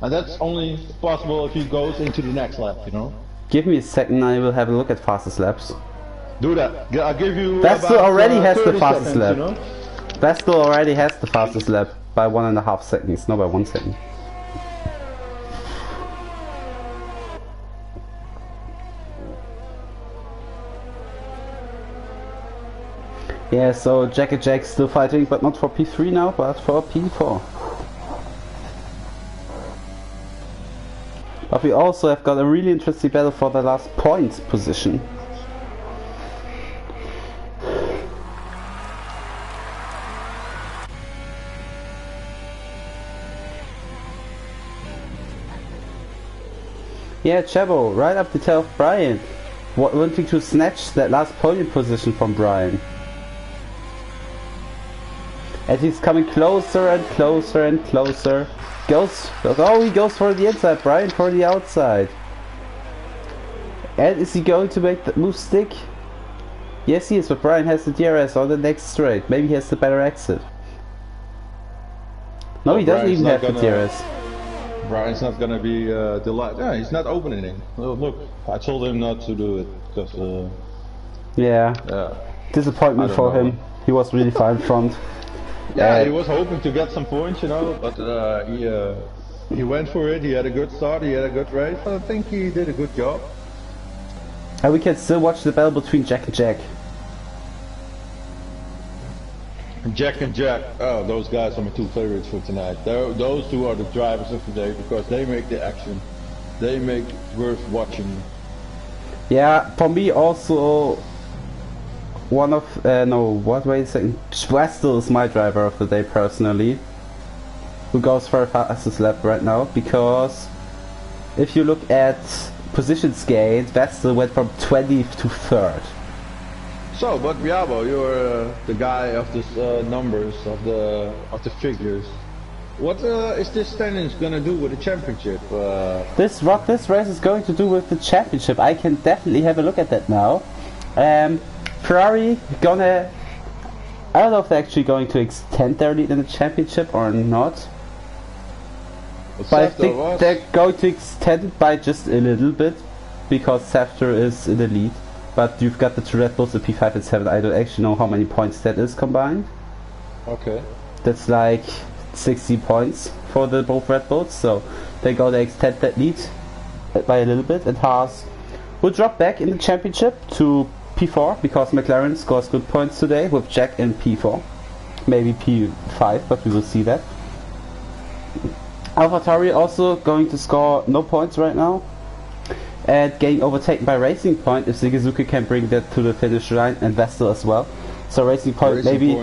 Speaker 2: and that's only possible if he goes into the next lap, you know.
Speaker 1: Give me a second, I will have a look at fastest laps.
Speaker 2: Do that. I'll give you.
Speaker 1: Vestal already has the fastest
Speaker 2: seconds,
Speaker 1: lap.
Speaker 2: You know?
Speaker 1: Vestal already has the fastest lap by 1.5 seconds, not by 1 second. Yeah, so Jack and Jack still fighting, but not for P3 now, but for P4. But we also have got a really interesting battle for the last points position. Yeah, Chabo, right up the tail of Brian, wanting to snatch that last podium position from Brian. And he's coming closer and closer and closer. He goes for the inside, Brian for the outside. And is he going to make the move stick? Yes he is, but Brian has the DRS on the next straight. Maybe he has the better exit. No, he doesn't even have the DRS.
Speaker 2: Brian's not gonna be delighted. Yeah, he's not opening it. Oh, look, I told him not to do it because.
Speaker 1: Yeah. Disappointment for him. He was really far in front.
Speaker 2: Yeah, he was hoping to get some points, you know, but he went for it. He had a good start. He had a good race. I think he did a good job.
Speaker 1: And we can still watch the battle between Jack and Jack.
Speaker 2: Jack and Jack, oh, those guys are my 2 favorites for tonight. Those 2 are the drivers of the day because they make the action. They make it worth watching.
Speaker 1: Yeah, for me also one of, wait a second. Vestal is my driver of the day personally. Who goes for a fastest lap right now, because if you look at positions gained, Vestal went from 20th to 3rd.
Speaker 2: So, but Biabo, you're the guy of the numbers, of the figures. What is this standings gonna do with the championship?
Speaker 1: What this race is going to do with the championship, I can definitely have a look at that now. Ferrari gonna... I don't know if they're actually going to extend their lead in the championship or not. But I think they're going to extend it by just a little bit, because Sefter is in the lead. But you've got the 2 Red Bulls, the P5 and 7. I don't actually know how many points that is combined.
Speaker 2: Okay.
Speaker 1: That's like 60 points for the both Red Bulls, so they're going to extend that lead by a little bit. And Haas will drop back in the championship to P4, because McLaren scores good points today with Jack in P4. Maybe P5, but we will see that. AlphaTauri also going to score no points right now. and getting overtaken by Racing Point if Suzuki can bring that to the finish line, and Vestel as well. So Racing Point maybe,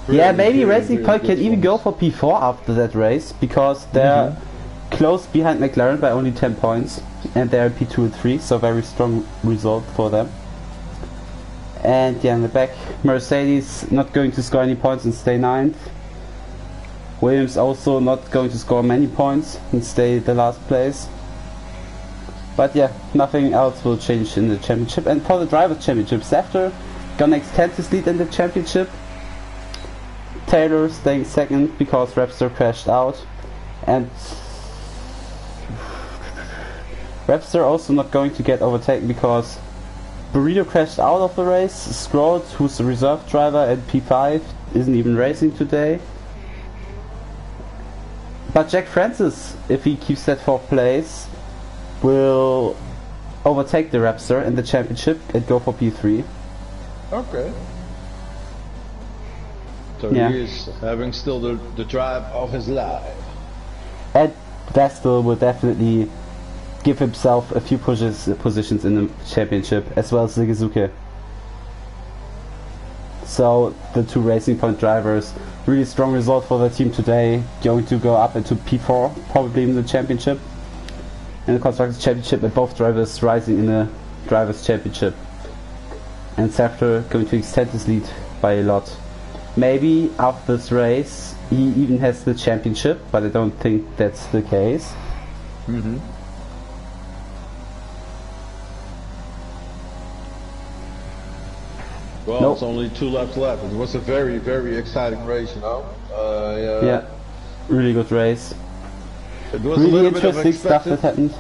Speaker 1: maybe Racing Point can even go for P4 after that race, because they're close behind McLaren by only 10 points, and they're P2 and 3, so very strong result for them. And yeah, in the back, Mercedes not going to score any points and stay 9th. Williams also not going to score many points and stay the last place. But yeah, nothing else will change in the championship. And for the Drivers' Championship, Zafter gonna extend his lead in the championship. Taylor staying 2nd because Rapster crashed out. And Rapster also not going to get overtaken because Burrito crashed out of the race. Scroll, who's the reserve driver at P5, isn't even racing today. But Jack Francis, if he keeps that 4th place, will overtake the Rapster in the championship and go for P3.
Speaker 2: Okay. So he is having still the drive of his life.
Speaker 1: And Vestel will definitely give himself a few positions in the championship, as well as Suzuki. So the 2 Racing Point drivers, really strong result for the team today, going to go up into P4 probably in the championship, in the Constructors' Championship, and both drivers rising in the Drivers' Championship. And Zafter going to extend his lead by a lot. Maybe after this race he even has the championship, but I don't think that's the case.
Speaker 2: Well, nope. It's only 2 laps left. It was a very, very exciting race, you know.
Speaker 1: Yeah, really good race.
Speaker 2: It was
Speaker 1: really
Speaker 2: a little
Speaker 1: interesting
Speaker 2: bit of
Speaker 1: stuff that happened.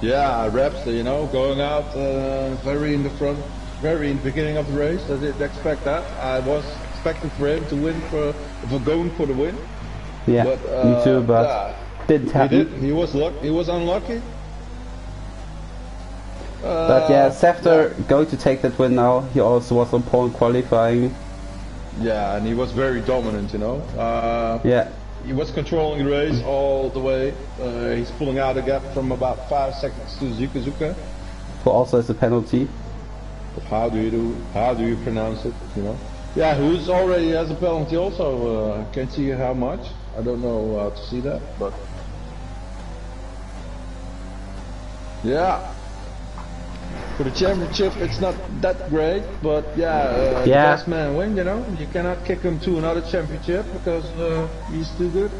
Speaker 2: Yeah, Rapster, you know, going out very in the front, very in the beginning of the race. I didn't expect that. I was expecting for him to win for going for the win.
Speaker 1: Yeah, but, me too, but didn't happen.
Speaker 2: He was unlucky.
Speaker 1: But yeah, Zafter going to take that win now. He also was on pole in qualifying.
Speaker 2: Yeah, and he was very dominant, you know.
Speaker 1: Yeah.
Speaker 2: He was controlling the race all the way. He's pulling out a gap from about 5 seconds to Suzuka.
Speaker 1: Who also has a penalty.
Speaker 2: How do you pronounce it, you know? Yeah, who's already has a penalty also. Can't see how much. I don't know how to see that, but yeah. For the championship, it's not that great, but the best man win, you know. You cannot kick him to another championship because he's too good.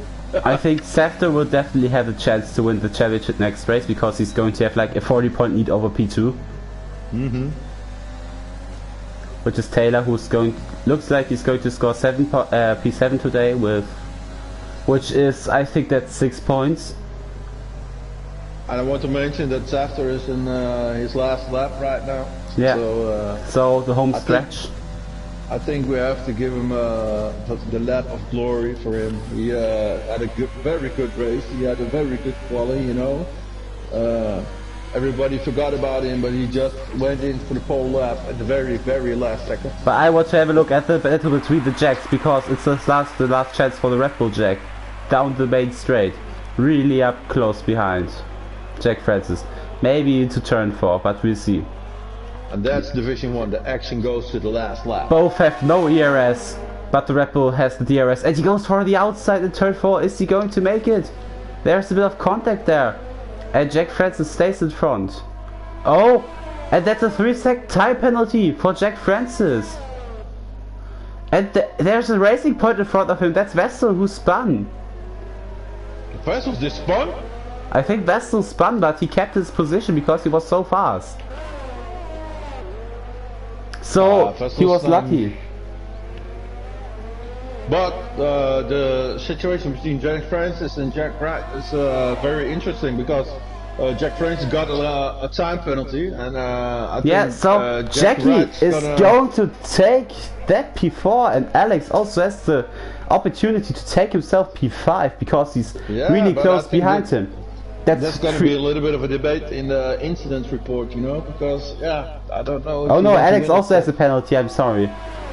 Speaker 1: I think Zafter will definitely have a chance to win the championship next race, because he's going to have like a 40-point lead over P2. Which is Taylor, who's looks like he's going to score P7 today which is, I think that's 6 points.
Speaker 2: And I want to mention that Zafter is in his last lap right now.
Speaker 1: Yeah. So the home stretch.
Speaker 2: I think we have to give him the lap of glory for him. He had a very good race. He had a very good quality, you know. Everybody forgot about him, but he just went in for the pole lap at the very, very last second.
Speaker 1: But I want to have a look at the battle between the Jacks, because it's the last chance for the Red Bull Jack down the main straight, really up close behind Jack Francis. Maybe into turn 4, but we'll see.
Speaker 2: And that's Division 1. The action goes to the last lap.
Speaker 1: Both have no ERS, but the Red Bull has the DRS, and he goes for the outside in turn 4. Is he going to make it? There's a bit of contact there, and Jack Francis stays in front. Oh, and that's a 3-second time penalty for Jack Francis. And there's a Racing Point in front of him. That's Vestel who spun.
Speaker 2: Vestel just spun?
Speaker 1: I think Vestel spun, but he kept his position because he was so fast. So he was lucky.
Speaker 2: But the situation between Jack Francis and Jack Wright is very interesting, because Jack Francis got a time penalty, and I think
Speaker 1: so Jackie is going to take that P4, and Alex also has the opportunity to take himself P5 because he's really close behind him.
Speaker 2: That's going to be a little bit of a debate in the incident report, you know, because I don't know.
Speaker 1: Oh no, Alex also has a penalty. I'm sorry,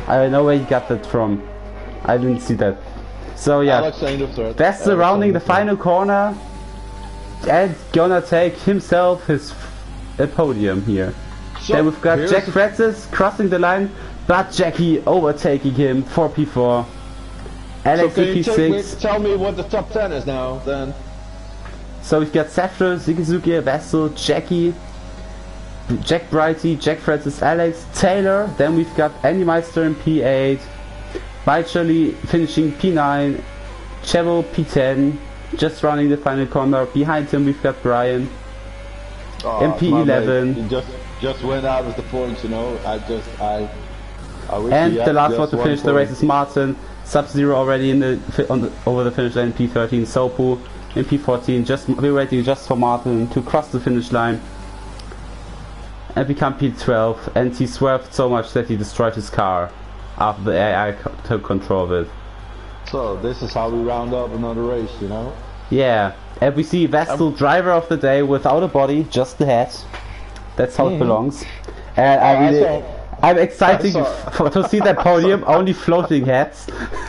Speaker 1: I don't know where he got that from. I didn't see that. So yeah, that's surrounding the final corner, and gonna take himself his a podium here.
Speaker 2: So,
Speaker 1: then we've got Jack Francis crossing the line, but Jackie overtaking him for P4. Alex
Speaker 2: so
Speaker 1: in P6.
Speaker 2: tell me what the top 10 is now, then.
Speaker 1: So we've got Sefra, Zikizuki, Vessel, Jackie, Jack Brighty, Jack Francis, Alex, Taylor. Then we've got Andy Meister in P8, Baichali finishing P9, Chevo P10, just running the final corner. Behind him we've got Brian in P11.
Speaker 2: He just went out with the points, you know. I wish
Speaker 1: and the last one to finish the race is Martin. Sub-Zero already in over the finish line. P13, Sopu in P14. We're waiting just for Martin to cross the finish line and become P12. And he swerved so much that he destroyed his car after the AI took control of it.
Speaker 2: So this is how we round up another race, you know.
Speaker 1: Yeah, and we see Vestal driver of the day without a body, just the head. That's how it belongs. And I'm excited to see that podium, only floating heads.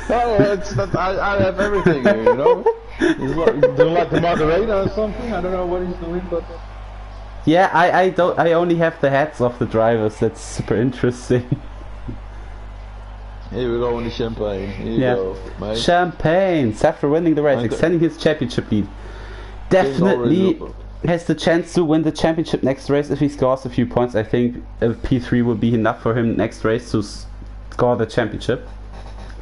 Speaker 2: I have everything here, you know. Doing like the moderator or something. I don't know what he's doing, but
Speaker 1: yeah, I only have the heads of the drivers. That's super interesting.
Speaker 2: Here we go on the champagne. Here you go, mate.
Speaker 1: Champagne. Safra winning the race, extending his championship lead. Definitely has the chance to win the championship next race if he scores a few points. I think P3 will be enough for him next race to score the championship.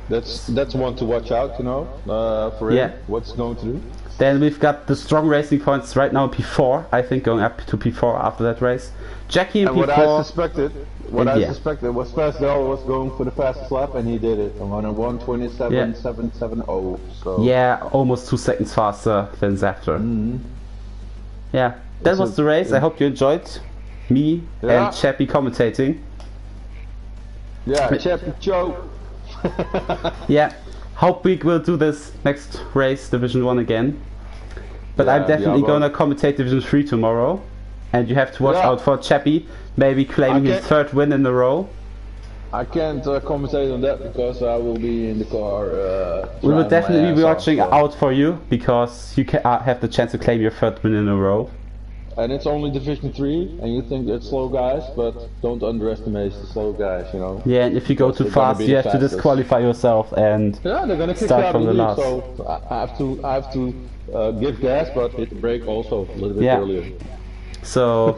Speaker 2: That's one to watch out, you know, for him. What's going to do.
Speaker 1: Then we've got the strong racing points right now P4. I think going up to P4 after that race. Jackie in P4.
Speaker 2: What I suspected was Fastell was going for the fastest lap, and he did it. I'm on a 1:27.770. So
Speaker 1: yeah, almost 2 seconds faster than Zafter. Yeah, that was the race. I hope you enjoyed me and Chappie commentating.
Speaker 2: Yeah, Chappie Joe.
Speaker 1: Yeah, hope we will do this next race, Division 1 again. But I'm definitely gonna commentate Division 3 tomorrow. And you have to watch out for Chappie, maybe claiming his 3rd win in a row.
Speaker 2: I can't commentate on that because I will be in the car.
Speaker 1: We will definitely be watching out for you because you can have the chance to claim your 3rd win in a row.
Speaker 2: And it's only Division 3, and you think it's slow guys, but don't underestimate the slow guys, you know.
Speaker 1: Yeah, and if you go too fast, you have to disqualify yourself and
Speaker 2: they're gonna kick
Speaker 1: start from the last.
Speaker 2: So I have to give gas, but hit the brake also a little bit earlier.
Speaker 1: So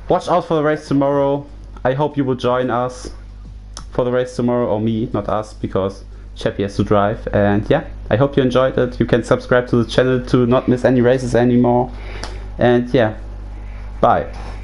Speaker 1: watch out for the race tomorrow. I hope you will join us for the race tomorrow, or me, not us, because Chappie has to drive. And yeah, I hope you enjoyed it. You can subscribe to the channel to not miss any races anymore. And yeah, bye.